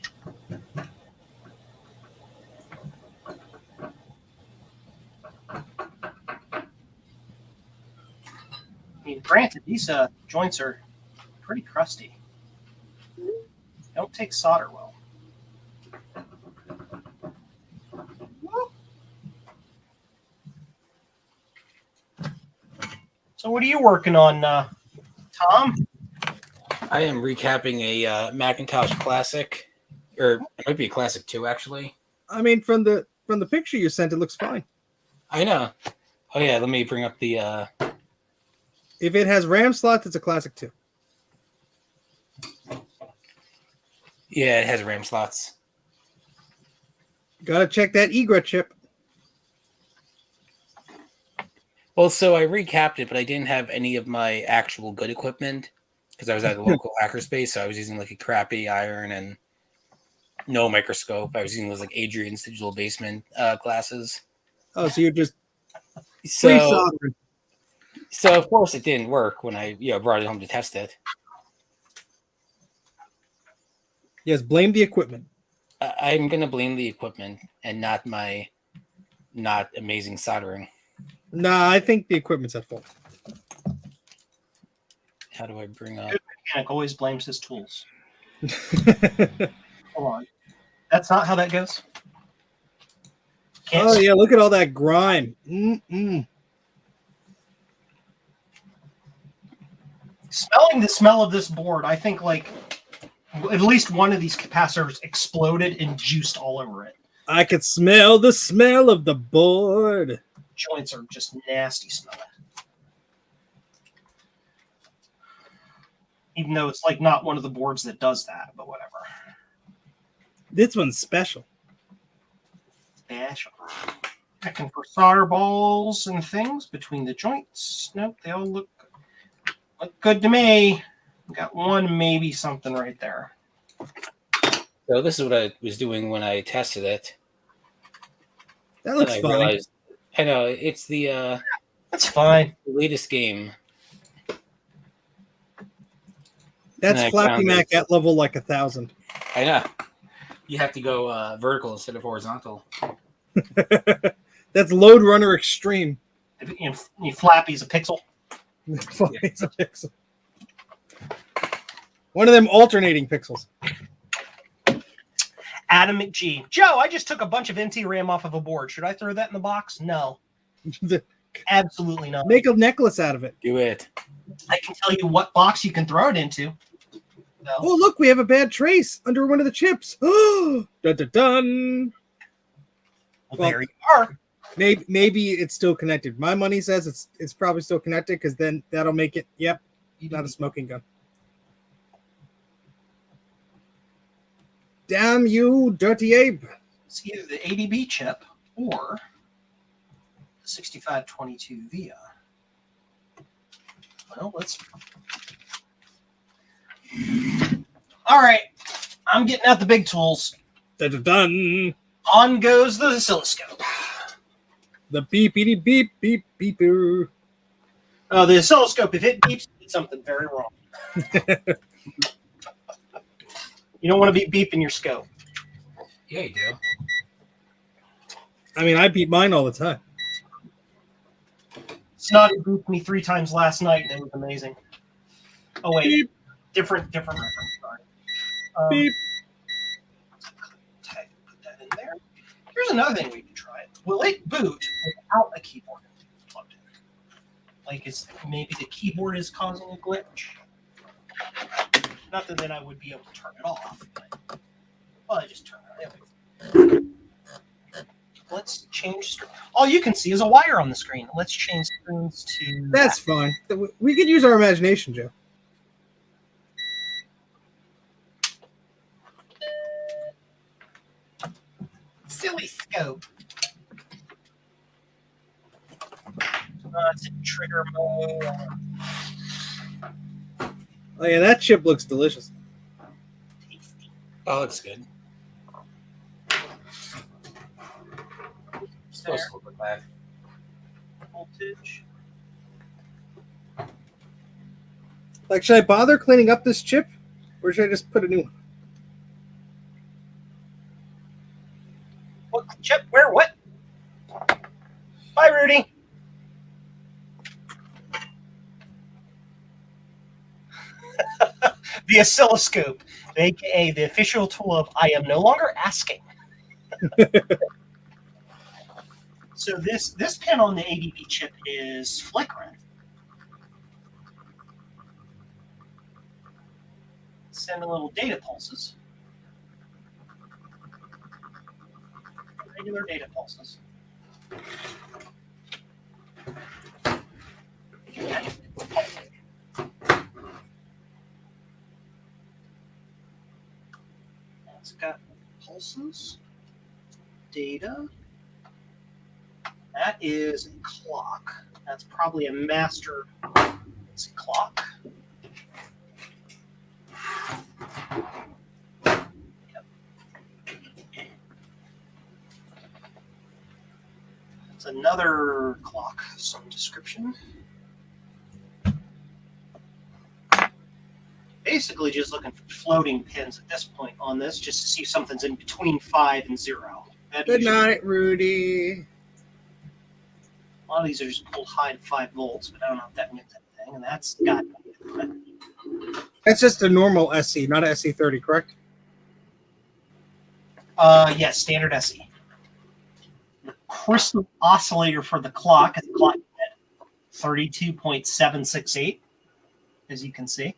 I mean, granted, these joints are pretty crusty. Don't take solder well. So what are you working on, Tom? I am recapping a Macintosh Classic, or it might be a Classic 2, actually. I mean, from the picture you sent, it looks fine. I know. Oh, yeah, let me bring up the... If it has RAM slots, it's a classic too. Yeah, it has RAM slots. Gotta check that EGRA chip. Well, so I recapped it, but I didn't have any of my actual good equipment because I was at a local hackerspace, so I was using like a crappy iron and no microscope. I was using those like Adrian's Digital Basement glasses. Oh, so you're just So, soldering. so of course it didn't work when I brought it home to test it. Yes, blame the equipment. I'm gonna blame the equipment and not my not amazing soldering. Nah, I think the equipment's at fault. How do I bring up? Good mechanic always blames his tools. Hold on. That's not how that goes. Oh yeah, look at all that grime. Smelling the smell of this board, I think like at least one of these capacitors exploded and juiced all over it. I could smell the smell of the board. Joints are just nasty smelling. Even though it's like not one of the boards that does that, but whatever. This one's special. Special. Checking for solder balls and things between the joints. Nope, they all look good. Look good to me. Got one, maybe something right there. So this is what I was doing when I tested it. That looks I fine. realized, I know it's the That's fine. latest game. That's And I Flappy found Mac it. at level like 1,000. I know. You have to go vertical instead of horizontal. That's Load Runner Extreme. Flappy's a pixel. It's a pixel. One of them alternating pixels. Adam McGee. Joe, I just took a bunch of NT RAM off of a board. Should I throw that in the box? No. Absolutely not. Make a necklace out of it. Do it. I can tell you what box you can throw it into. No. Oh, look, we have a bad trace under one of the chips. Oh, dun dun dun. Well, there you are. Maybe it's still connected. My money says it's probably still connected because then that'll make it. Yep, not a smoking gun. Damn you, dirty ape! It's either the ADB chip or the 6522 VIA. Well, let's. All right, I'm getting out the big tools. Dun dun dun. On goes the oscilloscope. The beepity beep beep beeper. Oh, the oscilloscope, if it beeps, it's something very wrong. You don't want to be beeping your scope. Yeah, you do. I mean, I beat mine all the time. Snotty beeped me 3 times last night, and it was amazing. Oh, wait. Beep. Different reference. Sorry. Beep. Put that in there. Here's another thing we can try. Will it boot without a keyboard plugged in? Like, maybe the keyboard is causing a glitch? Not that then I would be able to turn it off. But, well, I just turn it on. Let's change screen. All you can see is a wire on the screen. Let's change screens to... That's fine. We could use our imagination, Joe. Silly scope. It's in trigger mode. Oh yeah, that chip looks delicious. Tasty. Oh, looks good. Supposed to look like that. Voltage. Like, should I bother cleaning up this chip, or should I just put a new one? What chip? Where? What? Bye, Rudy. The oscilloscope, aka the official tool of I am no longer asking. So this pin on the ADB chip is flickering. Send a little data pulses. Regular data pulses. It's got pulses, data. That is a clock. That's probably a master clock. Yep. It's another clock, some description. Basically just looking for floating pins at this point on this, just to see if something's in between 5 and 0. Good night, Rudy. A lot of these are just pulled high to 5 volts, but I don't know if that means anything, and that's got That's just a normal SE, not a SE30, correct? yes, standard SE. The crystal oscillator for the clock is clock at 32.768, as you can see.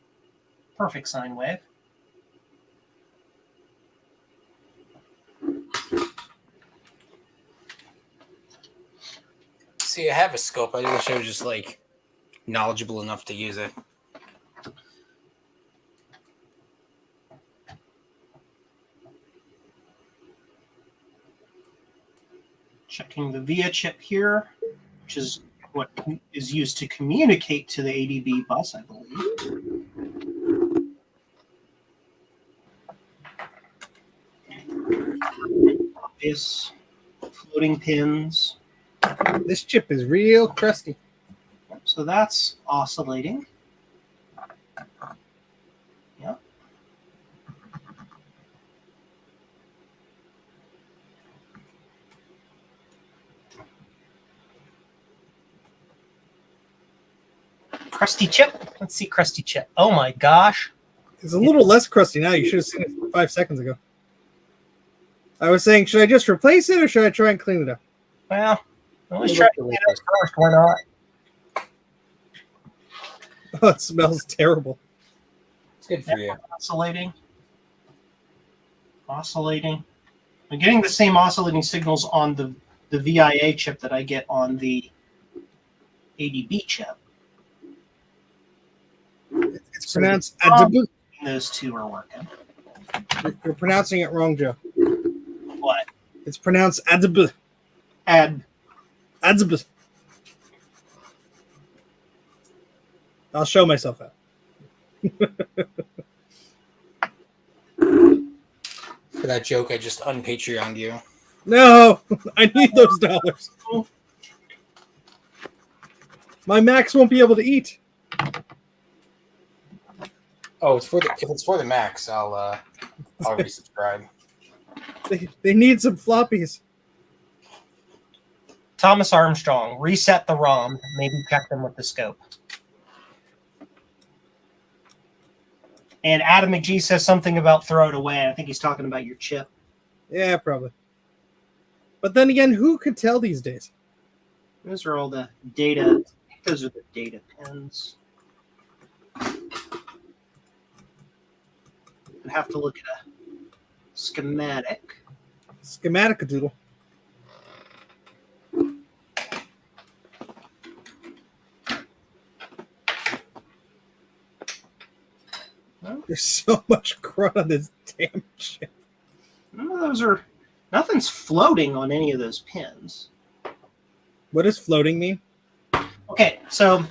Perfect sine wave. See, I have a scope. I wish I was just like knowledgeable enough to use it. Checking the VIA chip here, which is what is used to communicate to the ADB bus, I believe. This floating pins. This chip is real crusty. So that's oscillating. Yep. Crusty chip. Let's see crusty chip. Oh my gosh. It's a little less crusty now. You should have seen it 5 seconds ago. I was saying, should I just replace it or should I try and clean it up? Well, let's try to clean it up first. Why not? Oh, it smells terrible. It's good for you. Oscillating. Oscillating. I'm getting the same oscillating signals on the VIA chip that I get on the ADB chip. It's pronounced adb. Those two are working. You're pronouncing it wrong, Joe. What? It's pronounced adb. Adb. Adb. I'll show myself out. For that joke, I just unpatreoned you. No, I need those dollars. My Macs won't be able to eat. Oh, if it's for the Max, I'll resubscribe. They need some floppies. Thomas Armstrong, reset the ROM. Maybe check them with the scope. And Adam McGee says something about throw it away. I think he's talking about your chip. Yeah, probably. But then again, who could tell these days? Those are all the data. Those are the data pins. I'd have to look at a schematic. Schematic doodle. There's so much crud on this damn chip. None of those are. Nothing's floating on any of those pins. What does floating mean? Okay, so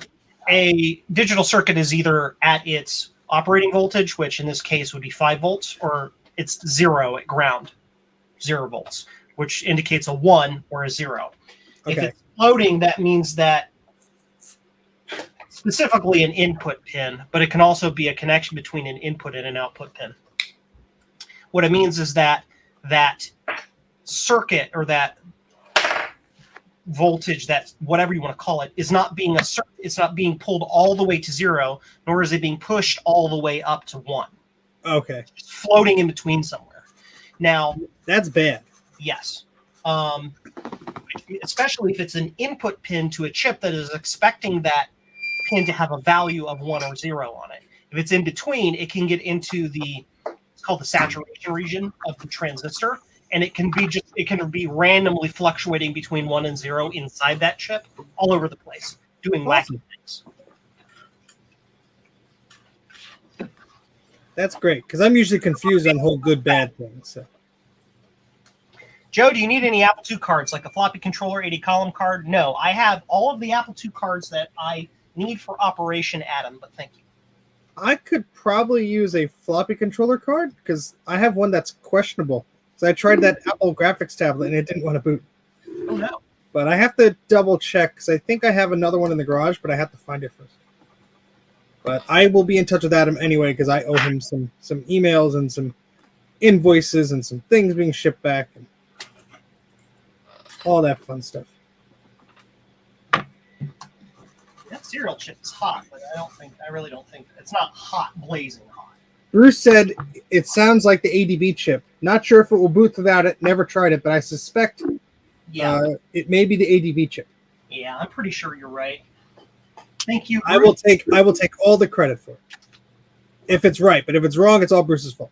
a digital circuit is either at its operating voltage, which in this case would be 5 volts, or it's 0 at ground, 0 volts, which indicates a 1 or a 0. Okay. If it's floating, that means that specifically an input pin, but it can also be a connection between an input and an output pin. What it means is that that circuit or that voltage, that whatever you want to call it, is not being it's not being pulled all the way to 0, nor is it being pushed all the way up to 1. Okay. It's floating in between somewhere. Now, that's bad. Yes. Especially if it's an input pin to a chip that is expecting that pin to have a value of 1 or 0 on it. If it's in between, it can get into it's called the saturation region of the transistor, and it can be randomly fluctuating between 1 and 0 inside that chip, all over the place, doing wacky things. That's great, because I'm usually confused on whole good bad things. So. Joe, do you need any Apple II cards, like a floppy controller, 80-column card? No, I have all of the Apple II cards that I need for Operation Atom, but thank you. I could probably use a floppy controller card, because I have one that's questionable. So I tried that Apple graphics tablet, and it didn't want to boot. Oh, no. But I have to double check, because I think I have another one in the garage, but I have to find it first. But I will be in touch with Adam anyway, because I owe him some emails and some invoices and some things being shipped back and all that fun stuff. That cereal chip is hot, but I really don't think it's not hot, blazing hot. Bruce said it sounds like the ADB chip. Not sure if it will boot without it. Never tried it, but I suspect it may be the ADB chip. Yeah, I'm pretty sure you're right. Thank you, Bruce. I will take all the credit for it. If it's right, but if it's wrong, it's all Bruce's fault.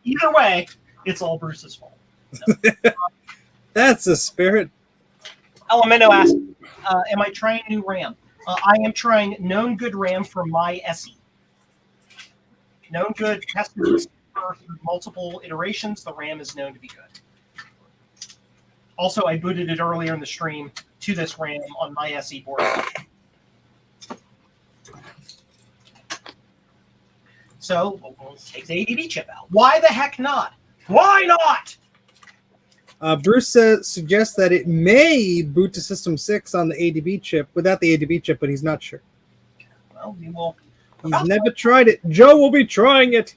Either way, it's all Bruce's fault. So. That's the spirit. Elemento asked, am I trying new RAM? I am trying known good RAM for my SE. Known good tested through multiple iterations. The RAM is known to be good. Also, I booted it earlier in the stream to this RAM on my SE board. So we'll take the ADB chip out. Why the heck not? Why not? Bruce suggests that it may boot to System 6 on the ADB chip, without the ADB chip, but he's not sure. Well, we will. He's never tried it. Joe will be trying it.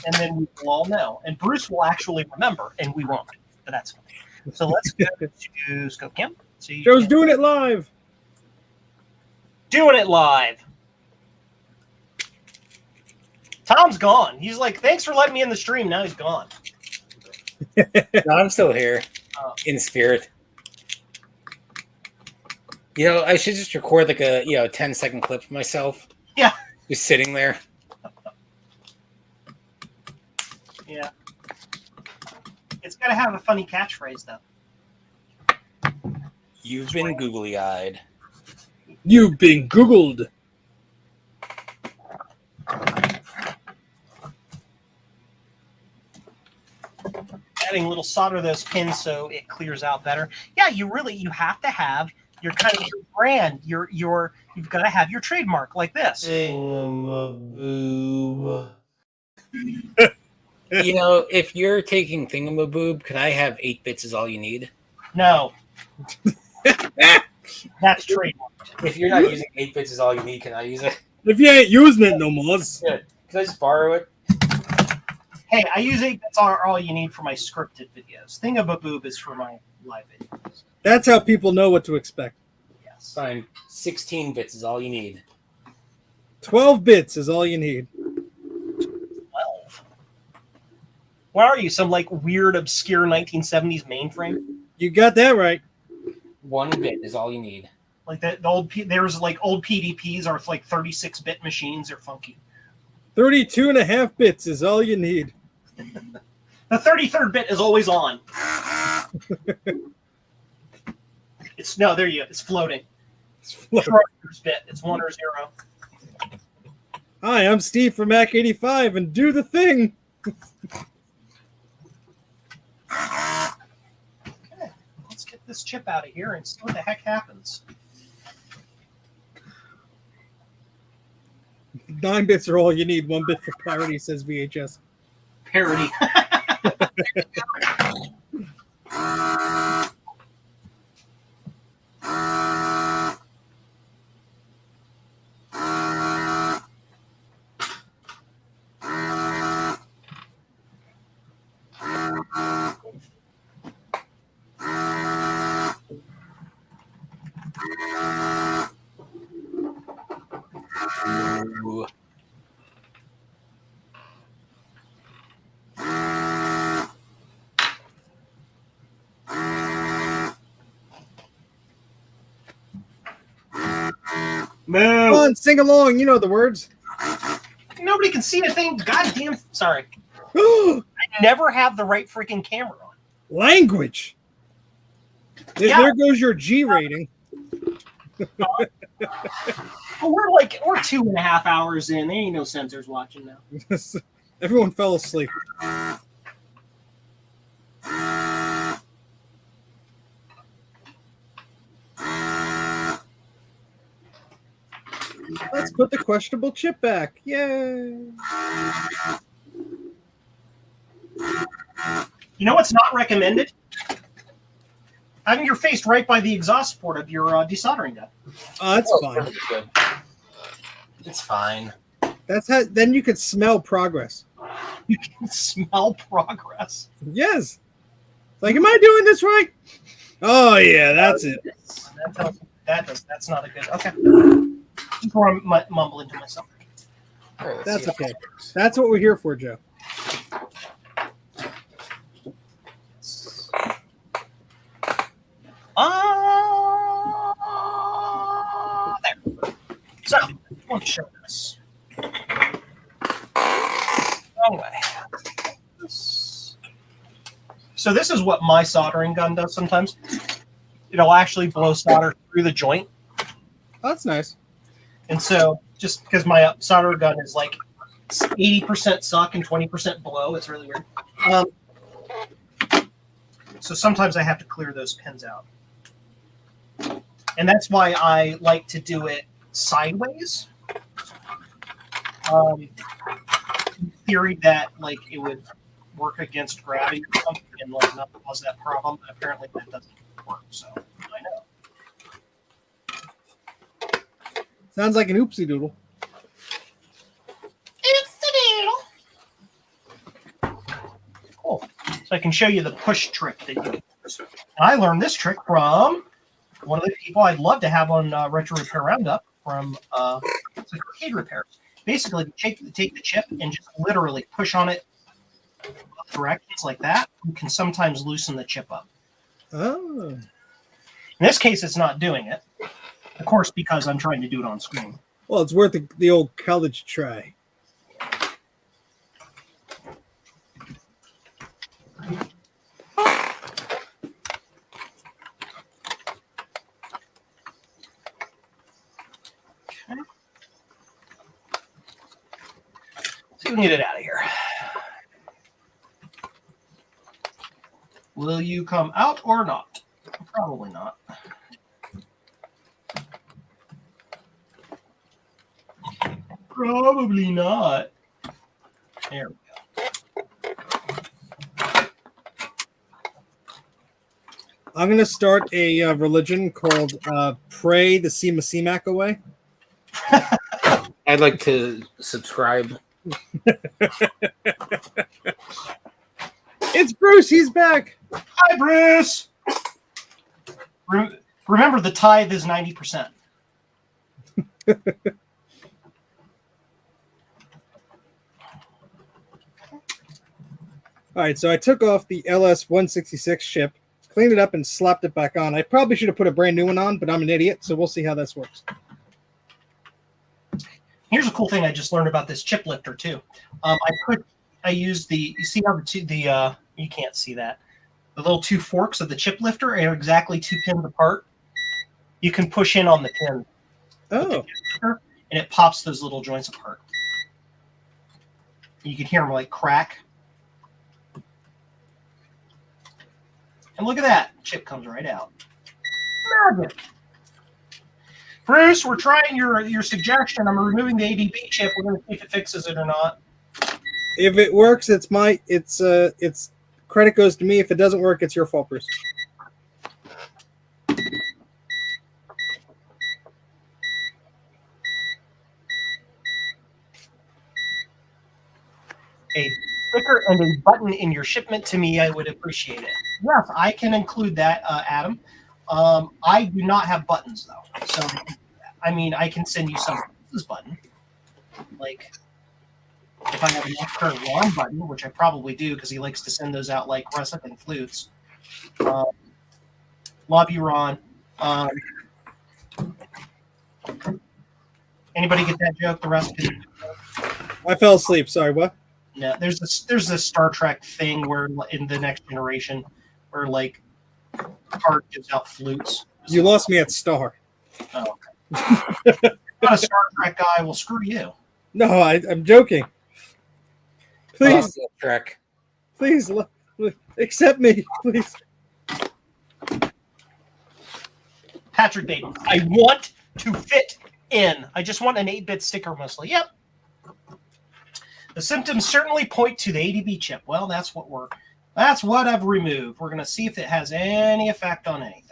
And then we will all know. And Bruce will actually remember, and we won't. But that's fine. So let's go to Scope Cam. So Joe's doing it live. Doing it live. Tom's gone. He's like, thanks for letting me in the stream. Now he's gone. No, I'm still here in spirit. You know, I should just record like a 10-second clip of myself. Yeah. Just sitting there. Yeah. It's got to have a funny catchphrase, though. You've been googly-eyed. You've been Googled. Adding a little solder to those pins so it clears out better. Yeah, you have to have your kind of your brand. You've got to have your trademark like this. You know, if you're taking Thingamaboob, can I have 8 bits is all you need? No. That's trademark. If you're not using 8 bits is all you need, can I use it? If you ain't using it no more. Good. Can I just borrow it? Hey, I use 8 bits are all you need for my scripted videos. Thingamaboob is for my live videos. That's how people know what to expect. Yes. Fine. 16 bits is all you need. 12 bits is all you need. 12. What are you? Some like weird, obscure 1970s mainframe? You got that right. 1 bit is all you need. Like the old there's like old PDPs are like 36-bit machines. They're funky. 32.5 bits is all you need. The 33rd bit is always on. It's floating. It's floating. Schrodinger's bit. It's 1 or 0. Hi, I'm Steve from Mac84 and do the thing. Okay, let's get this chip out of here and see what the heck happens. 9 bits are all you need. 1 bit for parity, says VHS. Parody. Ooh. Come on, sing along. You know the words. Nobody can see a thing. Goddamn. Sorry. I never have the right freaking camera on. Language. There goes your G rating. We're 2.5 hours in. There ain't no censors watching now. Everyone fell asleep. Let's put the questionable chip back. Yay. You know what's not recommended? Having your face right by the exhaust port of your desoldering gun. That's fine. Good. It's fine. That's how. Then you could smell progress. You can smell progress. Yes. Like, am I doing this right? Oh yeah, that's it. That's not a good. Okay. Before I'm mumbling to myself. Right, That's okay. That's what we're here for, Joe. There. So, I want to show this. Anyway. So this is what my soldering gun does sometimes. It'll actually blow solder through the joint. Oh, that's nice. And so, just because my solder gun is like 80% suck and 20% blow, it's really weird. So sometimes I have to clear those pins out. And that's why I like to do it sideways. In theory that it would work against gravity or something and like not cause that problem. Apparently that doesn't work. So I know. Sounds like an oopsie doodle. Cool. So I can show you the push trick that you can use. And I learned this trick from one of the people I'd love to have on Retro Repair Roundup from Arcade Repairs. Basically, take the chip and just literally push on it both directions like that. You can sometimes loosen the chip up. Oh. In this case, it's not doing it. Of course, because I'm trying to do it on screen. Well, it's worth the old college try. See if we can get it out of here. Will you come out or not? Probably not. Probably not. There we go. I'm going to start a religion called Pray the CMAC away. I'd like to subscribe. It's Bruce. He's back. Hi, Bruce. Remember, the tithe is 90%. All right, so I took off the LS166 chip, cleaned it up, and slapped it back on. I probably should have put a brand new one on, but I'm an idiot, so we'll see how this works. Here's a cool thing I just learned about this chip lifter too. I used the, you see how you can't see that. The little two forks of the chip lifter are exactly 2 pins apart. You can push in on the pin. Oh. And it pops those little joints apart. You can hear them like crack. And look at that. Chip comes right out. Magic. Bruce, we're trying your suggestion. I'm removing the ADB chip. We're going to see if it fixes it or not. If it works, it's credit goes to me. If it doesn't work, it's your fault, Bruce. A sticker and a button in your shipment to me, I would appreciate it. Yes, I can include that, Adam. I do not have buttons though, so I mean, I can send you some this button. Like, if I have an extra Ron button, which I probably do because he likes to send those out like Russet and Flutes. Love you, Ron. Anybody get that joke? The rest of it? I fell asleep. Sorry, what? No, there's this Star Trek thing where in the Next Generation, where like Picard gives out flutes. You lost me at Star. Oh, okay. Not a Star Trek guy. Well, screw you. No, I'm joking. Please, Trek. please accept me, please. Patrick Bateman. I want to fit in. I just want an 8-bit sticker mostly. Yep. The symptoms certainly point to the ADB chip. Well, that's what I've removed. We're going to see if it has any effect on anything.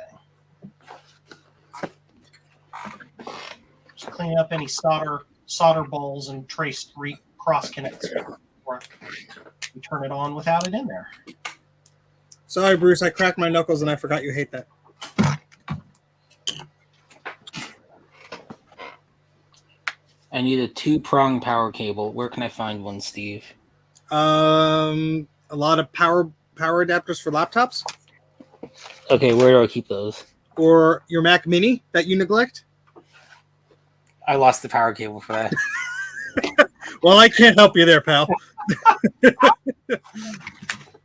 Just clean up any solder balls and trace cross connects before we turn it on without it in there. Sorry, Bruce. I cracked my knuckles and I forgot you hate that. I need a 2-prong power cable. Where can I find one, Steve? A lot of power adapters for laptops. Okay, where do I keep those? Or your Mac Mini that you neglect. I lost the power cable for that. Well, I can't help you there, pal.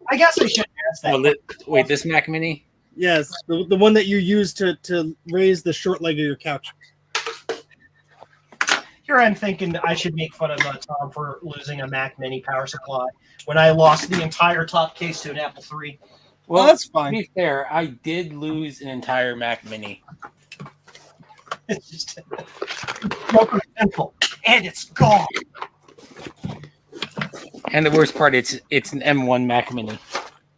I guess I should ask that. Wait, this Mac Mini? Yes, the one that you use to raise the short leg of your couch. Here I'm thinking I should make fun of Tom for losing a Mac Mini power supply when I lost the entire top case to an Apple III. Well, that's fine. To be fair, I did lose an entire Mac Mini. It's just broken pencil, and it's gone. And the worst part, it's an M1 Mac Mini.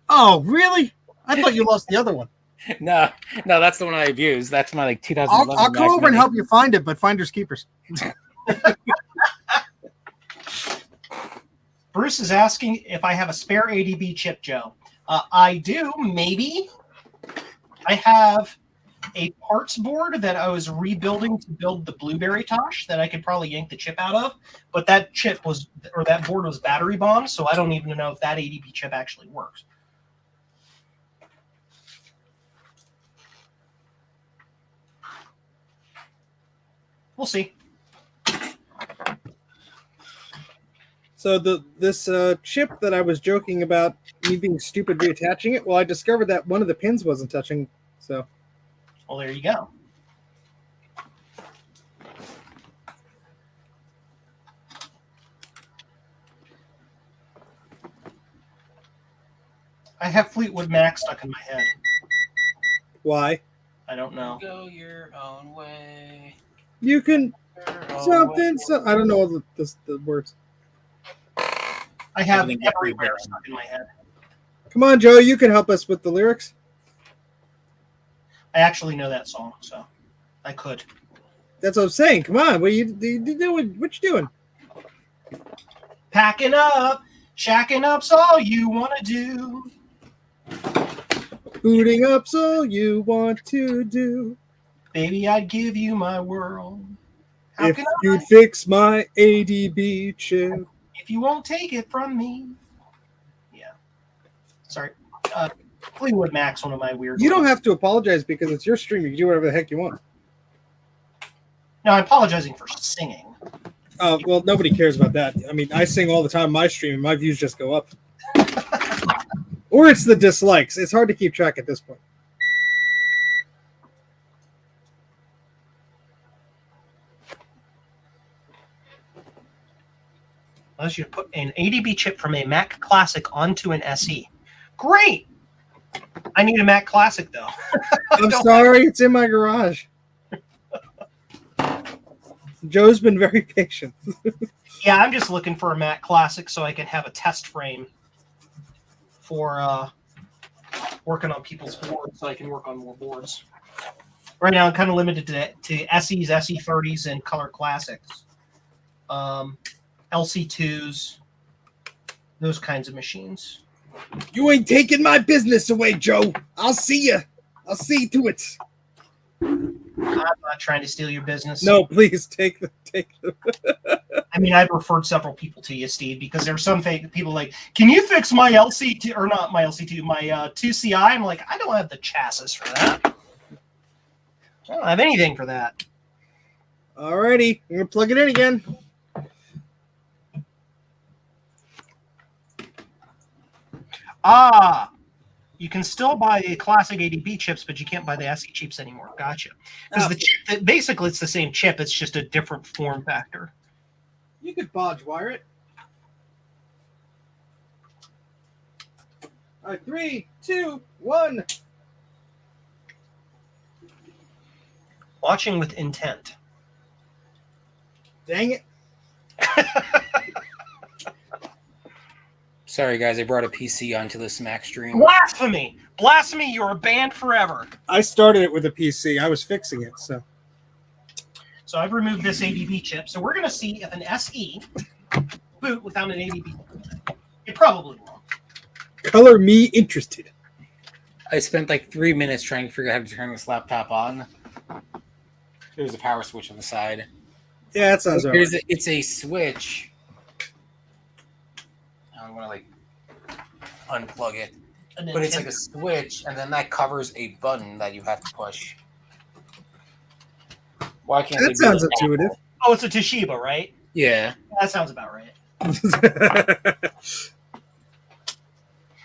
Oh, really? I thought you lost the other one. No, that's the one I've used. That's my 2011. I'll come over and help you find it, but finders keepers. Bruce is asking if I have a spare ADB chip, Joe. I do, maybe. I have a parts board that I was rebuilding to build the Blueberry Tosh that I could probably yank the chip out of, but that board was battery bombed, so I don't even know if that ADB chip actually works. We'll see. So this chip that I was joking about me being stupid reattaching it, well, I discovered that one of the pins wasn't touching. So, well, there you go. I have Fleetwood Mac stuck in my head. Why? I don't know. Go your own way. You can something. So I don't know all the words. I have Everywhere stuck in my head. Come on, Joe. You can help us with the lyrics. I actually know that song, so I could. That's what I'm saying. Come on. What are you doing? What you doing? Packing up, shacking up's all you want to do. Booting up's all you want to do. Baby, I'd give you my world. How If can you'd fix my ADB chip. If you won't take it from me. Yeah. Sorry. Fleetwood Mac's one of my weird. You don't have to apologize because it's your stream. You can do whatever the heck you want. No, I'm apologizing for singing. Well, nobody cares about that. I mean, I sing all the time on my stream, and my views just go up. Or it's the dislikes. It's hard to keep track at this point. Allows you to put an ADB chip from a Mac Classic onto an SE. Great! I need a Mac Classic, though. I'm sorry. It's in my garage. Joe's been very patient. Yeah, I'm just looking for a Mac Classic so I can have a test frame for working on people's boards so I can work on more boards. Right now, I'm kind of limited to SEs, SE30s, and Color Classics. LC2s, those kinds of machines. You ain't taking my business away, Joe. I'll see you. I'll see to it. I'm not trying to steal your business. No, please take the. I mean, I've referred several people to you, Steve, because there's some people like, can you fix my LC2 or not my LC2, my 2CI? I'm like, I don't have the chassis for that. I don't have anything for that. Alrighty, I'm gonna plug it in again. You can still buy the classic ADB chips, but you can't buy the SE chips anymore. Gotcha. Because the chip, basically, it's the same chip. It's just a different form factor. You could bodge wire it. All right, 3, 2, 1. Watching with intent. Dang it. Sorry, guys. I brought a PC onto this Mac stream. Blasphemy! Blasphemy! You're banned forever. I started it with a PC. I was fixing it, so. So I've removed this ADB chip. So we're going to see if an SE boot without an ADB. It probably won't. Color me interested. I spent like 3 minutes trying to figure out how to turn this laptop on. There's a power switch on the side. Yeah, that sounds right. It's a switch. I'm gonna like unplug it, but it's like a switch, and then that covers a button that you have to push. Why can't that sounds intuitive? Oh, it's a Toshiba, right? Yeah, that sounds about right.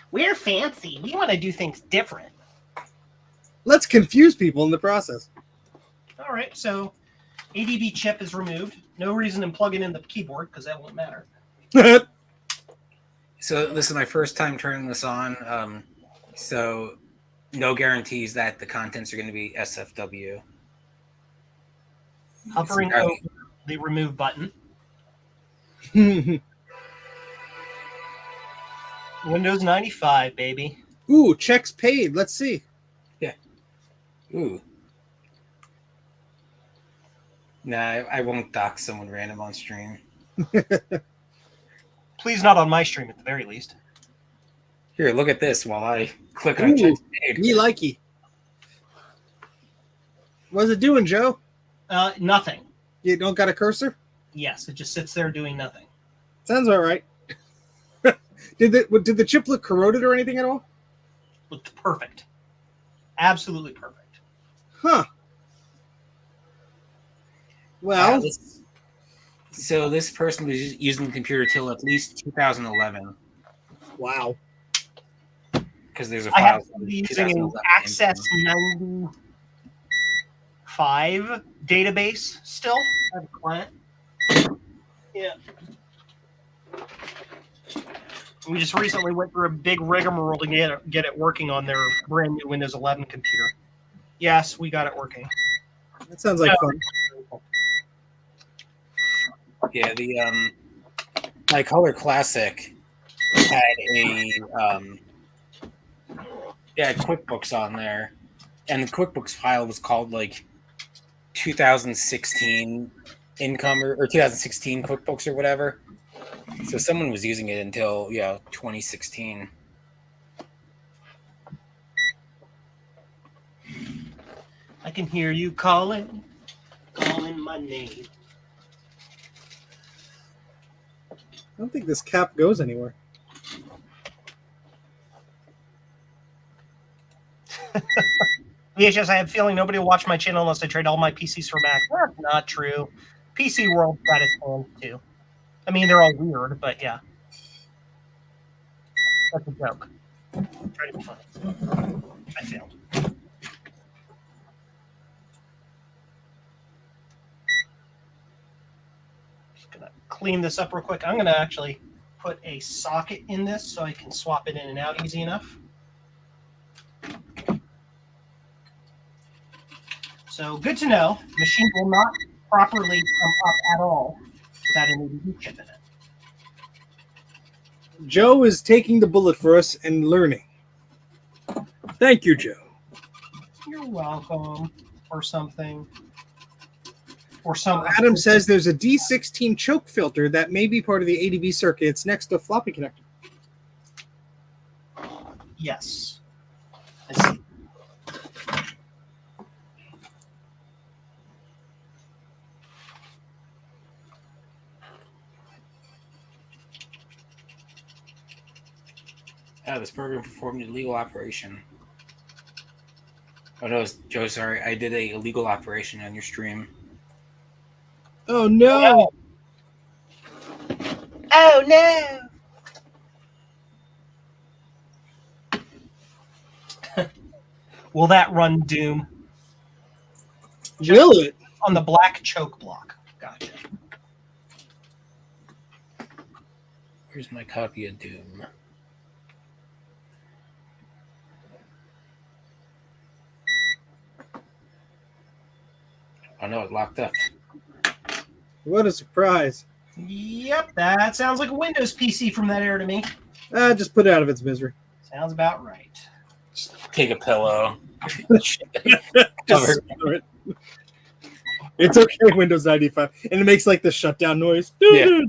We're fancy. We want to do things different. Let's confuse people in the process. All right, so ADB chip is removed. No reason to plug it in the keyboard because that won't matter. So this is my first time turning this on. So no guarantees that the contents are going to be SFW. Hovering over the remove button. Windows 95, baby. Ooh, checks paid. Let's see. Ooh. Nah, I won't dox someone random on stream. Please not on my stream at the very least. Here, look at this while I click on Ooh, checks paid. me likey. What's it doing, Joe? Nothing. You don't got a cursor? Yes, it just sits there doing nothing. Sounds about right. Did the chip look corroded or anything at all? Looked perfect. Absolutely perfect. Huh. Well, so this person was using the computer till at least 2011 wow. because there's a I file have to from be using an 2011 Access 95 database still. I have a client. Yeah. We just recently went through a big rigmarole to get it working on their brand new Windows 11 computer. Yes, we got it working. That sounds like fun. Yeah, the my Color Classic had QuickBooks on there, and the QuickBooks file was called like 2016 income or 2016 QuickBooks or whatever. So someone was using it until 2016. I can hear you calling my name. I don't think this cap goes anywhere. VHS, I have a feeling nobody will watch my channel unless I trade all my PCs for Mac. That's not true. PC World got its hands too. I mean, they're all weird, but yeah. That's a joke. Try to be funny. I failed. Just gonna clean this up real quick. I'm gonna actually put a socket in this so I can swap it in and out easy enough. So good to know. The machine will not properly come up at all without an ADB chip in it. Joe is taking the bullet for us and learning. Thank you, Joe. You're welcome. Or something. Or some. Adam says there's a D16 choke filter that may be part of the ADB circuit. It's next to floppy connector. Yes. I see. This program performed a legal operation. Oh no, Joe, sorry. I did a illegal operation on your stream. Oh, no. Oh, no. Will that run Doom? Will it? On the black choke block. Gotcha. Where's my copy of Doom? Oh no, it locked up. What a surprise. Yep, that sounds like a Windows PC from that era to me. Just put it out of its misery. Sounds about right. Just take a pillow. Just ignore it. It's okay, Windows 95. And it makes like the shutdown noise. Yeah.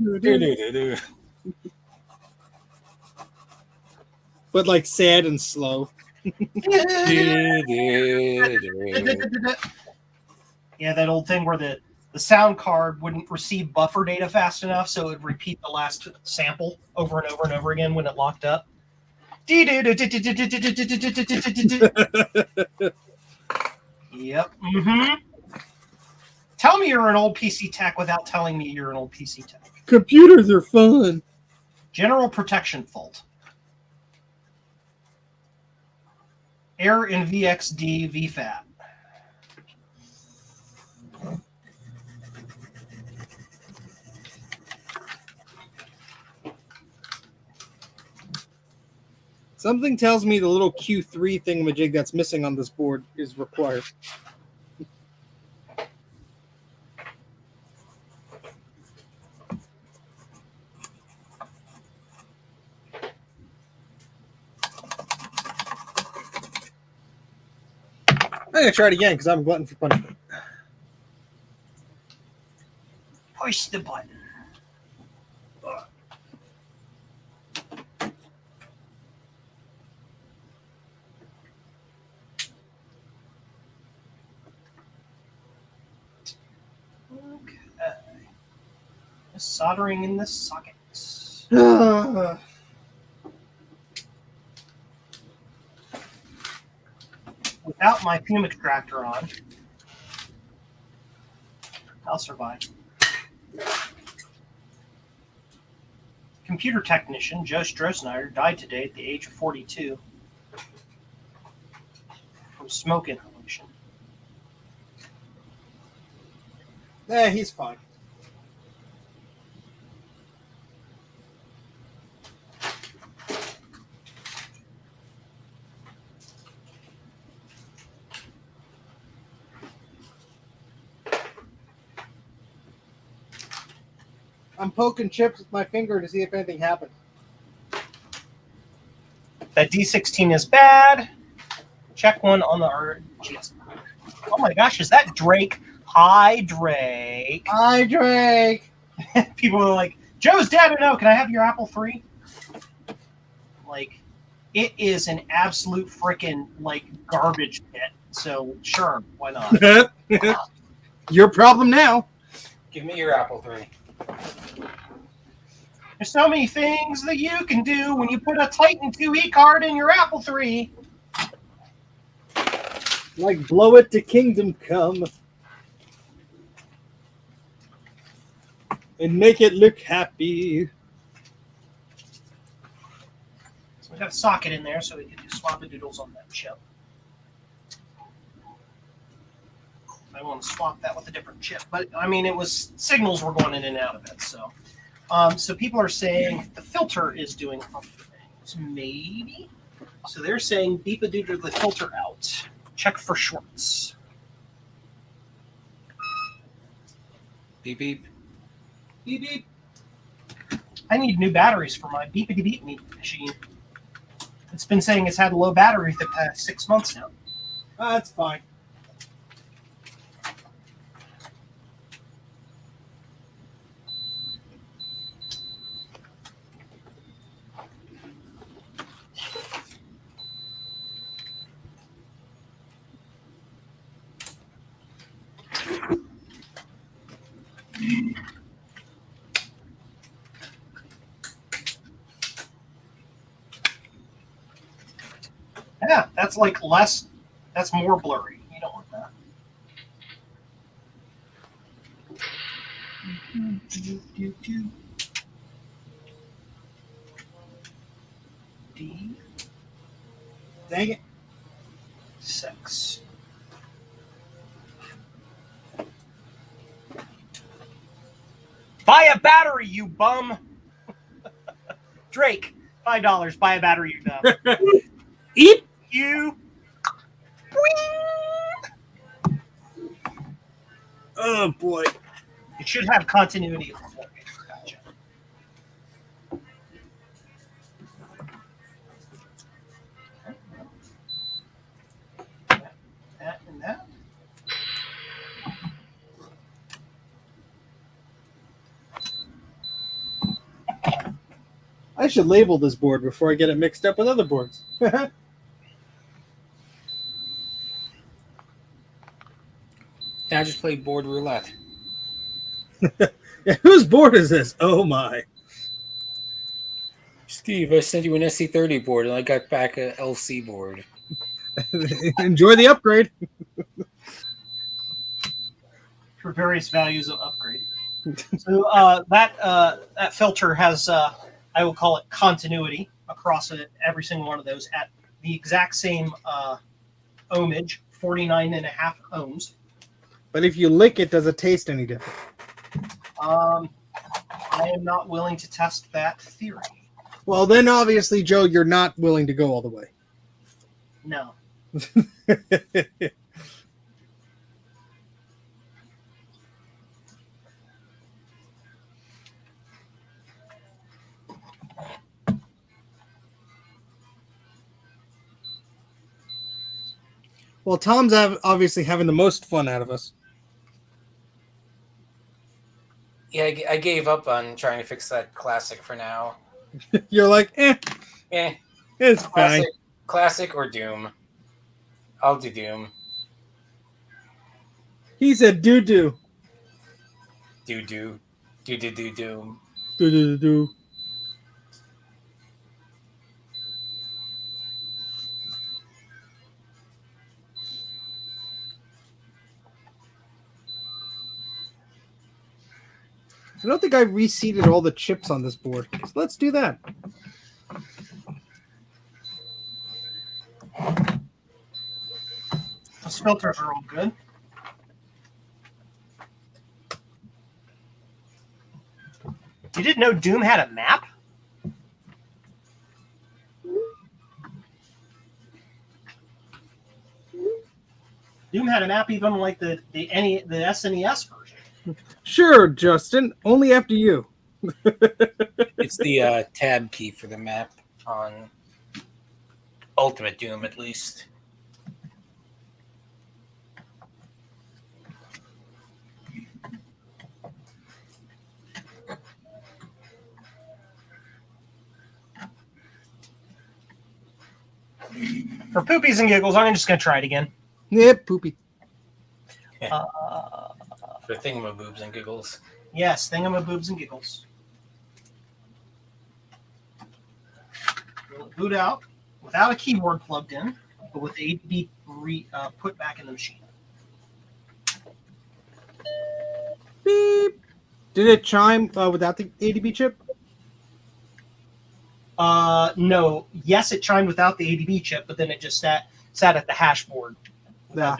But like sad and slow. Yeah, that old thing where the sound card wouldn't receive buffer data fast enough, so it would repeat the last sample over and over and over again when it locked up. Yep. Mm-hmm. Tell me you're an old PC tech without telling me you're an old PC tech. Computers are fun. General protection fault. Error in VXD VFAT. Something tells me the little Q3 thingamajig that's missing on this board is required. I'm gonna try it again because I'm a glutton for punishment. Push the button. Okay. Soldering in the sockets. Without my fume extractor on, I'll survive. Computer technician Joe Strohsnyder died today at the age of 42 from smoke inhalation. He's fine. I'm poking chips with my finger to see if anything happens. That D16 is bad. Check one on the IIGS. Oh my gosh, is that Drake? Hi, Drake. Hi, Drake. People are like, Joe's dead. No, can I have your Apple III? Like, it is an absolute freaking like garbage pit. So sure, why not? Your problem now. Give me your Apple III. There's so many things that you can do when you put a Titan 2E card in your Apple III. Like blow it to kingdom come. And make it look happy. So we got a socket in there so we can do swap-a-doodles on that chip. I want to swap that with a different chip. But, I mean, it was signals were going in and out of it. So so people are saying the filter is doing other things. Maybe. So they're saying beep-a-doodle the filter out. Check for shorts. Beep beep. Beep, beep. I need new batteries for my beep-a-beep machine. It's been saying it's had a low battery for the past 6 months now. That's fine. Yeah, that's like less. That's more blurry. You don't want that. D6. Dang it. Buy a battery, you bum. Drake, $5. Buy a battery, you bum. Eat. You. Oh boy. It should have continuity. Gotcha. That and that. I should label this board before I get it mixed up with other boards. Now just play board roulette. Yeah, whose board is this? Oh my. Steve, I sent you an SC30 board and I got back a LC board. Enjoy the upgrade. For various values of upgrade. So that filter has, I will call it continuity across every single one of those at the exact same ohmage, 49.5 ohms. But if you lick it, does it taste any different? I am not willing to test that theory. Well, then obviously, Joe, you're not willing to go all the way. No. Well, Tom's obviously having the most fun out of us. Yeah, I gave up on trying to fix that classic for now. You're like, Eh, it's fine. classic or Doom. I'll do Doom. He said, do. Doom. Do. I don't think I reseated all the chips on this board. So let's do that. Those filters are all good. You didn't know Doom had a map? Doom had a map even like the SNES version. Sure, Justin. Only after you. It's the tab key for the map on Ultimate Doom, at least. For poopies and giggles, I'm just going to try it again. Yep, poopy. For thingamaboobs and giggles. Yes, thingamaboobs and giggles. Will it boot out without a keyboard plugged in, but with the ADB put back in the machine? Beep. Did it chime without the ADB chip? No. Yes, it chimed without the ADB chip, but then it just sat at the hash board. Yeah.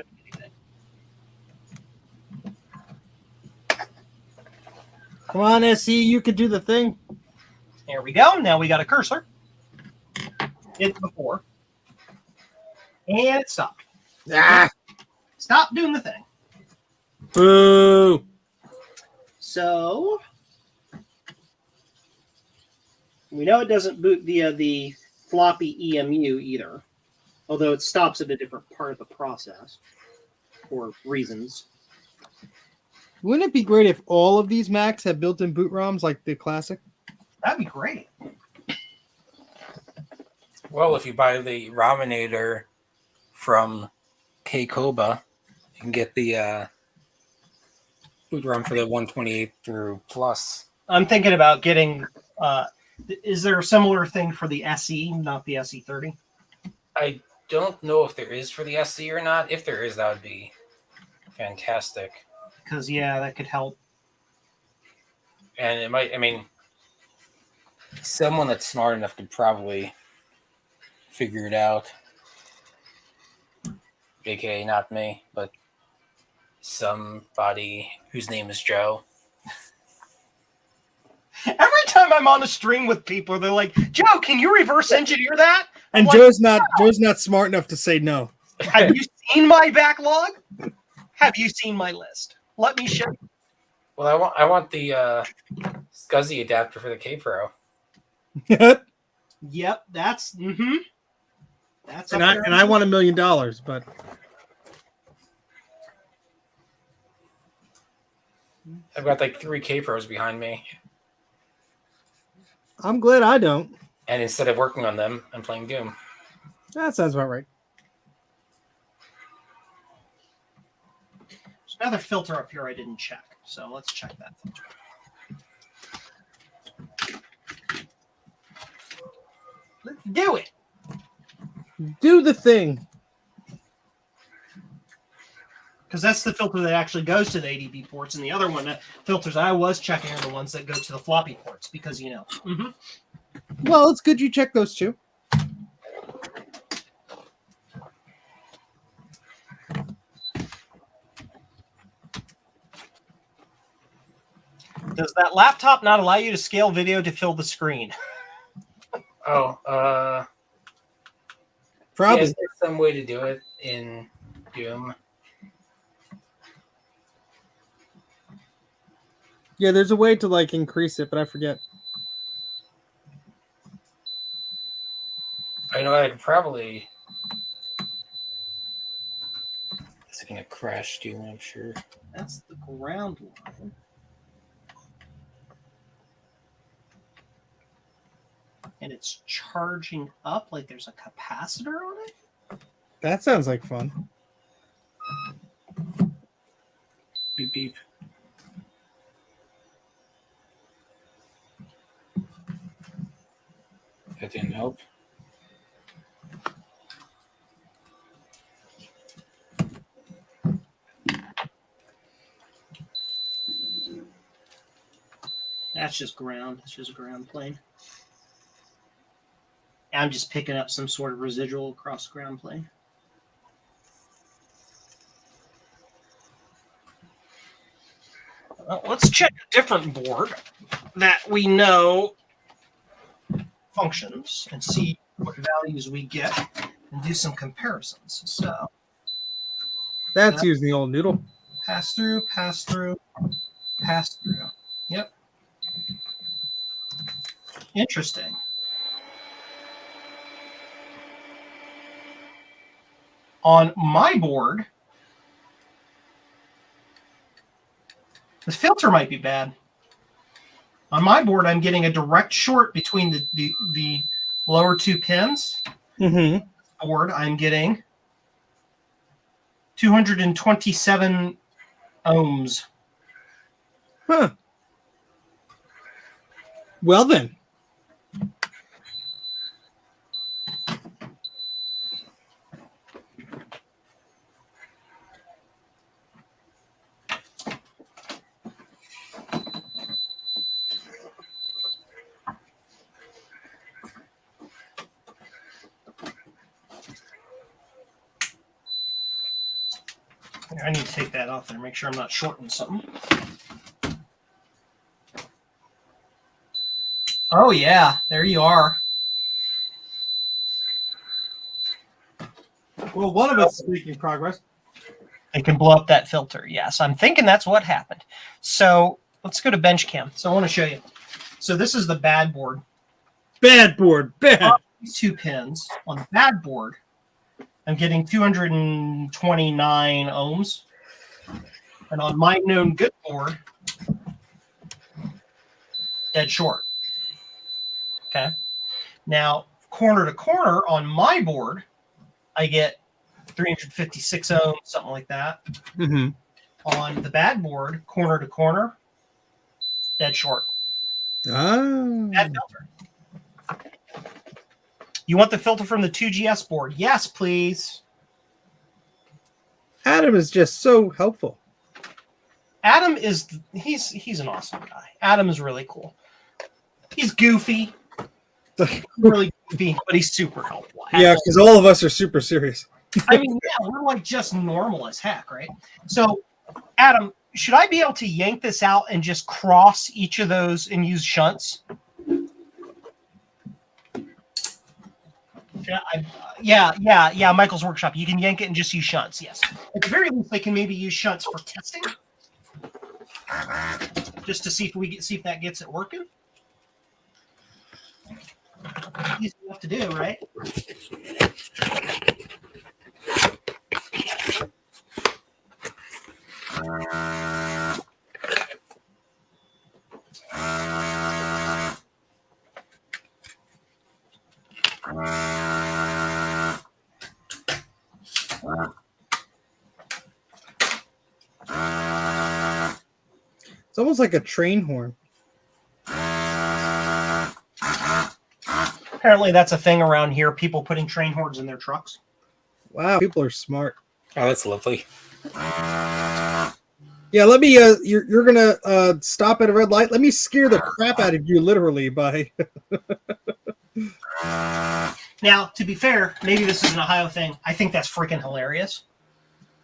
Come on, SE, you could do the thing. There we go. Now we got a cursor. It's before. And it stopped. Ah, Stop doing the thing. boo. So we know it doesn't boot via the floppy EMU either, although it stops at a different part of the process for reasons. Wouldn't it be great if all of these Macs had built-in boot ROMs like the classic? That'd be great. Well, if you buy the Raminator from K-Koba, you can get the boot ROM for the 128 through Plus. I'm thinking about getting. Is there a similar thing for the SE, not the SE30? I don't know if there is for the SC or not. If there is, that would be fantastic. Because yeah, that could help. And it might, I mean, someone that's smart enough could probably figure it out. AKA not me, but somebody whose name is Joe. Every time I'm on a stream with people, they're like, "Joe, can you reverse engineer that?" I'm And like, Joe's not smart enough to say no. Have you seen my backlog? Have you seen my list? Let me show you. Well, I want the SCSI adapter for the K Pro. Yep, that's That's and I want $1 million, but I've got like 3 K Pros behind me. I'm glad I don't. And instead of working on them, I'm playing Doom. That sounds about right. There's another filter up here I didn't check, so let's check that filter. Let's do it. Do the thing. Because that's the filter that actually goes to the ADB ports, and the other one, the filters I was checking are the ones that go to the floppy ports, because, you know. Well, it's good you check those two. Does that laptop not allow you to scale video to fill the screen? Oh, Probably. is there some way to do it in Doom? Yeah, there's a way to like increase it, but I forget. I know I could probably It's gonna crash too, I'm sure. That's the ground line. And it's charging up like there's a capacitor on it? That sounds like fun. Beep beep. That didn't help. That's just ground. It's just a ground plane. I'm just picking up some sort of residual across the ground plane. Well, let's check a different board that we know functions and see what values we get and do some comparisons. So That's using the old noodle. pass through, pass through, pass through. Yep. Interesting. On my board, the filter might be bad. On my board, I'm getting a direct short between the lower two pins. Mm-hmm. Board, I'm getting 227 ohms. Huh. Well then. I need to take that off there, make sure I'm not shorting something. Oh yeah, there you are. Well, one of us is making progress. It can blow up that filter. Yes, I'm thinking that's what happened. So let's go to bench cam. So I want to show you. So this is the bad board. Bad board. Bad. These two pins on the bad board, I'm getting 229 ohms. And on my known good board, dead short. Okay. Now, corner to corner on my board, I get 356 ohms, something like that. Mm-hmm. On the bad board, corner to corner, dead short. Bad filter. You want the filter from the 2GS board? Yes, please. Adam is just so helpful. Adam is he's an awesome guy. Adam is really cool. He's goofy, really goofy, but he's super helpful. Yeah, because all of us are super serious. I mean, yeah, we're like just normal as heck, right? So, Adam, should I be able to yank this out and just cross each of those and use shunts? Yeah. Michael's workshop. You can yank it and just use shunts. Yes. At the very least, they can maybe use shunts for testing, just to see if that gets it working. Easy enough to do, right? It's almost like a train horn. Apparently, that's a thing around here. People putting train horns in their trucks. Wow, people are smart. Oh, that's lovely. Yeah, let me. You're gonna stop at a red light. Let me scare the crap out of you, literally, by. Now, to be fair, maybe this is an Ohio thing. I think that's freaking hilarious.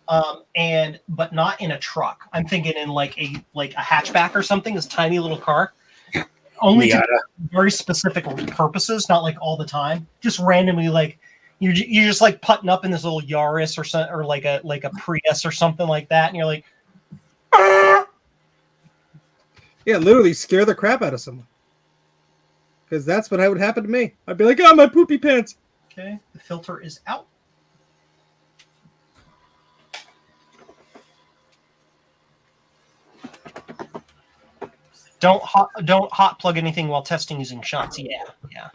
But not in a truck. I'm thinking in like a hatchback or something. This tiny little car. Only to very specific purposes, not like all the time. Just randomly, like you're just like putting up in this little Yaris or like a Prius or something like that, and you're like, Yeah, literally scare the crap out of someone. Because that's what would happen to me. I'd be like, "Oh, my poopy pants." okay, the filter is out. Don't hot plug anything while testing using shunts. Yeah.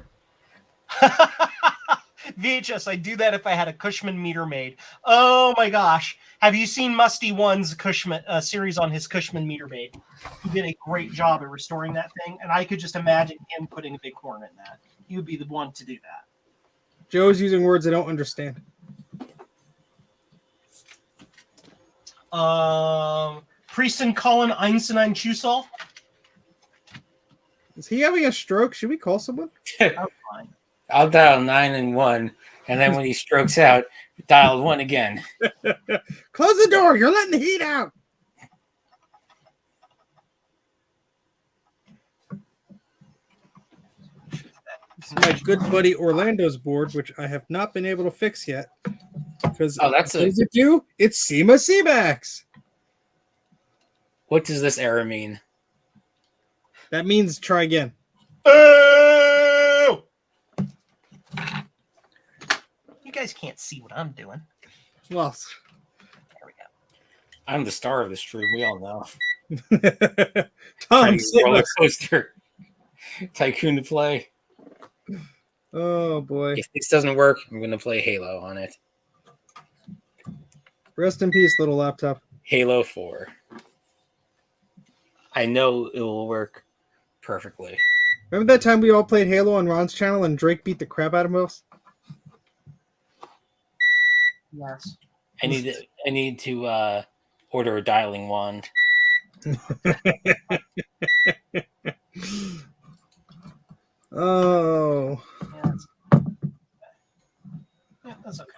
VHS, I'd do that if I had a Cushman meter made. Oh my gosh. Have you seen Musty One's Cushman series on his Cushman meter maid? He did a great job at restoring that thing, and I could just imagine him putting a big horn in that. He would be the one to do that. Joe's using words I don't understand. Preston Colin Einstein Chusol. Is he having a stroke? Should we call someone? I'm fine. I'll dial 911, and then when he strokes out, dial 1 again. Close the door. You're letting the heat out. This is my good buddy Orlando's board, which I have not been able to fix yet. Because Oh, that's what does it do? It's SEMA CMAX. What does this error mean? That means try again. Oh! You guys can't see what I'm doing. Well, There we go. I'm the star of this stream. We all know. Tom, Trying to save roller us. coaster tycoon to play. Oh boy. If this doesn't work, I'm going to play Halo on it. Rest in peace, little laptop. Halo 4. I know it will work perfectly. Remember that time we all played Halo on Ron's channel and Drake beat the crap out of us? Yes. I need to order a dialing wand. Oh. Yeah, that's okay.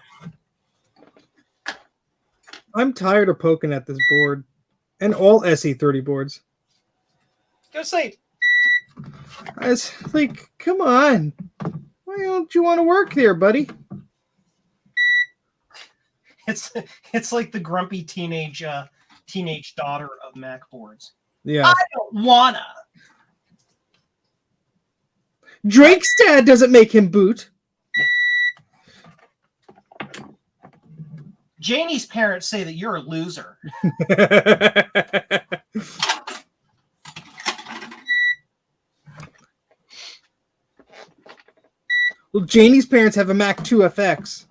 I'm tired of poking at this board. And all SE30 boards. Go sleep. It's like, come on. Why don't you want to work here, buddy? It's like the grumpy teenage daughter of Mac boards. Yeah. I don't wanna. Drake's dad doesn't make him boot. Janie's parents say that you're a loser. Well, Janie's parents have a Mac 2 FX.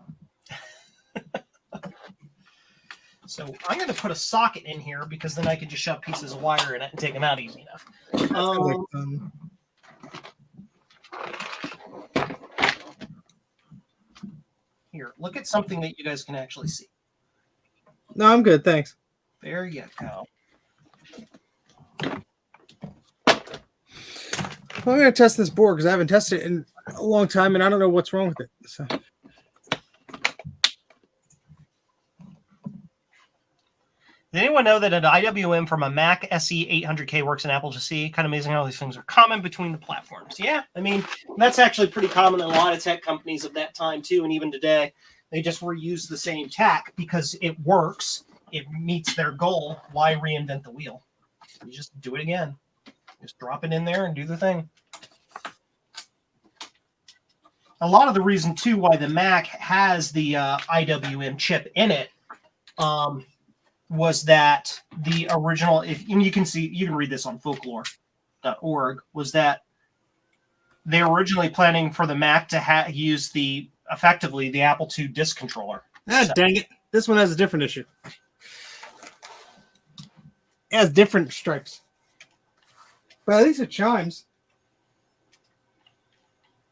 So I'm going to put a socket in here because then I can just shove pieces of wire in it and take them out easy enough. Like, Here, look at something that you guys can actually see. no, I'm good, thanks. There you go. Well, I'm going to test this board because I haven't tested it in a long time and I don't know what's wrong with it. So. Did anyone know that an IWM from a Mac SE 800K works in Apple IIc? Kind of amazing how these things are common between the platforms. Yeah, I mean, that's actually pretty common in a lot of tech companies of that time too, and even today. They just reuse the same tack because it works. It meets their goal. Why reinvent the wheel? You just do it again. Just drop it in there and do the thing. A lot of the reason too why the Mac has the IWM chip in it was that the original, and you can read this on folklore.org, was that they were originally planning for the Mac to use effectively the Apple II disk controller. Ah, So- dang it. This one has a different issue. It has different stripes. But at least it chimes.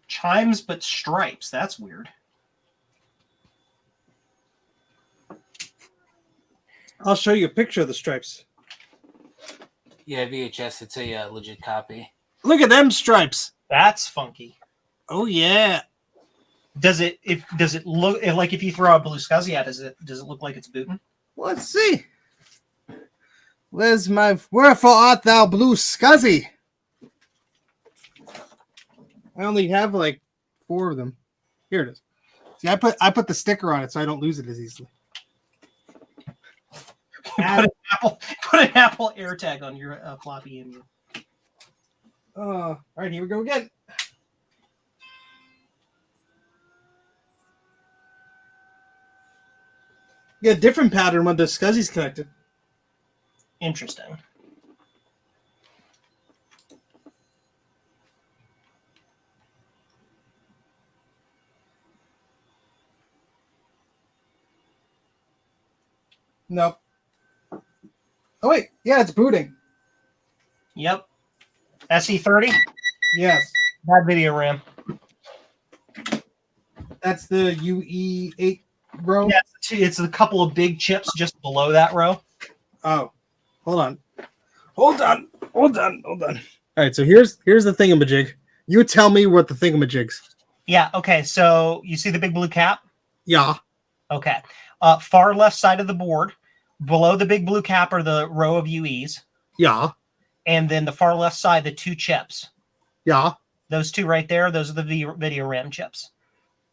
Chimes but stripes. That's weird. I'll show you a picture of the stripes. Yeah, VHS. It's a legit copy. Look at them stripes. That's funky. Oh yeah. Does it look like if you throw a blue scuzzy at it, does it look like it's booting? Let's see. Wherefore art thou, blue scuzzy? I only have like 4 of them. Here it is. See, I put the sticker on it so I don't lose it as easily. Put an Apple AirTag on your floppy EMU. All right, here we go again. Yeah, different pattern when the scuzzy's connected. Interesting. Nope. Oh wait, yeah, it's booting. Yep. SE30. Yes, Bad video RAM. that's the UE8 row. Yeah, it's a couple of big chips just below that row. Oh, hold on. All right, so here's the thingamajig. You tell me what the thingamajig's. Yeah. Okay. So you see the big blue cap? Yeah. Okay. Far left side of the board, below the big blue cap are the row of UEs, Yeah. and then the far left side, the two chips. Yeah. Those two right there, those are the video RAM chips.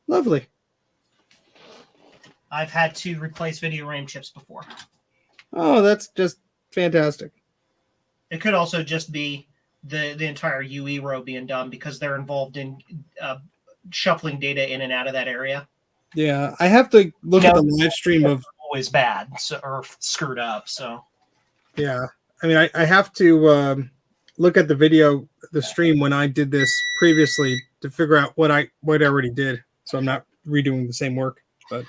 Lovely. I've had to replace video RAM chips before. Oh, that's just fantastic. It could also just be the entire UE row being done because they're involved in shuffling data in and out of that area. Yeah, I have to look at the live stream of. Always bad or screwed up. So Yeah, I mean, I have to look at the stream when I did this previously to figure out what I already did, so I'm not redoing the same work. But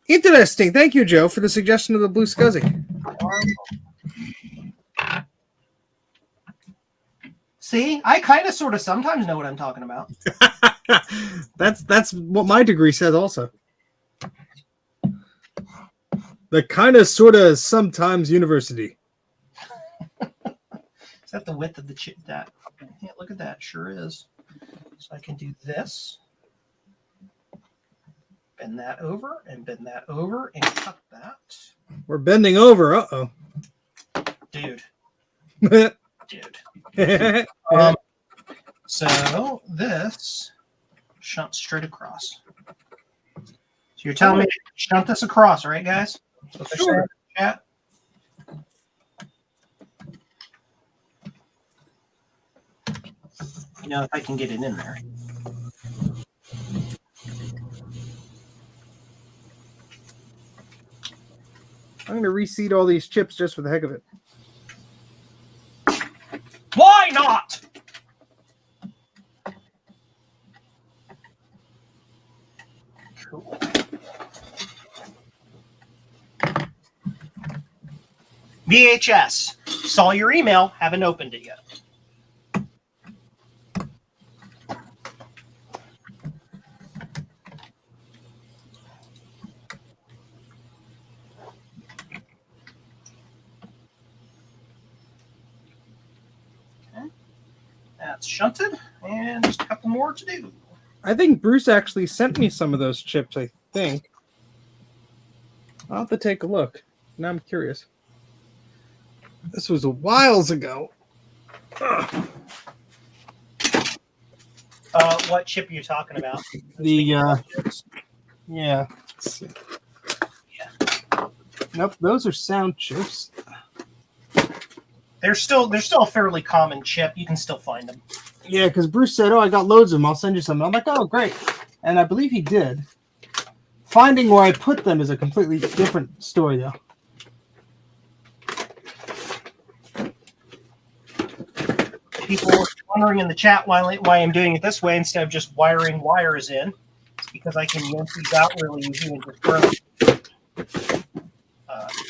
interesting. Thank you, Joe, for the suggestion of the blue SCSI. see, I kind of sort of sometimes know what I'm talking about. That's what my degree says also. The kind of sort of sometimes university. Is that the width of the chip? That yeah, look at that. Sure is. So I can do this, bend that over, and bend that over, and cut that. We're bending over. Uh-oh. Dude. Yeah. So this shunts straight across. So you're telling me to shunt this across, right, guys? So Sure. Chat. You know, if I can get it in there. I'm going to reseed all these chips just for the heck of it. Why not? Cool. VHS. Saw your email. Haven't opened it yet. Okay. That's shunted. And just a couple more to do. I think Bruce actually sent me some of those chips, I think. I'll have to take a look. Now I'm curious. This was a whiles ago. What chip are you talking about? Yeah. Let's see. Yeah. Nope, those are sound chips. They're still a fairly common chip. You can still find them. Yeah, because Bruce said, "Oh, I got loads of them. I'll send you some." I'm like, "Oh, great," and I believe he did. Finding where I put them is a completely different story, though. People were wondering in the chat why I'm doing it this way instead of just wiring wires in. It's because I can yank these out really easy and just throw a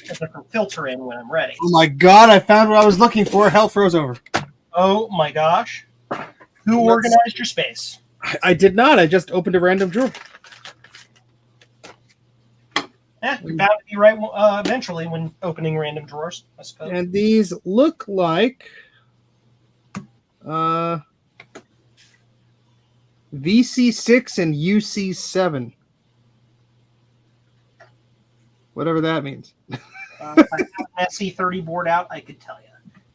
different filter in when I'm ready. Oh my god, I found what I was looking for. Hell froze over. Oh my gosh. Who organized your space? I did not. I just opened a random drawer. You're bound to be right eventually when opening random drawers, I suppose. And these look like VC6 and UC7. Whatever that means. If I have an SE30 board out, I could tell you.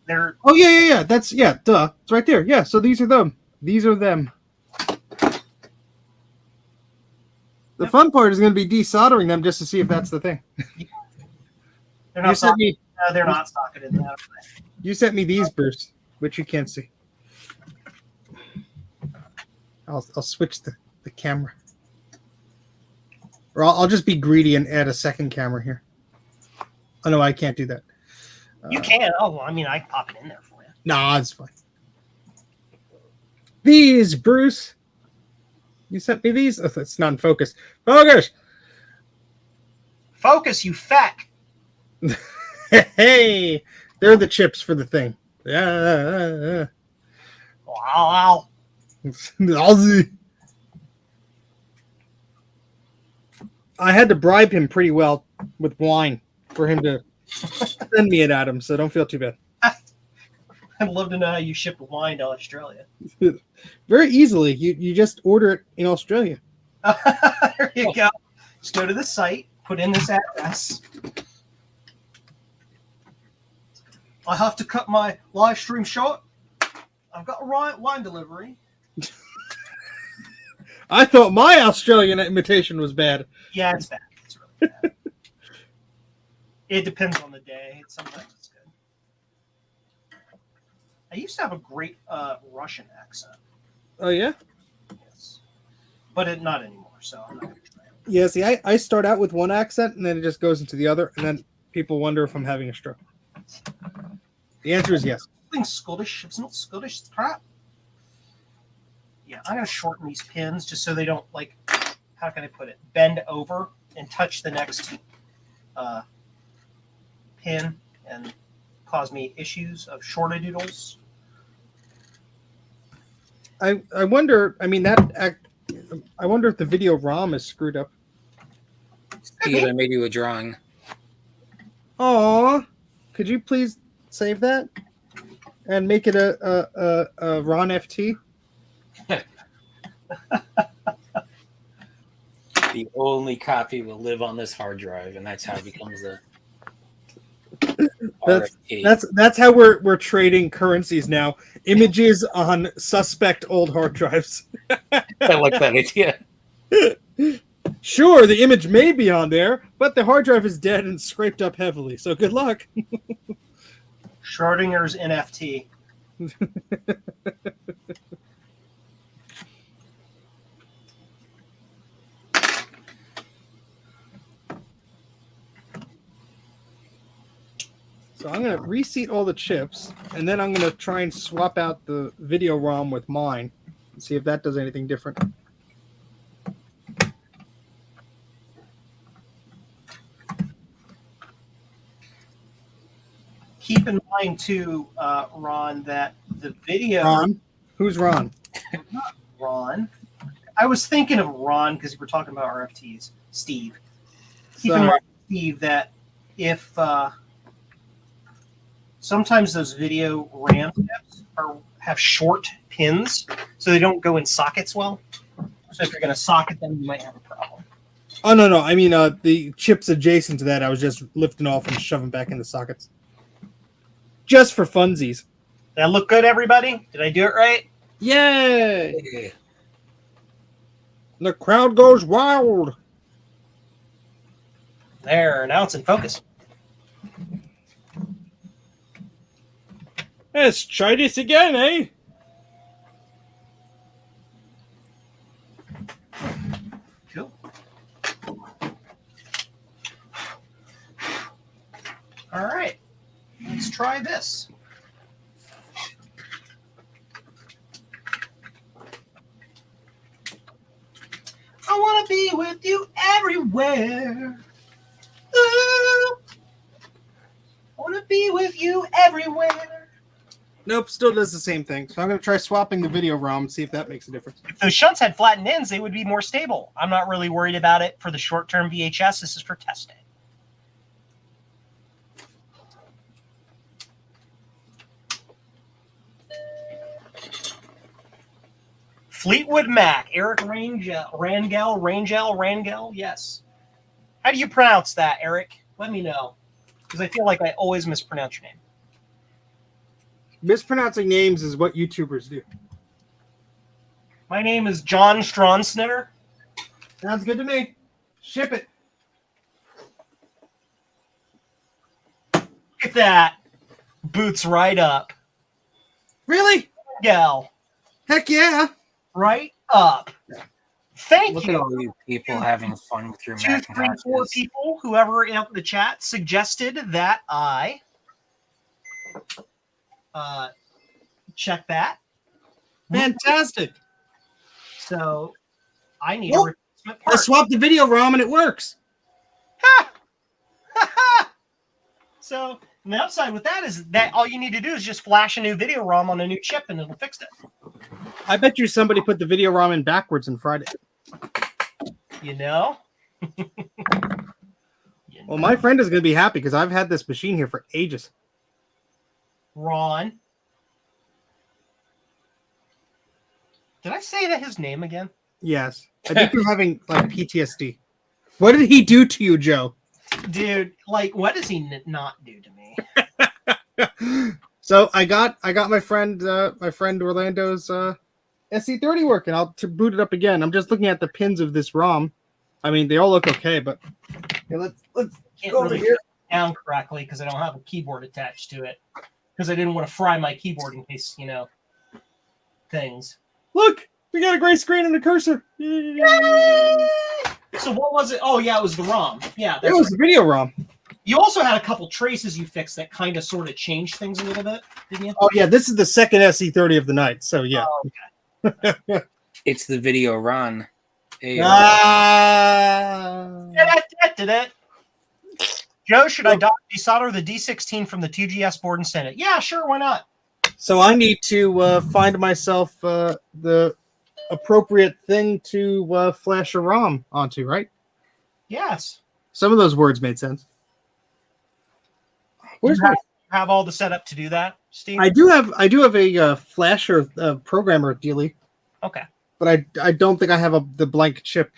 They're Oh, yeah. That's, duh. It's right there. Yeah, so these are them. These are them. The fun part is going to be desoldering them just to see if that's the thing. they're not socketed. They're not socketed in that way. You sent me these, Bruce, which you can't see. I'll switch the camera. Or I'll just be greedy and add a second camera here. Oh, no, I can't do that. You can. Oh, well, I mean, I can pop it in there for you. Nah, it's fine. These, Bruce. You sent me these? Oh, it's not in focus. Focus! Focus, you feck. Hey, they're the chips for the thing. Yeah. Wow. I had to bribe him pretty well with wine for him to send me it, Adam. So don't feel too bad. I'd love to know how you ship wine to Australia. Very easily. You just order it in Australia. There you go. Just go to the site, put in this address. I have to cut my live stream short. I've got a wine delivery. I thought my Australian imitation was bad. Yeah, it's bad. It's really bad. It depends on the day. Sometimes it's good. I used to have a great Russian accent. Oh, yeah? Yes. But not anymore, so I'm not going to try it. Yeah, see, I start out with one accent, and then it just goes into the other, and then people wonder if I'm having a stroke. The answer is yes. Something Scottish. It's not Scottish. It's crap. Yeah, I'm going to shorten these pins just so they don't, like, how can I put it? Bend over and touch the next pin and cause me issues of shortadoodles. I wonder, I mean, I wonder if the video ROM is screwed up. Steve, I made you a drawing. Aw, could you please save that and make it a Ron FT? The only copy will live on this hard drive, and that's how it becomes the RFT. That's how we're trading currencies now. Images on suspect old hard drives. I like that idea. Sure, the image may be on there, but the hard drive is dead and scraped up heavily. So good luck. Schrodinger's NFT. So I'm going to reseat all the chips, and then I'm going to try and swap out the video ROM with mine and see if that does anything different. Keep in mind, too, Ron, that the video... Ron? Who's Ron? Not Ron. I was thinking of Ron because we're talking about RFTs. Steve. Keep in mind, Steve, that if... sometimes those video RAM chips have short pins, so they don't go in sockets well. So if you're going to socket them, you might have a problem. Oh, no. I mean, the chips adjacent to that, I was just lifting off and shoving back in the sockets. Just for funsies. Did that look good, everybody? Did I do it right? Yay! The crowd goes wild. There, now it's in focus. Let's try this again, eh? Cool. All right, let's try this. I want to be with you everywhere. Ooh. I want to be with you everywhere. Nope, still does the same thing. So I'm going to try swapping the video ROM and see if that makes a difference. If those shunts had flattened ends, they would be more stable. I'm not really worried about it for the short-term VHS. This is for testing. Fleetwood Mac, Eric Rangel, yes. How do you pronounce that, Eric? Let me know, because I feel like I always mispronounce your name. Mispronouncing names is what YouTubers do. My name is John Stronsnitter. Sounds good to me. Ship it. Look at that. Boots right up. Really? Gal. Heck yeah. Right up. Thank Look you. at all these people having fun with your 2, 3, 4 Macintoshes. people, whoever in the chat, suggested that I check that. Fantastic. So I need Well, a replacement I part. swapped the video ROM and it works. Ha! So and the upside with that is that all you need to do is just flash a new video ROM on a new chip and it'll fix it. I bet you somebody put the video ROM in backwards and fried it. You know? Well, my friend is going to be happy because I've had this machine here for ages. Ron. Did I say that his name again? Yes. I think you're having like PTSD. What did he do to you, Joe? Dude, like, what does he not do to me? So I got my friend Orlando's SC30 working. I'll boot it up again. I'm just looking at the pins of this ROM. I mean, they all look okay, but yeah, let's Can't go over really here. get it down correctly because I don't have a keyboard attached to it. Because I didn't want to fry my keyboard in case, things. Look, we got a gray screen and a cursor. So what was it? Oh, yeah, it was the ROM. Yeah, It that's was right. the video ROM. You also had a couple traces you fixed that kind of sort of changed things a little bit, didn't you? Oh yeah, this is the second SC30 of the night. So yeah. Oh, okay. It's the video run. Joe, should I desolder the D16 from the 2GS board and send it? Yeah, sure, why not? So I need to find myself the appropriate thing to flash a ROM onto, right? Yes. Some of those words made sense. Where's You my? have all the setup to do that, Steve? I do have a flasher programmer dealie, Okay. but I don't think I have the blank chip.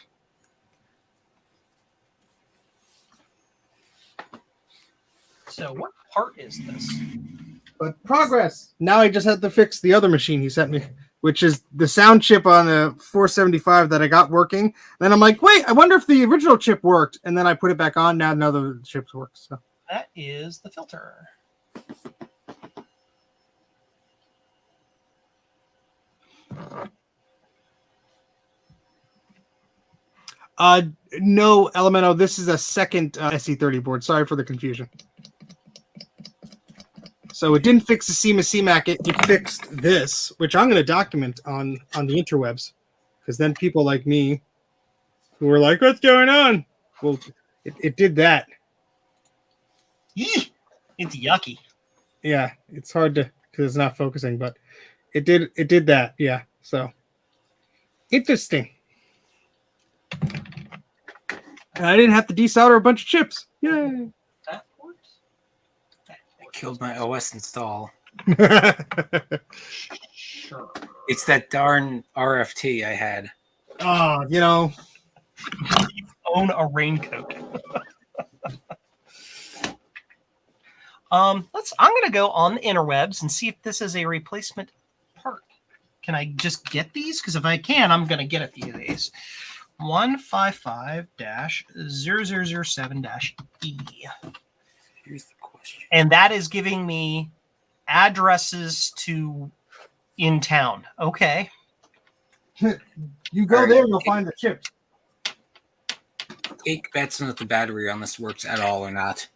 So what part is this? But progress. Now I just have to fix the other machine he sent me, which is the sound chip on the 475 that I got working. Then I'm like, wait, I wonder if the original chip worked. And then I put it back on. Now none of the chips work. So That is the filter. no, Elemento, this is a second SC30 board. Sorry for the confusion. So it didn't fix the CMAC, it fixed this, which I'm going to document on the interwebs, because then people like me who were like, what's going on? Well, it did that. Yee! It's yucky. Yeah, it's hard to, because it's not focusing, but it did that. Yeah, so interesting. And I didn't have to desolder a bunch of chips. Yay! That works. I killed my OS install. Sure. It's that darn RFT I had. Oh, you know. You own a raincoat. I'm gonna go on the interwebs and see if this is a replacement part. Can I just get these? Because if I can, I'm gonna get a few of these. 155-0007-E. Here's the question. And that is giving me addresses to in town. Okay. You go there and you'll find the chips. Take bets on if the battery on this works at all or not.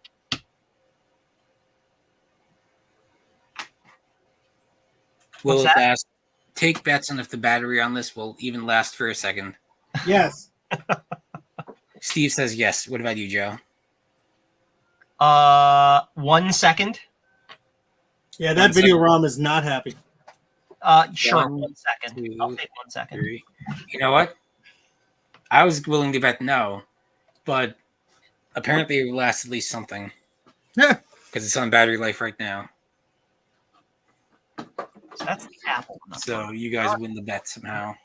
Will What's it that? last? Take bets on if the battery on this will even last for a second. Yes. Steve says yes. What about you, Joe? 1 second. Yeah, that video ROM is not happy. Sure. 1, 1 second. 2, I'll take 1 second. 3. You know what? I was willing to bet no, but apparently it will last at least something. Yeah. Because it's on battery life right now. So that's the Apple number. So you guys win the bet somehow.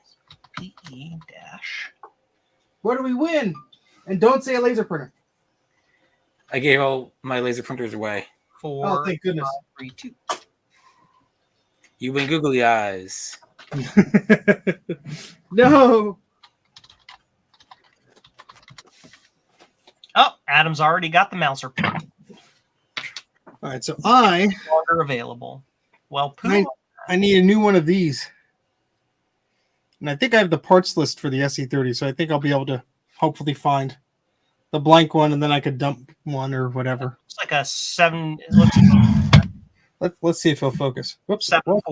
PE dash. What do we win? And don't say a laser printer. I gave all my laser printers away. 4, Oh, thank goodness. 5, 3, 2. You win googly eyes. No. Oh, Adam's already got the mouser pin. All right, so I Longer available. Well, poo. I need a new one of these. And I think I have the parts list for the SE30, so I think I'll be able to hopefully find the blank one, and then I could dump one or whatever. It's like a 7. It looks Let's see if he'll focus. Whoops. 7.4,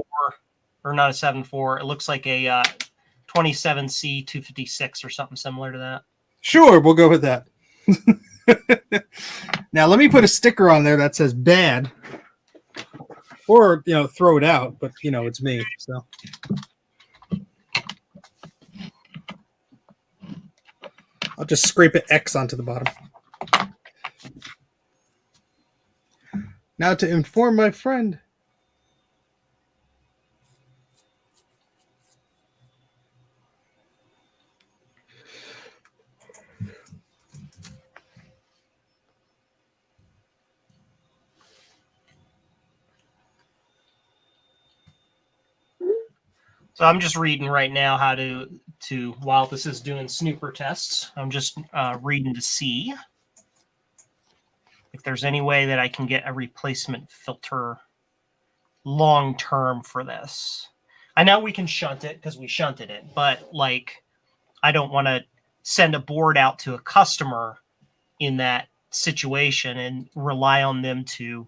or not a 7.4. It looks like a 27C 256 or something similar to that. Sure, we'll go with that. Now let me put a sticker on there that says bad, or throw it out. But it's me, so. I'll just scrape an X onto the bottom. Now to inform my friend. So I'm just reading right now how to while this is doing snooper tests, I'm just reading to see if there's any way that I can get a replacement filter long term for this. I know we can shunt it because we shunted it, but like I don't want to send a board out to a customer in that situation and rely on them to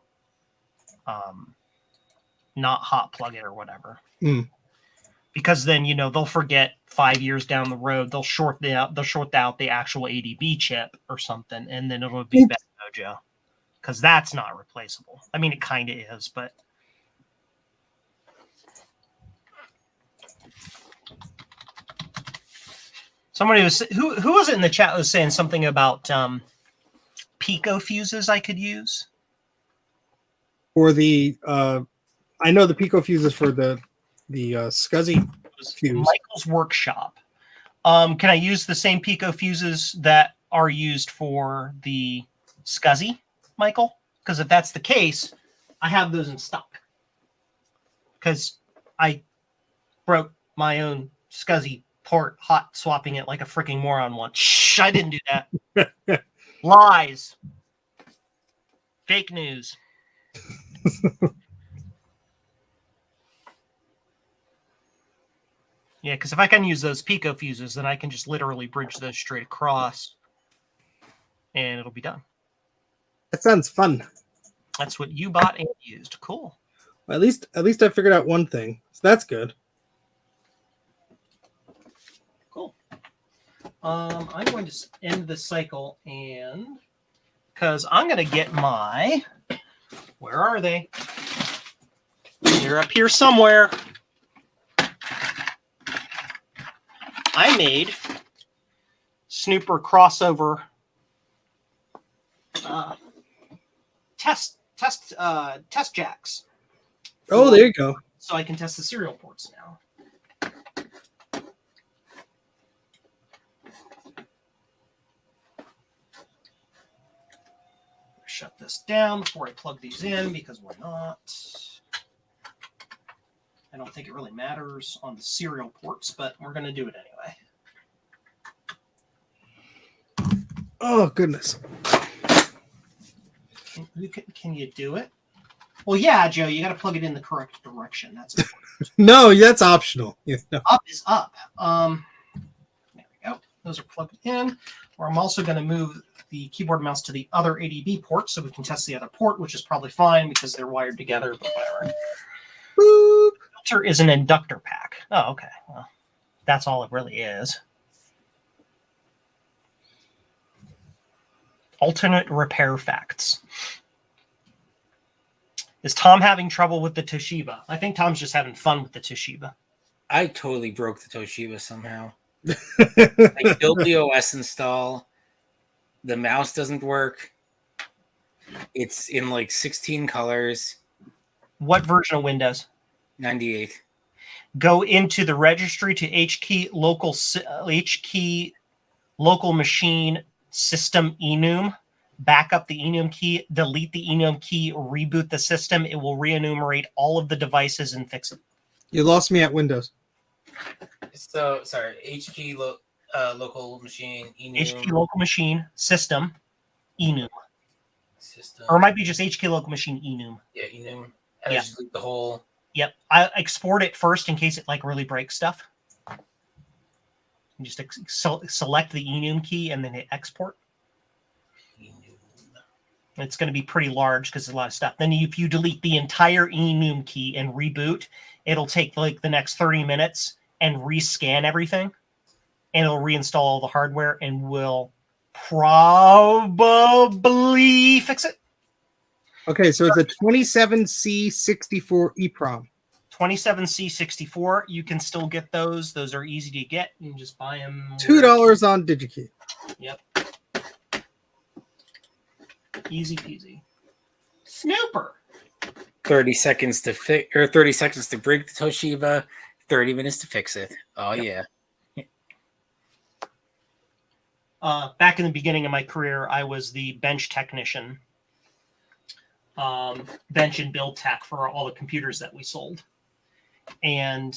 not hot plug it or whatever. Because then they'll forget 5 years down the road they'll short out the actual ADB chip or something, and then it'll be bad mojo, because that's not replaceable. I mean, it kind of is, but somebody was who was it in the chat was saying something about pico fuses I could use For the I know the pico fuses for the SCSI fuse. Michael's workshop. Can I use the same pico fuses that are used for the SCSI, Michael? Because if that's the case, I have those in stock. Because I broke my own SCSI port hot swapping it like a freaking moron once. Shh, I didn't do that. Lies. Fake news. Yeah, because if I can use those pico fuses, then I can just literally bridge those straight across, and it'll be done. That sounds fun. That's what you bought and used. Cool. Well, at least I figured out one thing, so that's good. Cool. I'm going to end this cycle, and because I'm going to get my. Where are they? They're up here somewhere. I made snooper crossover test jacks. Oh, there you go. So I can test the serial ports now. Shut this down before I plug these in, because why not? I don't think it really matters on the serial ports, but we're going to do it anyway. Oh, goodness. Can you do it? Well, yeah, Joe, you got to plug it in the correct direction. That's No, that's optional. Yeah, no. Up is up. There we go. Those are plugged in. Or I'm also going to move the keyboard and mouse to the other ADB port so we can test the other port, which is probably fine because they're wired together, but whatever. Boop. Filter is an inductor pack. Oh, okay. Well, that's all it really is. Alternate repair facts. Is Tom having trouble with the Toshiba? I think Tom's just having fun with the Toshiba. I totally broke the Toshiba somehow. I built the OS install. The mouse doesn't work. It's in like 16 colors. What version of Windows? 98. Go into the registry to HKey local machine system enum. Back up the enum key, delete the enum key, reboot the system. It will re-enumerate all of the devices and fix it. You lost me at Windows. So, sorry, HKey local machine enum. HKey local machine system enum. System. Or it might be just HKey local machine enum. Yeah, enum. And just delete the whole. Yep. I export it first in case it like really breaks stuff. You just select the enum key and then hit export. It's going to be pretty large because there's a lot of stuff. Then if you delete the entire enum key and reboot, it'll take like the next 30 minutes and rescan everything. And it'll reinstall all the hardware and will probably fix it. Okay, so it's a 27C64 EEPROM. 27C64. You can still get those. Those are easy to get. You can just buy them. $2 on DigiKey. Yep. Easy peasy. Snooper. 30 seconds to fix, or 30 seconds to break the Toshiba, 30 minutes to fix it. Oh, Yep. yeah. Back in the beginning of my career, I was the bench technician, bench and build tech for all the computers that we sold. And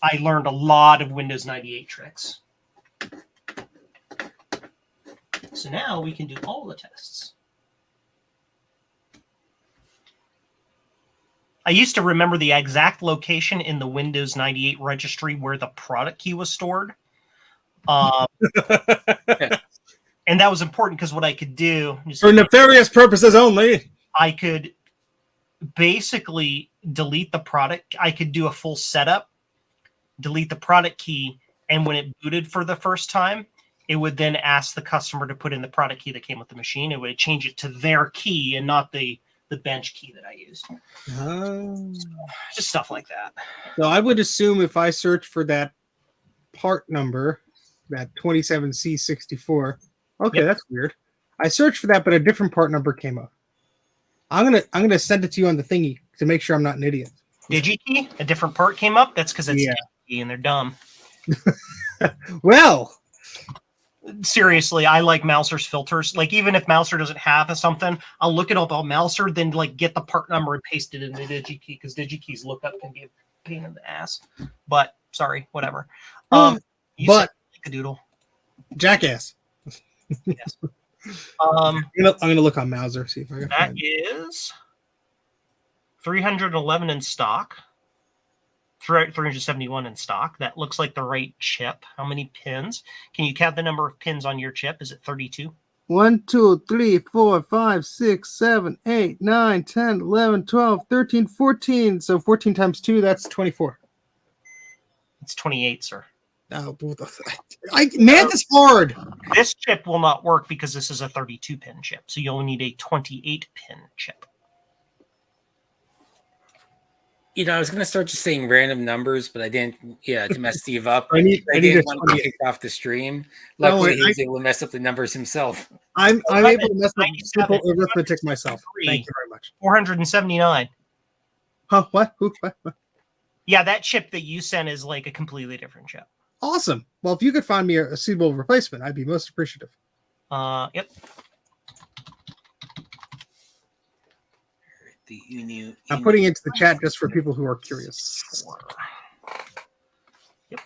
I learned a lot of Windows 98 tricks. So now we can do all the tests. I used to remember the exact location in the Windows 98 registry where the product key was stored. And that was important because what I could do... For nefarious purposes only. I could basically delete the product. I could do a full setup, delete the product key, and when it booted for the first time, it would then ask the customer to put in the product key that came with the machine. It would change it to their key and not the bench key that I used. Just stuff like that. So I would assume if I search for that part number, that 27C64. Okay, Yep. That's weird. I searched for that, but a different part number came up. I'm gonna send it to you on the thingy to make sure I'm not an idiot. DigiKey, a different part came up. That's because it's DigiKey and they're dumb. Well, seriously, I like Mouser's filters. Like, even if Mouser doesn't have something, I'll look it up on Mouser, then like get the part number and paste it into DigiKey, because DigiKey's lookup can be a pain in the ass. But sorry, whatever. You but a doodle, jackass. yes. I'm gonna look on Mouser, see if I can That find it. is 311 in stock. 371 in stock. That looks like the right chip. How many pins? Can you count the number of pins on your chip? Is it 32? 1, 2, 3, 4, 5, 6, 7, 8, 9, 10, 11, 12, 13, 14. So 14 times 2, that's 24. It's 28, sir. Oh, math is hard. This chip will not work because this is a 32-pin chip. So you only need a 28-pin chip. You know, I was going to start just saying random numbers, but I didn't, to mess Steve up. I didn't want to kick off the stream. Luckily, he was able to mess up the numbers himself. I'm able to mess up simple arithmetic myself. Thank you very much. 479. Huh? What? Who? What? Yeah, that chip that you sent is like a completely different chip. Awesome. Well, if you could find me a suitable replacement, I'd be most appreciative. Yep. I'm putting it into the chat just for people who are curious. Yep.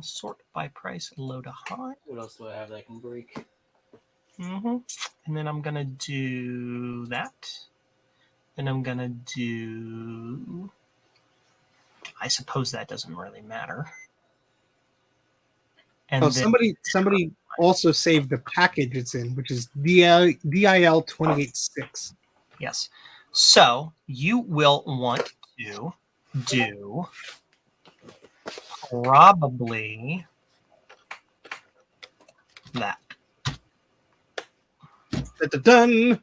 Sort by price, low to high. What else do I have that I can break? And then I'm gonna do that. Then I'm gonna do. I suppose that doesn't really matter. And then, somebody also saved the package it's in, which is DIL 286. Yes. So you will want to do probably that. Dun.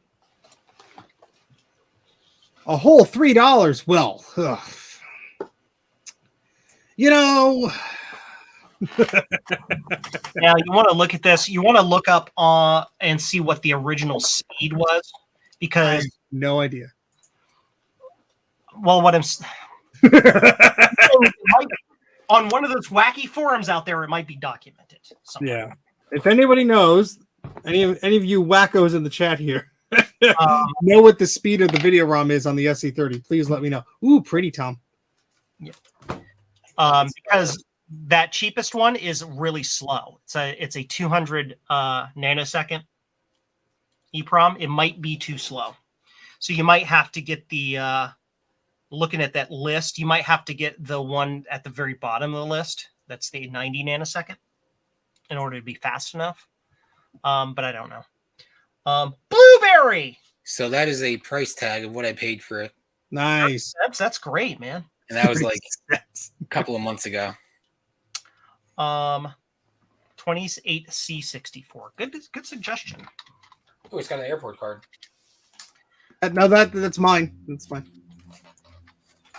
A whole $3. Well, you know. Now you want to look at this. You want to look up and see what the original speed was, because I have no idea. Well, what I'm on one of those wacky forums out there, it might be documented somewhere. Yeah. If anybody knows, any of you wackos in the chat here know what the speed of the video ROM is on the SC30, please let me know. Ooh, pretty, Tom. Yeah. Because that cheapest one is really slow. It's a 200 nanosecond EEPROM. It might be too slow. So you might have to get the, looking at that list, you might have to get the one at the very bottom of the list. That's the 90 nanosecond in order to be fast enough. But I don't know. Blueberry. So that is a price tag of what I paid for it. Nice. That's great, man. And that was like a couple of months ago. 28C64. Good suggestion. Oh, it's got an airport card. No, that's mine. That's fine.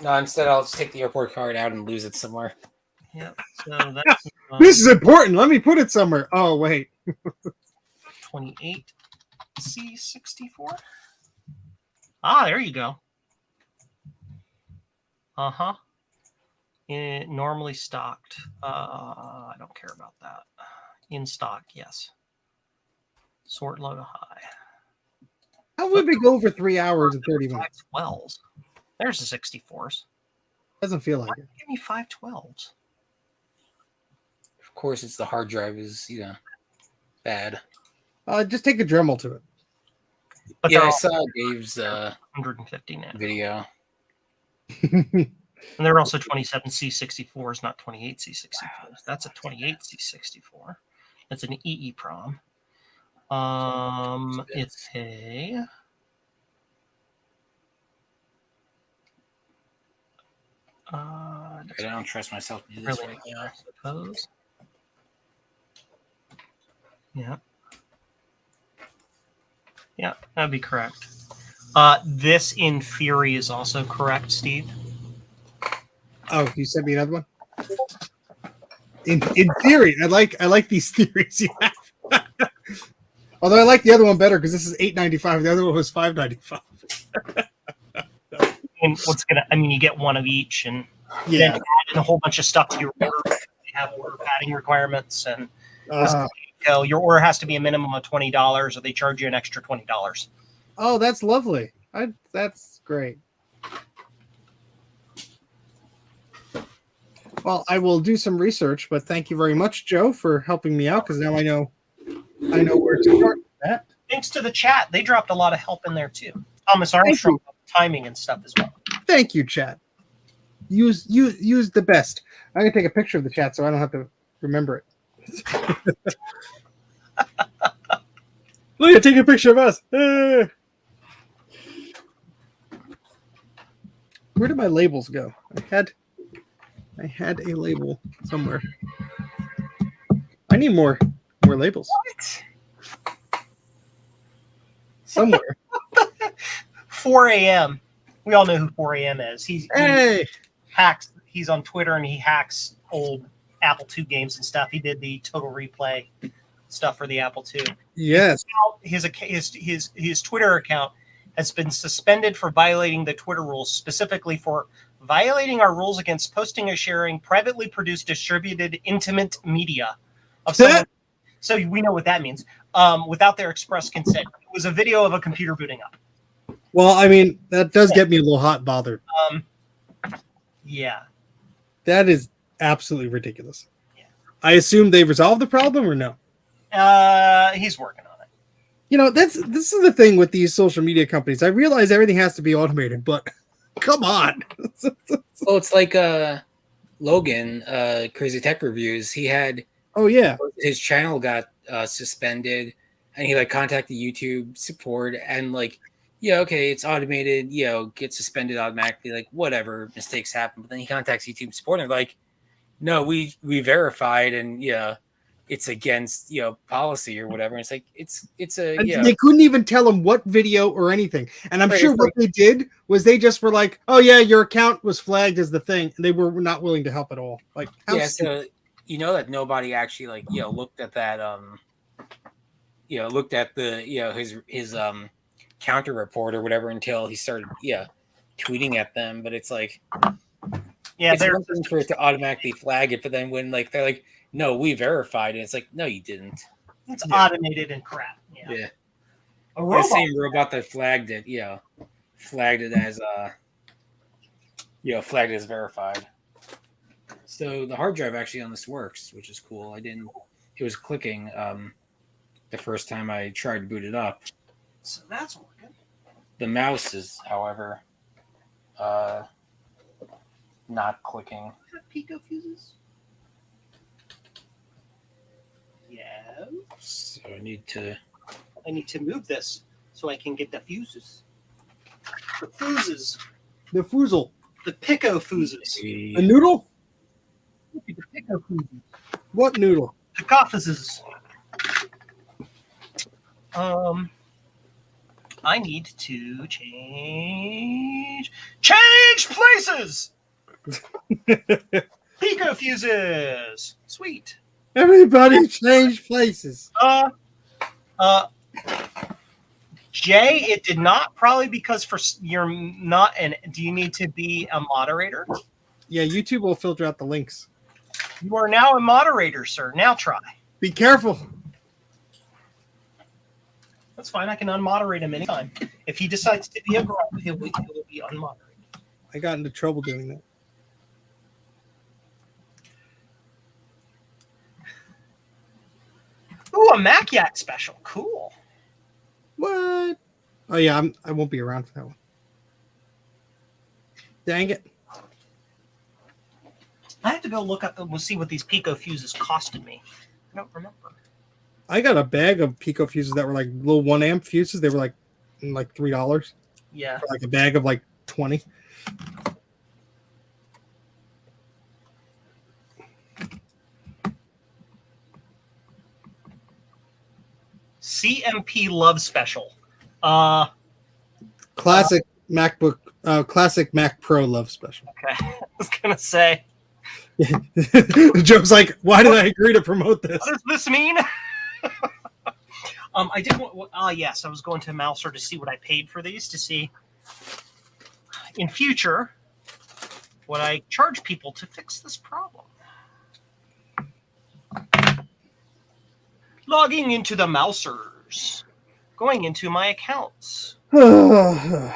No, instead I'll just take the airport card out and lose it somewhere. Yeah. So that's This is important. Let me put it somewhere. Oh, wait. 28C64. Ah, there you go. Uh-huh. Normally stocked. I don't care about that. In stock, yes. Sort low to high. How would we go for 3 hours and 30 minutes? 512s. There's the 64s. Doesn't feel like it. Give me 512s. Of course, it's the hard drive is, bad. Just take a Dremel to it. But Yeah, they're I all saw Dave's 150 now. video. And they're also 27C64s, not 28C64s. That's a 28C64. That's an EEPROM. It's a... I don't trust myself to do this really, right now. I suppose. Yeah. Yeah, that'd be correct. This in theory is also correct, Steve. Oh, you sent me another one? In theory, I like these theories you have. Although I like the other one better because this is $8.95. The other one was $5.95. And you get one of each, and Yeah. then add in a whole bunch of stuff to your order. They have order padding requirements, and your order has to be a minimum of $20, or they charge you an extra $20. Oh, that's lovely. That's great. Well, I will do some research, but thank you very much, Joe, for helping me out because now I know where to start with that. Thanks to the chat, they dropped a lot of help in there too. Thomas Armstrong, timing and stuff as well. Thank you, chat. Use the best. I'm gonna take a picture of the chat so I don't have to remember it. Look, take a picture of us. Where did my labels go? I had a label somewhere. I need more labels. What? Somewhere. 4 a.m. We all know who 4 a.m. is. He hacks. He's on Twitter and he hacks old Apple II games and stuff. He did the Total Replay stuff for the Apple II. Yes. His Twitter account has been suspended for violating the Twitter rules, specifically for violating our rules against posting or sharing privately produced, distributed, intimate media of someone. So we know what that means. Without their express consent. It was a video of a computer booting up. Well, I mean, that does get me a little hot and bothered. Yeah. That is absolutely ridiculous. Yeah. I assume they resolved the problem or no? He's working on it. This is the thing with these social media companies. I realize everything has to be automated, but come on. Well, it's like Logan, Crazy Tech Reviews. He had his channel got suspended, and he contacted YouTube support and okay, it's automated, get suspended automatically, whatever, mistakes happen. But then he contacts YouTube support and they're no, we verified and it's against policy or whatever. And it's They couldn't even tell him what video or anything. And I'm sure what they did was they just were oh yeah, your account was flagged as the thing, and they were not willing to help at all. So that nobody actually looked at that looked at the his counter report or whatever until he started tweeting at them. But it's it's one thing for it to automatically flag it, but then when they're no, we verified it, it's no, you didn't. It's automated and crap. Yeah. The same robot that flagged it flagged it as flagged it as verified. So the hard drive actually on this works, which is cool. It was clicking the first time I tried to boot it up. So that's working. The mouse is, however, not clicking. Pico fuses? Yeah. So I need to move this so I can get the fuses. The fuses. The foozle. The Pico fuses. A noodle? The Pico fuses. What noodle? Cacophoses. I need to change places. Pico fuses. Sweet. Everybody change places. Jay, it did not, probably because you're not do you need to be a moderator? Yeah, YouTube will filter out the links. You are now a moderator, sir. Now try. Be careful. That's fine. I can unmoderate him anytime. If he decides to be a grump, he'll be unmoderated. I got into trouble doing that. Ooh, a Mac84 special. Cool. What? Oh yeah, I won't be around for that one. Dang it. I have to go look up and see what these Pico fuses costed me. I don't remember. I got a bag of Pico fuses that were like little 1 amp fuses. They were like $3. Yeah. For like a bag of like 20. CMP Love Special. Classic MacBook, classic Mac Pro Love Special. Okay. I was gonna say. Joe's like, why did I agree to promote this? What does this mean? I did want. Yes, I was going to Mouser to see what I paid for these to see in future what I charge people to fix this problem. Logging into the Mousers, going into my accounts, going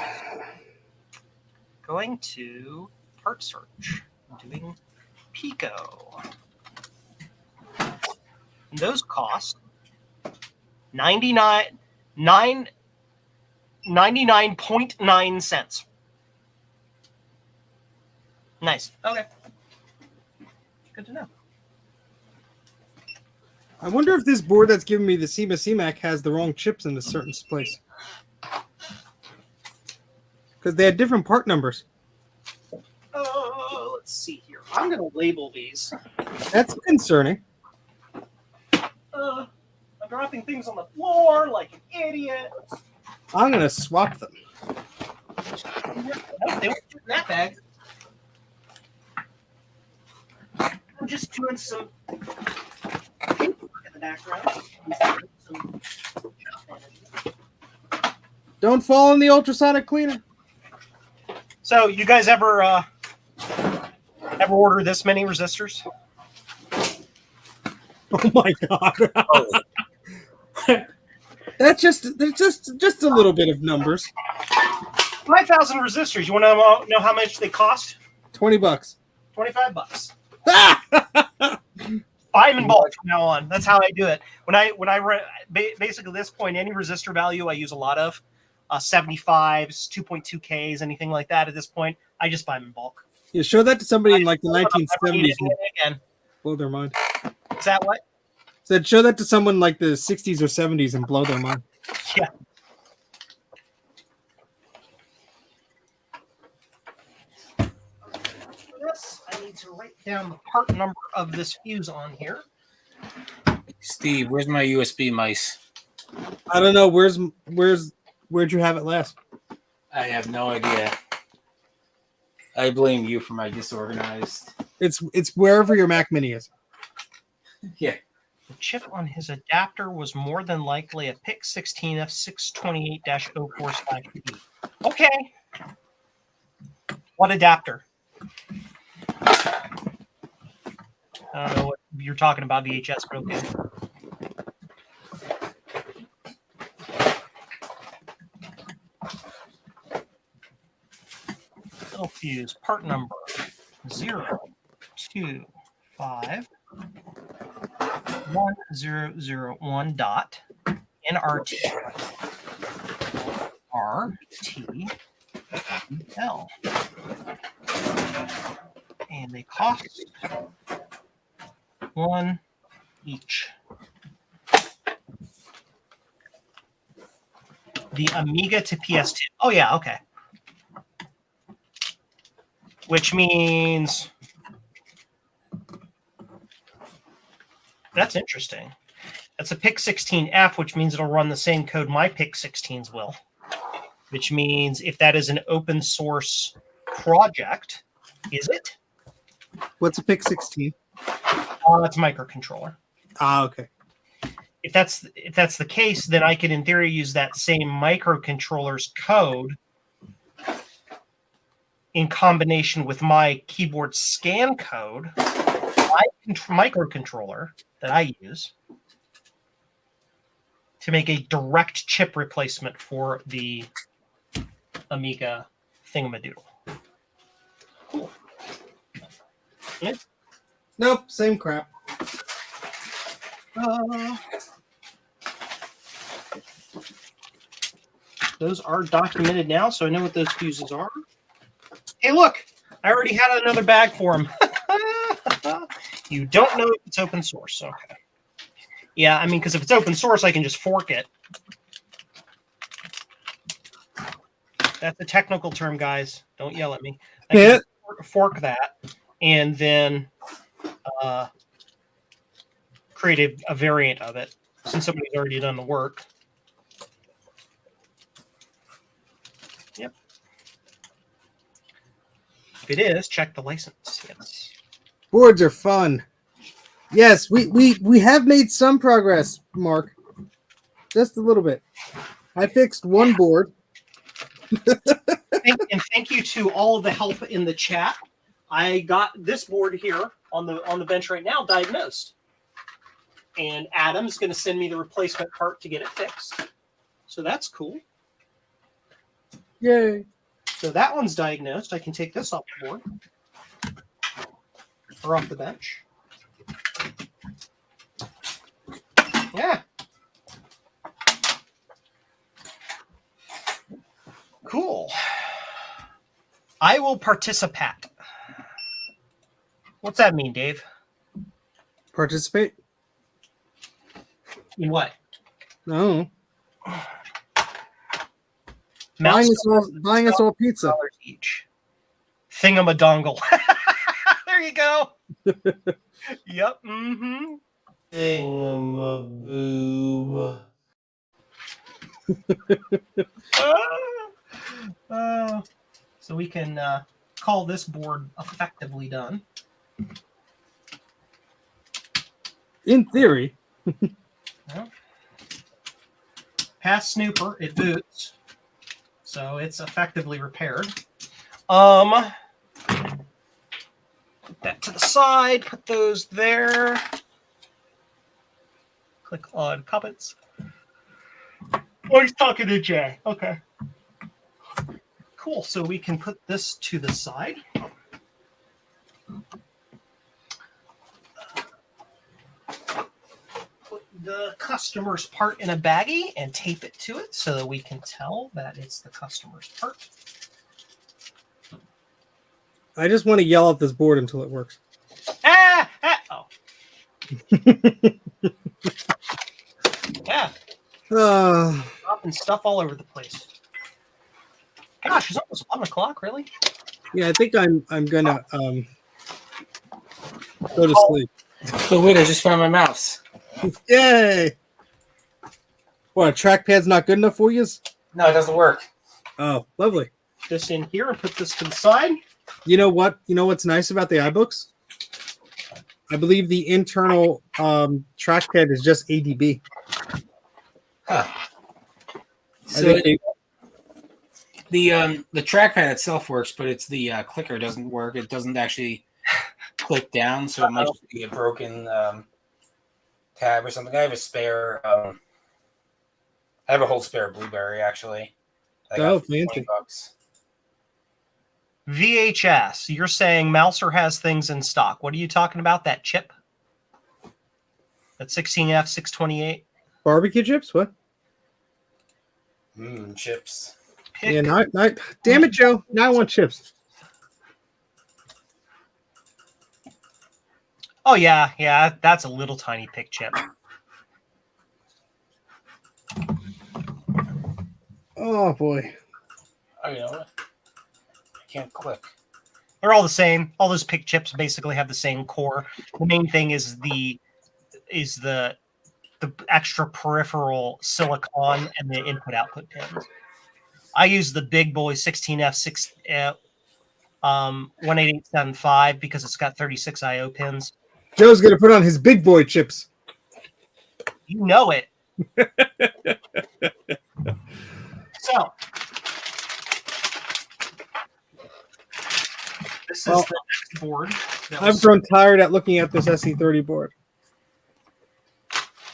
to part search, doing Pico. And those cost 99.9 cents. Nice. Okay. Good to know. I wonder if this board that's giving me the SEMA CMAC has the wrong chips in a certain place. Because they had different part numbers. Let's see here. I'm going to label these. That's concerning. I'm dropping things on the floor like an idiot. I'm going to swap them. Nope, they won't fit in that bag. I'm just doing some paperwork in the background. Don't fall in the ultrasonic cleaner. So, you guys ever order this many resistors? Oh my god! That's just a little bit of numbers. 5,000 resistors. You want to know how much they cost? $20. $25. Buy them in bulk from now on. That's how I do it. When I basically at this point, any resistor value I use a lot of, 75s, 2.2Ks, anything like that. At this point, I just buy them in bulk. You show that to somebody in like the 1970s. Again. Blow their mind. Is that what? Said show that to someone like the 60s or 70s and blow their mind. Yeah. For this, I need to write down the part number of this fuse on here. Steve, where's my USB mice? I don't know. Where'd you have it last? I have no idea. I blame you for my disorganized. It's wherever your Mac Mini is. Yeah. The chip on his adapter was more than likely a PIC 16F628-04/B. Okay. What adapter? I don't know what you're talking about, VHS, but okay. Little fuse, part number 0251001 dot NRT RTL. And they cost one each. The Amiga to PS2. Oh, yeah, okay. Which means That's interesting. That's a PIC16F, which means it'll run the same code my PIC16s will. Which means if that is an open source project, is it? What's a PIC16? It's a microcontroller. Ah, okay. If that's the case, then I could, in theory, use that same microcontroller's code in combination with my keyboard scan code, my microcontroller that I use, to make a direct chip replacement for the Amiga thingamadoodle. Cool. Yeah. Nope, same crap. Those are documented now, so I know what those fuses are. Hey, look! I already had another bag for him. You don't know if it's open source. Okay. Yeah, I mean, because if it's open source, I can just fork it. That's a technical term, guys. Don't yell at me. I can fork that and then create a variant of it since somebody's already done the work. Yep. If it is, check the license. Yes. Boards are fun. Yes, we have made some progress, Mark. Just a little bit. I fixed one board. And thank you to all of the help in the chat. I got this board here on the bench right now diagnosed. And Adam's going to send me the replacement part to get it fixed. So that's cool. Yay. So that one's diagnosed. I can take this off the board. Or off the bench. Yeah. Cool. I will participate. What's that mean, Dave? Participate? In what? No. Mouse Buying us all pizza. Each. Thingamadongle. There you go. Yep. Mm-hmm. Thingamaboob. So we can call this board effectively done. In theory. Well, past snooper, it boots. So it's effectively repaired. Put that to the side, put those there. Click on comments. Oh, he's talking to Jay. Okay. Cool. So we can put this to the side. Put the customer's part in a baggie and tape it to it so that we can tell that it's the customer's part. I just want to yell at this board until it works. Oh. Yeah. Dropping stuff all over the place. Gosh, it's almost 1 o'clock, really? Yeah, I think I'm gonna go to sleep. Oh wait, I just found my mouse. Yay! What, a trackpad's not good enough for you? No, it doesn't work. Oh, lovely. This in here and put this to the side. You know what? You know what's nice about the iBooks? I believe the internal trackpad is just ADB. Huh. So the trackpad itself works, but it's the clicker doesn't work. It doesn't actually click down, so it might just be a broken tab or something. I have a spare. I have a whole spare Blueberry actually. I got for fancy. $20. VHS. You're saying Mouser has things in stock. What are you talking about? That chip? That 16F 628? Barbecue chips? What? Chips. Pick. Yeah, not. Damn it, Joe. Now I want chips. Oh, yeah. That's a little tiny pick chip. Oh, boy. Oh, you know what? I can't click. They're all the same. All those pick chips basically have the same core. The main thing is the is the extra peripheral silicon and the input output pins. I use the big boy 16F6 18875 because it's got 36 IO pins. Joe's gonna put on his big boy chips. You know it. So this is the next board. I've grown tired at looking at this SE30 board.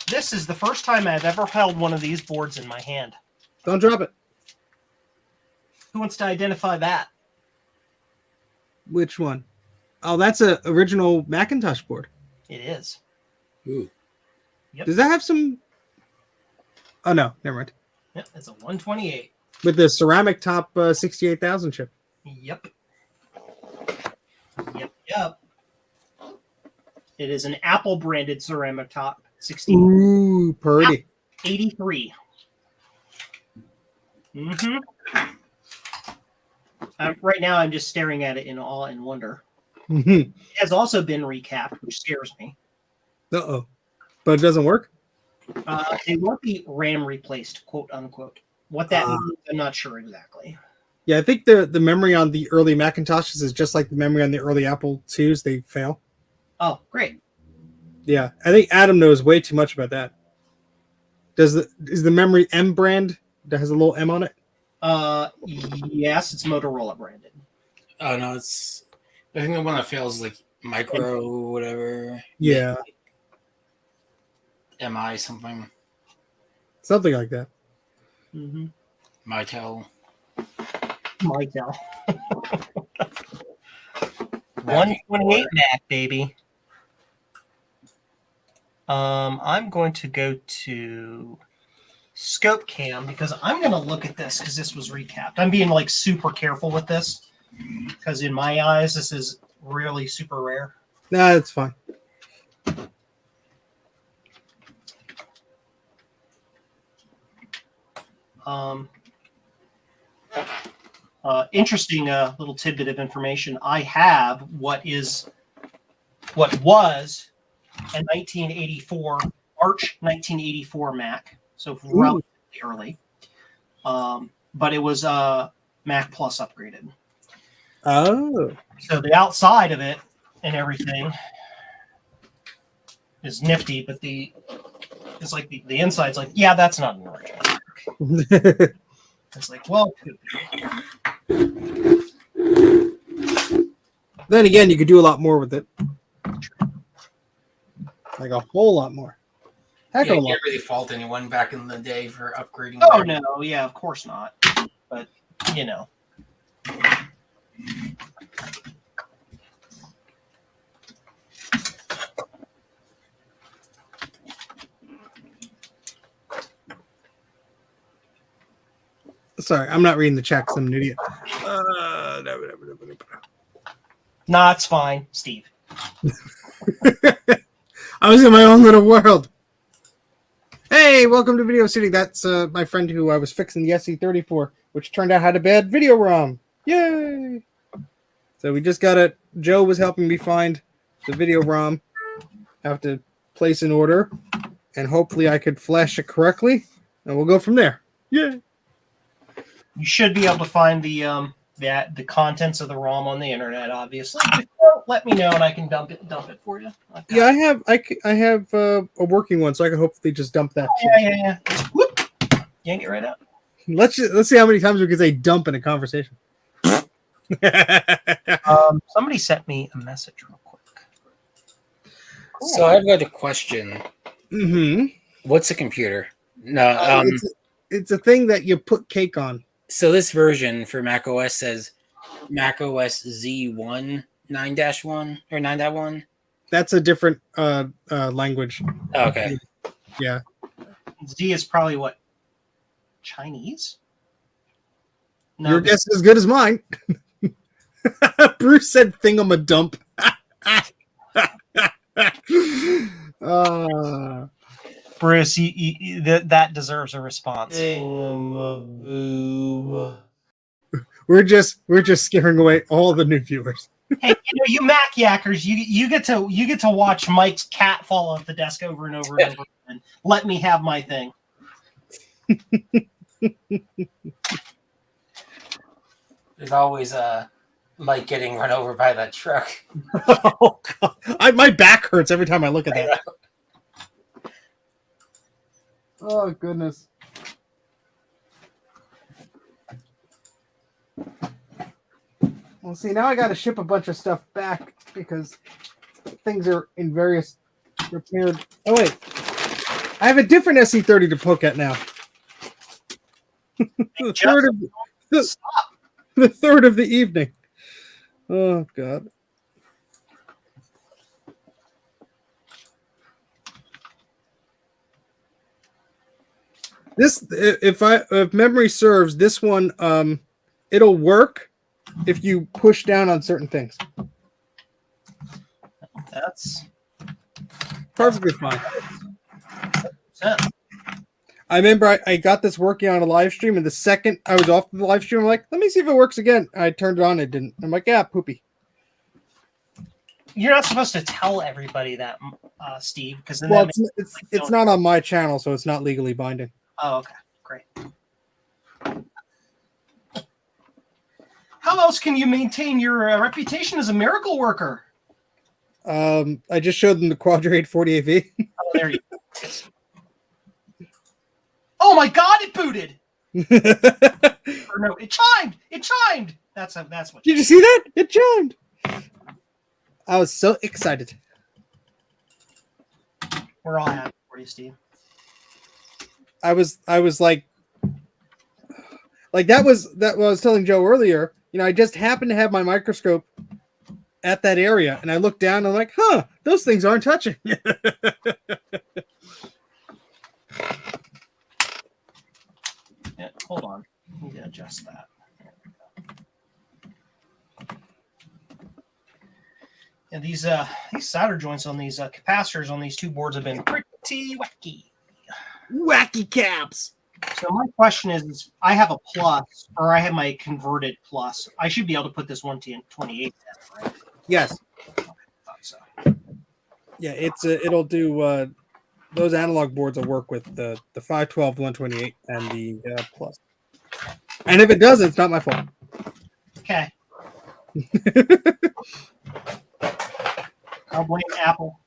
This is the first time I've ever held one of these boards in my hand. Don't drop it. Who wants to identify that? Which one? Oh, that's a original Macintosh board. It is. Ooh. Yep. Does that have some? Oh no, never mind. Yep, it's a 128. With the ceramic top 68,000 chip. Yep. Yep. It is an Apple branded ceramic top 16. Ooh, pretty. 83. Mm-hmm. Right now, I'm just staring at it in awe and wonder. It has also been recapped, which scares me. Uh-oh. But it doesn't work? It won't be RAM replaced, quote unquote. What that means, I'm not sure exactly. Yeah, I think the memory on the early Macintoshes is just like the memory on the early Apple IIs. They fail. Oh, great. Yeah, I think Adam knows way too much about that. Is the memory M brand that has a little M on it? Yes, it's Motorola branded. Oh no, I think the one that fails is like micro whatever. Yeah. MI something. Something like that. Mm-hmm. Mitel. 128 Mac, baby. I'm going to go to Scope Cam because I'm going to look at this because this was recapped. I'm being like super careful with this because in my eyes, this is really super rare. Nah, it's fine. Interesting little tidbit of information. I have what was a 1984 March 1984 Mac, so relatively early. But it was Mac Plus upgraded. Oh. So the outside of it and everything is nifty, but it's like the inside's like, yeah, that's not an original. It's like, well, then again, you could do a lot more with it. Like a whole lot more. Heck of a You lot. can't really fault anyone back in the day for upgrading. oh no, yeah, of course not. But you know. Sorry, I'm not reading the chat because I'm an idiot. Nah, it's fine, Steve. I was in my own little world. Hey, welcome to Video City. That's my friend who I was fixing the SE30 for, which turned out had a bad video ROM. Yay! So we just got it. Joe was helping me find the video ROM. Have to place an order, and hopefully I could flash it correctly, and we'll go from there. Yay! You should be able to find the contents of the ROM on the internet, obviously. If you don't, let me know and I can dump it for you. Yeah, I have a working one, so I can hopefully just dump that. Yeah. Whoop. Yank it right out. Let's see how many times we can say dump in a conversation. Somebody sent me a message real quick. Cool. So I've got a question. Mm-hmm. What's a computer? No, it's a thing that you put cake on. So this version for Mac OS says Mac OS Z1 9-1 or 9.1. That's a different language. Oh, okay. Yeah. Z is probably what? Chinese? No, Your guess is as good as mine. Bruce said thingamadump. Bruce, that deserves a response. We're just scaring away all the new viewers. Hey, you Mac yackers, you get to watch Mike's cat fall off the desk over and over and over again. Let me have my thing. There's always Mike getting run over by that truck. Oh God, my back hurts every time I look at that. Oh goodness. Well, see, now I got to ship a bunch of stuff back because things are in various repaired. Oh wait, I have a different SE30 to poke at now. The third of the evening. Oh God. This, if memory serves, this one it'll work if you push down on certain things. That's Perfectly fine. 100%. I remember I got this working on a live stream, and the second I was off the live stream, I'm like, let me see if it works again. I turned it on, it didn't. I'm like, yeah, poopy. You're not supposed to tell everybody that, Steve, because then well, it's not on my channel, so it's not legally binding. Oh, okay, great. How else can you maintain your reputation as a miracle worker? I just showed them the Quadrate 48V. Oh, there you go. Oh my God! It booted. Or no, it chimed. It chimed. That's what. Did you see that? It chimed. I was so excited. We're all happy for you, Steve. I was like that was what I was telling Joe earlier. You know, I just happened to have my microscope at that area, and I looked down, and I'm like, huh, those things aren't touching. Yeah, hold on. Let me adjust that. And these solder joints on these capacitors on these two boards have been pretty wacky. Wacky caps. So my question is I have a plus, or I have my converted plus. I should be able to put this 128 in, right? Yes. I thought so. Yeah, it'll do those analog boards will work with the 512, the 128, and the plus. And if it doesn't, it's not my fault. Okay. I'll blame Apple.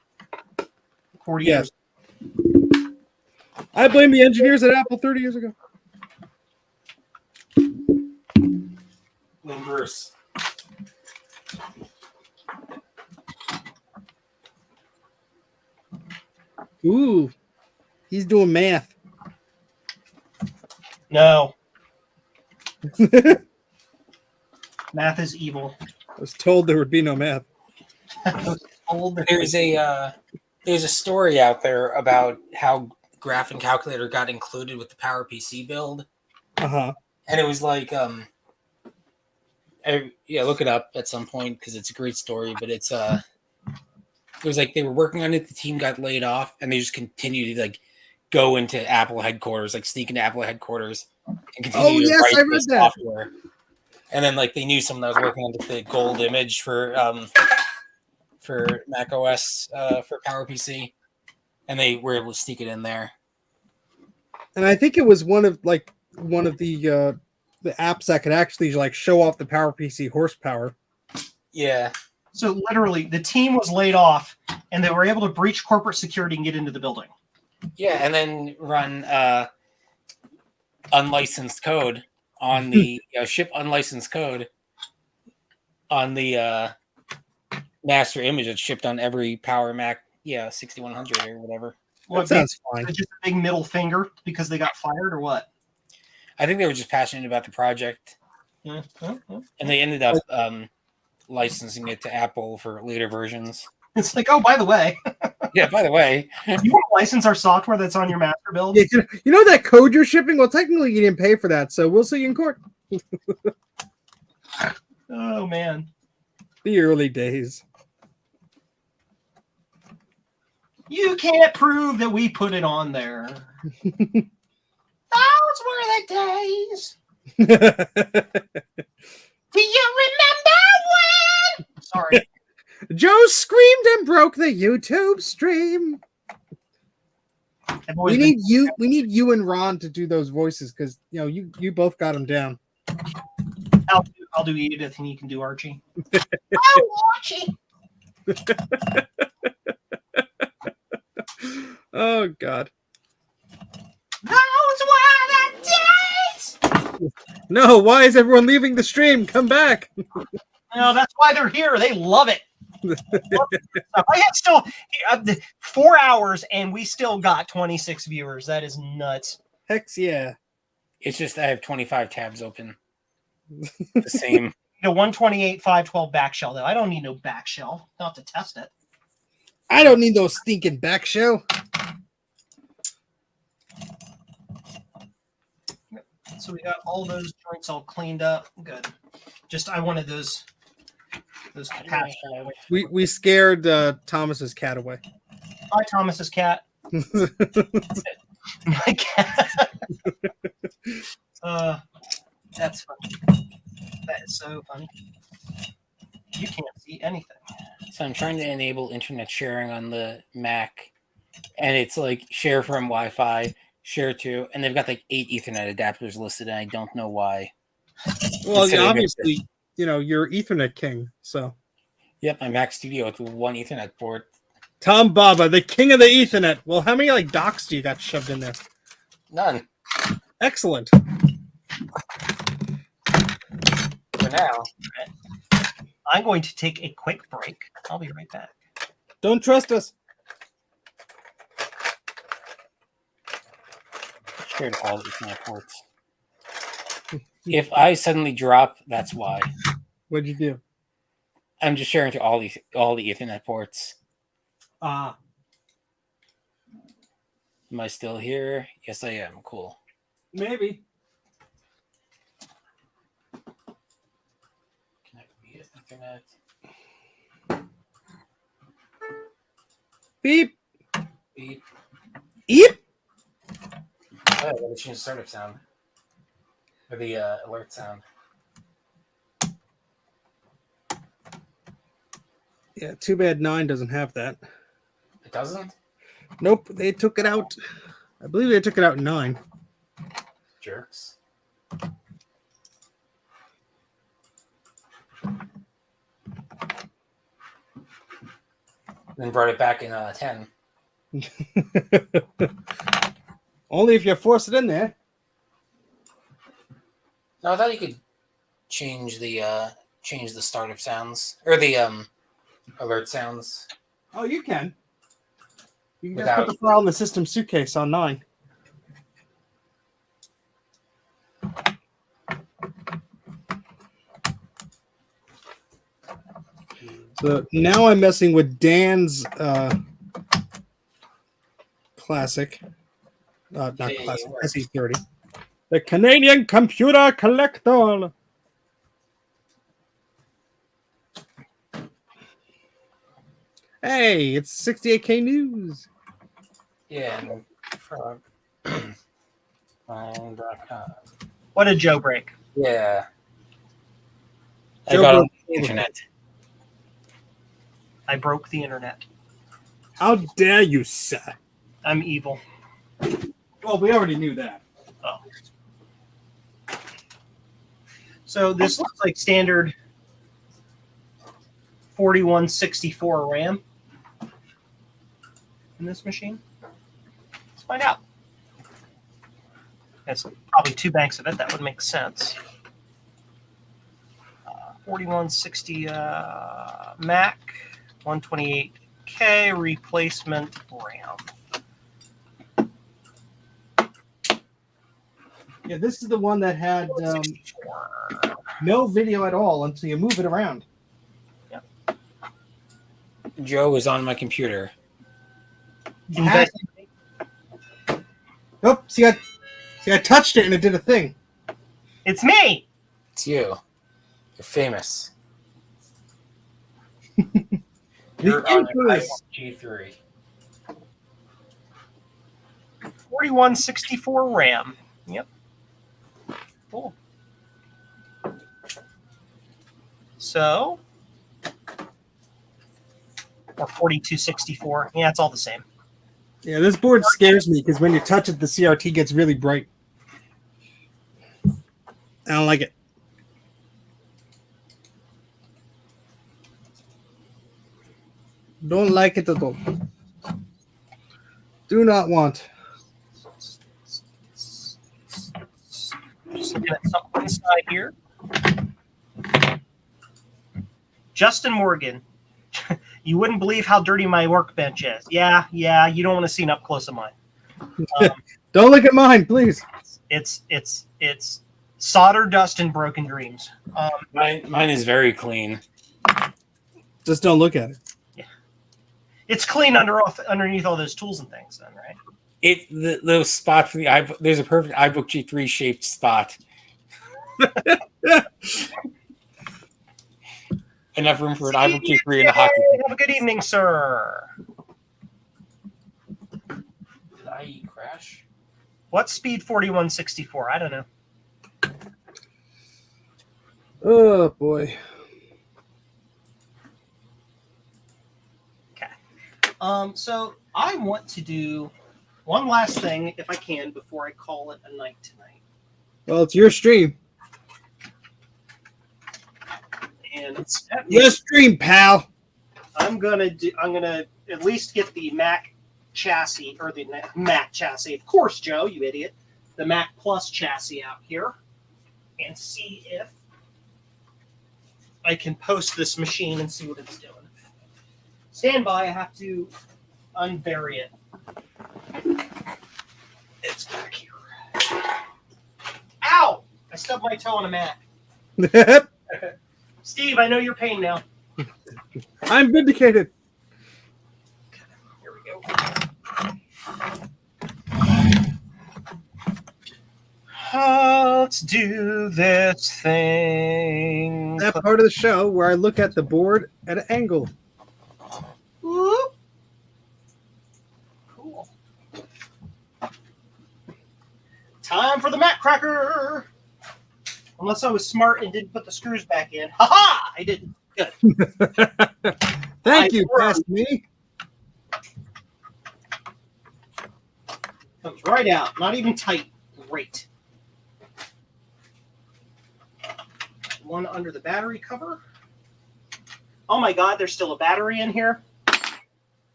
40 years. I blame the engineers at Apple 30 years ago. Blame Bruce. Ooh, he's doing math. No. Math is evil. I was told there would be no math. There's a story out there about how graphing calculator got included with the PowerPC build. Uh-huh. And it was like look it up at some point because it's a great story, but it was like they were working on it, the team got laid off, and they just continued to like go into Apple headquarters, like sneak into Apple headquarters and continue to write this software. And then like they knew someone that was working on the gold image for Mac OS for PowerPC, and they were able to sneak it in there. And I think it was one of the apps that could actually like show off the PowerPC horsepower. Yeah. So literally, the team was laid off, and they were able to breach corporate security and get into the building. Yeah, and then run unlicensed code on the ship unlicensed code on the master image that's shipped on every Power Mac 6100 or whatever. That sounds fine. Just a big middle finger because they got fired, or what? I think they were just passionate about the project, and they ended up licensing it to Apple for later versions. It's like, oh, by the way. Yeah, by the way. You want to license our software that's on your master build? Yeah, you know that code you're shipping? Well, technically you didn't pay for that, so we'll see you in court. Oh, man. The early days. You can't prove that we put it on there. Those were the days. Do you remember when Sorry. Joe screamed and broke the YouTube stream. I've always We been- need you and Ron to do those voices because you both got them down. I'll do Edith and you can do Archie. Oh, Archie! Oh God. Those were the days! No, why is everyone leaving the stream? Come back. No, that's why they're here. They love it. I have still 4 hours and we still got 26 viewers. That is nuts. Hex yeah. It's just I have 25 tabs open. The same. The 128 512 back shell though. I don't need no back shell. Not to test it. I don't need those stinking back show. So we got all those joints all cleaned up. Good. Just I wanted those capacitors. We scared Thomas's cat away. Bye, Thomas's cat. My cat. That's funny. That is so funny. You can't see anything. So I'm trying to enable internet sharing on the Mac, and it's like share from Wi-Fi, share to, and they've got like 8 Ethernet adapters listed, and I don't know why. Well, Instead of obviously, you're Ethernet king. So, Yep, my Mac Studio with 1 Ethernet port. Tom Baba, the king of the Ethernet. Well, how many docks do you got shoved in there? None Excellent. for now. I'm going to take a quick break. I'll be right back. Don't trust us. Shared all Ethernet ports. If I suddenly drop, that's why. What'd you do? I'm just sharing to all the Ethernet ports. Ah. Am I still here? Yes, I am. Cool. Maybe. Connect via Ethernet. Beep. Beep. Eep. Oh, I gotta change the startup sound. Or the alert sound. Yeah, too bad 9 doesn't have that. It doesn't? Nope, they took it out. I believe they took it out in 9. Jerks. Then brought it back in 10. Only if you force it in there. No, I thought you could change the startup sounds or the alert sounds. Oh, you can. You can just Without- put the file in the system suitcase on 9. So now I'm messing with Dan's classic. Not Hey, classic, where? SE30. The Canadian Computer Collector. Hey, it's 68K News. Yeah, and from Find.com. What a Joe break. Yeah. I Joe got on broke the internet. I broke the internet. How dare you, sir? I'm evil. Well, we already knew that. Oh. So this looks like standard 4164 RAM in this machine. Let's find out. That's probably 2 banks of it. That would make sense. 4160 Mac, 128K replacement RAM. Yeah, this is the one that had 64. no video at all until you move it around. Joe is on my computer. Can you guys- Nope. See, I touched it and it did a thing. It's me. It's you. You're famous. The You're on infamous. G3. 4164 RAM. Yep. Cool. So, or 4264. Yeah, it's all the same. Yeah, this board scares me because when you touch it, the CRT gets really bright. I don't like it. Don't like it at all. Do not want. Just looking at something inside here. Justin Morgan, you wouldn't believe how dirty my workbench is. Yeah, you don't want to see an up close of mine. Don't look at mine, please. It's solder dust and broken dreams. Mine is very clean. Just don't look at it. Yeah, it's clean underneath all those tools and things, then, right? Those spots for the iBook. There's a perfect iBook G3 shaped spot. Enough room for an iBook G3 and a hockey. Have a good evening, sir. Did I crash? What speed 4164? I don't know. Oh boy. Okay. So I want to do one last thing, if I can, before I call it a night tonight. Well, it's your stream. And Your stream, pal. I'm gonna at least get the Mac chassis, or the Mac chassis, of course, Joe, you idiot, the Mac Plus chassis out here, and see if I can post this machine and see what it's doing. Stand by, I have to unbury it. It's back here. Ow! I stubbed my toe on a Mac. Steve, I know your pain now. I'm vindicated. Here we go. Let's do this thing. That part of the show where I look at the board at an angle. Whoop. Cool. Time for the Mac Cracker. Unless I was smart and didn't put the screws back in. Ha-ha! I didn't. Good. Thank you, past me. Comes right out. Not even tight. Great. One under the battery cover. Oh my God, there's still a battery in here.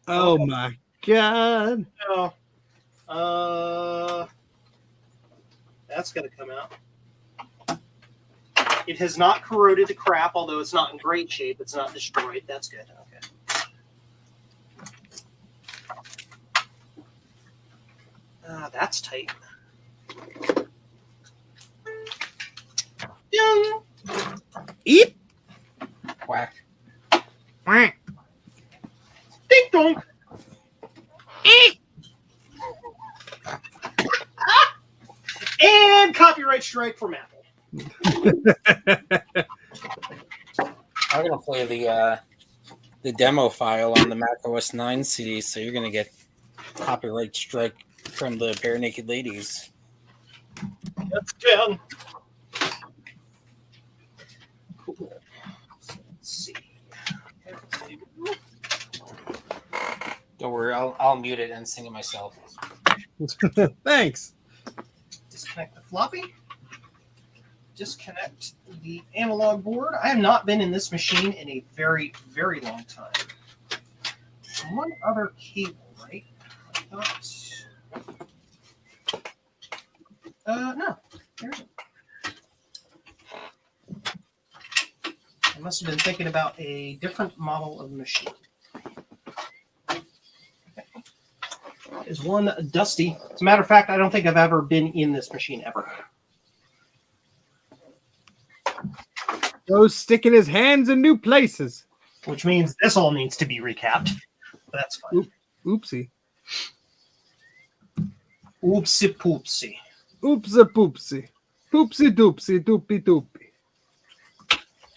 Oh my God. Oh. That's going to come out. It has not corroded to crap, although it's not in great shape. It's not destroyed. That's good. Okay. That's tight. Ding! Eep. Quack. Quack. Ding dong! Eep! And copyright strike from Apple. I'm gonna play the demo file on the Mac OS 9 CD, so you're gonna get copyright strike from the Bare Naked Ladies. That's good. Cool. So let's see. Don't worry, I'll mute it and sing it myself. Thanks. Disconnect the floppy. Disconnect the analog board. I have not been in this machine in a very, very long time. One other cable, right? No. There's it. I must have been thinking about a different model of machine. Is one dusty. As a matter of fact, I don't think I've ever been in this machine ever. Joe's sticking his hands in new places. Which means this all needs to be recapped. But that's fine. Oopsie. Oopsie poopsie. Oopsie poopsie. Poopsie doopsie doopie doopie.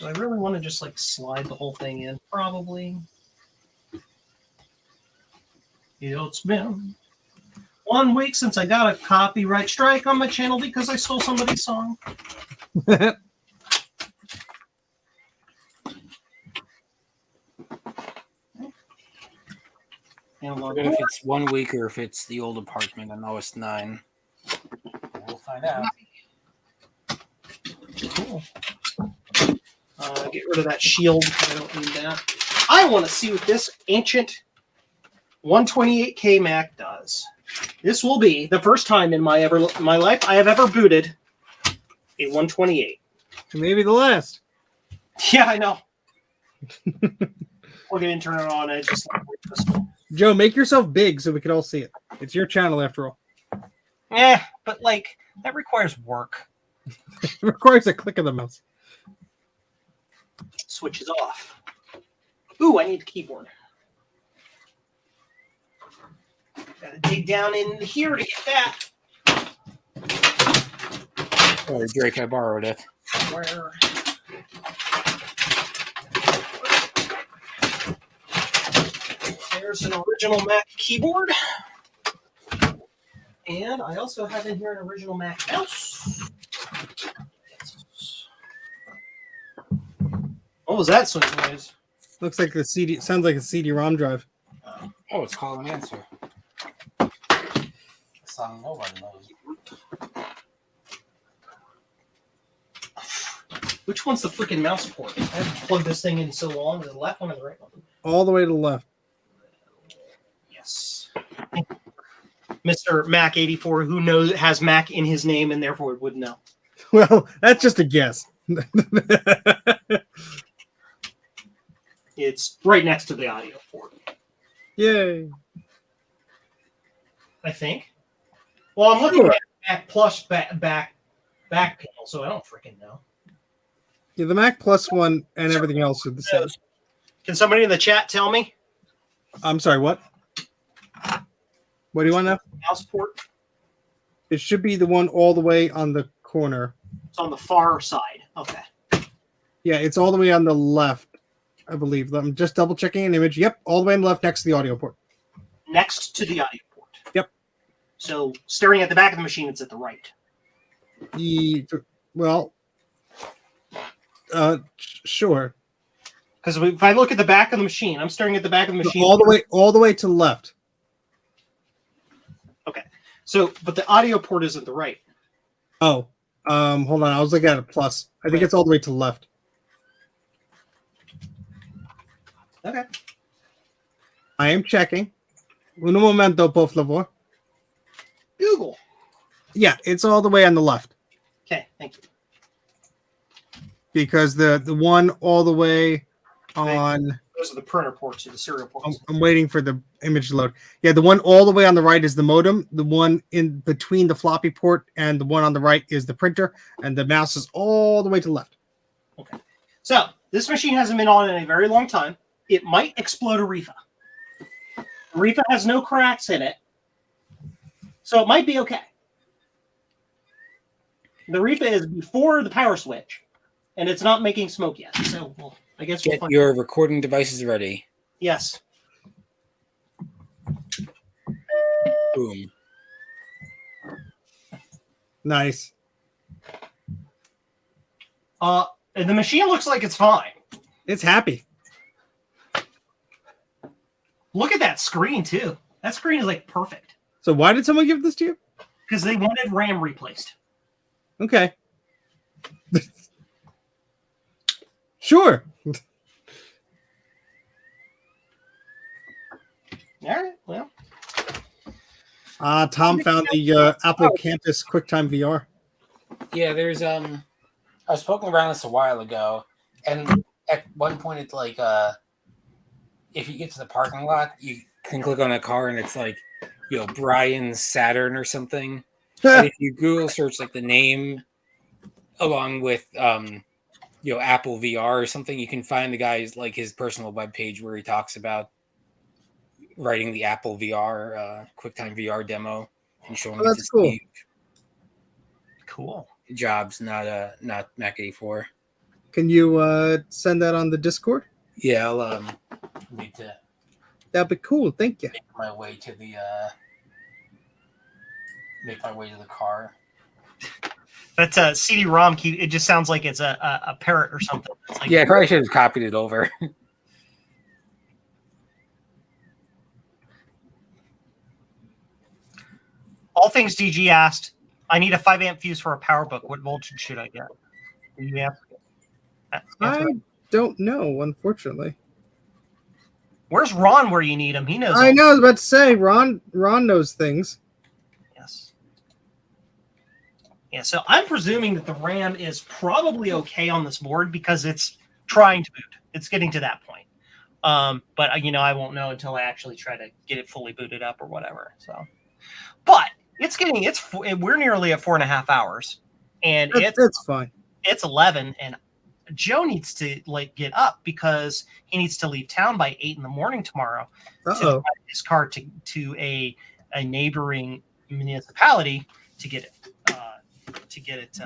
Do I really want to just like slide the whole thing in? Probably. It's been 1 week since I got a copyright strike on my channel because I stole somebody's song. And I we'll forget if it's 1 week or if it's the old apartment. I know it's 9. We'll find out. Cool. Get rid of that shield. I don't need that. I want to see what this ancient 128K Mac does. This will be the first time in my life I have ever booted a 128. Maybe the last. Yeah, I know. Plug it in, turn it on, and just Joe, make yourself big so we can all see it. It's your channel after all. but like that requires work. It requires a click of the mouse. Switch is off. Ooh, I need a keyboard. Gotta dig down in here to get that. Oh, Drake, I borrowed it. Where? There's an original Mac keyboard. And I also have in here an original Mac mouse. What was that sort of noise? Looks like the CD. Sounds like a CD-ROM drive. Oh, it's call and answer. Song nobody knows. Which one's the freaking mouse port? I haven't plugged this thing in so long. Is it the left one or the right one? All the way to the left. Yes. Mr. Mac84, who knows has Mac in his name and therefore would know. Well, that's just a guess. It's right next to the audio port, Yay. I think. Well, I'm looking at Mac Plus back panel, so I don't freaking know. Yeah, the Mac Plus one and everything else are the same. Can somebody in the chat tell me? I'm sorry, what? What do you want now? Mouse port. It should be the one all the way on the corner. It's on the far side. Okay. Yeah, it's all the way on the left, I believe. I'm just double checking an image. Yep, all the way on the left next to the audio port. Next to the audio port. Yep. So staring at the back of the machine, it's at the right. Well, sure. Because if I look at the back of the machine, I'm staring at the back of the machine. All the way to the left. Okay. So, but the audio port is at the right. Oh, hold on. I was looking at a plus. I think it's all the way to the left. Okay. I am checking. Un momento, por favor. Google. Yeah, it's all the way on the left. Okay, thank you. Because the one all the way on... Those are the printer ports or the serial ports. I'm waiting for the image to load. Yeah, the one all the way on the right is the modem. The one in between the floppy port and the one on the right is the printer. And the mouse is all the way to the left. Okay. So, this machine hasn't been on in a very long time. It might explode a Refa. Refa has no cracks in it. So it might be okay. The Refa is before the power switch. And it's not making smoke yet. So, well, I guess we'll Get find your recording devices ready. Yes. Boom. Nice. The machine looks like it's fine. It's happy. Look at that screen, too. That screen is, like, perfect. So why did someone give this to you? Because they wanted RAM replaced. Okay. Sure. All right, well. Tom found the Apple Campus QuickTime VR. Yeah, there's I was poking around this a while ago, and at one point it's like if you get to the parking lot, you can click on a car and it's like, you know, Brian's Saturn or something. And if you Google search like the name along with you know, Apple VR or something, you can find the guy's like his personal webpage where he talks about writing the Apple VR QuickTime VR demo and showing that's cool. Cool. Jobs, not Mac84. Can you send that on the Discord? Yeah, I'll need to That'd be cool. Thank you. make my way to the car. That's a CD-ROM key. It just sounds like it's a parrot or something. It's like, Yeah, I probably should have copied it over. things DG asked. I need a 5 amp fuse for a power book. What voltage should I get? Yeah. I don't know, unfortunately. Where's Ron where you need him? He knows. I know. I was about to say Ron knows things. Yes. Yeah. So I'm presuming that the RAM is probably okay on this board because it's trying to boot. It's getting to that point. But I won't know until I actually try to get it fully booted up or whatever. So, but we're nearly at 4.5 hours, and it's fine. It's 11, and Joe needs to get up because he needs to leave town by 8 in the morning tomorrow to drive his car to a neighboring municipality to get it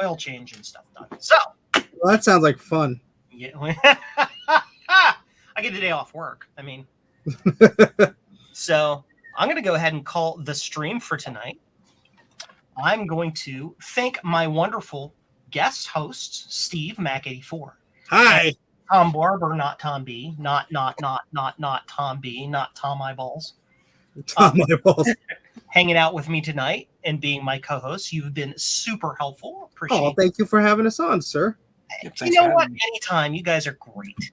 oil change and stuff done. So well, that sounds like fun. Yeah. I get a day off work. I mean, so I'm going to go ahead and call the stream for tonight. I'm going to thank my wonderful guest hosts, Steve, Mac84. Hi. Tom Barber, not Tom B. Not Tom B. Not Tom Eyeballs. Tom Eyeballs. Hanging out with me tonight and being my co-host. You've been super helpful. Appreciate it. Thank you for having us on, sir. You know what? Anytime. You guys are great.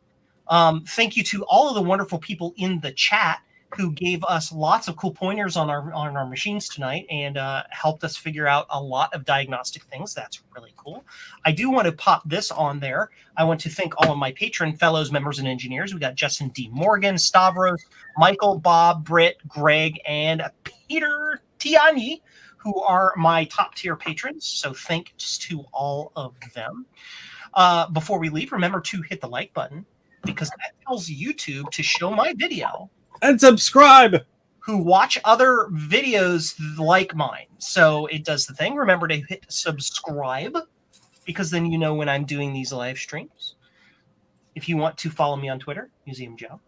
Thank you to all of the wonderful people in the chat who gave us lots of cool pointers on our machines tonight and helped us figure out a lot of diagnostic things. That's really cool. I do want to pop this on there. I want to thank all of my patron fellows, members, and engineers. We got Justin D. Morgan, Stavros, Michael, Bob, Britt, Greg, and Peter Tiani, who are my top tier patrons. So thanks to all of them. Before we leave, remember to hit the like button because that tells YouTube to show my video and subscribe. Who watch other videos like mine. So it does the thing. Remember to hit subscribe because then you know when I'm doing these live streams. If you want to follow me on Twitter, Museum Joe.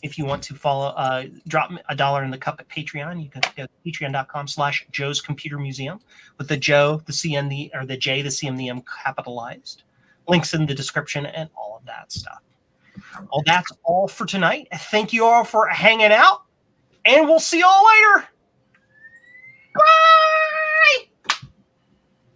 If you want to follow, drop $1 in the cup at Patreon. You can go to patreon.com/Joe's Computer Museum with the Joe, the C, and the J, the C, and the M capitalized. Links in the description and all of that stuff. Well, that's all for tonight. Thank you all for hanging out, and we'll see you all later. Bye!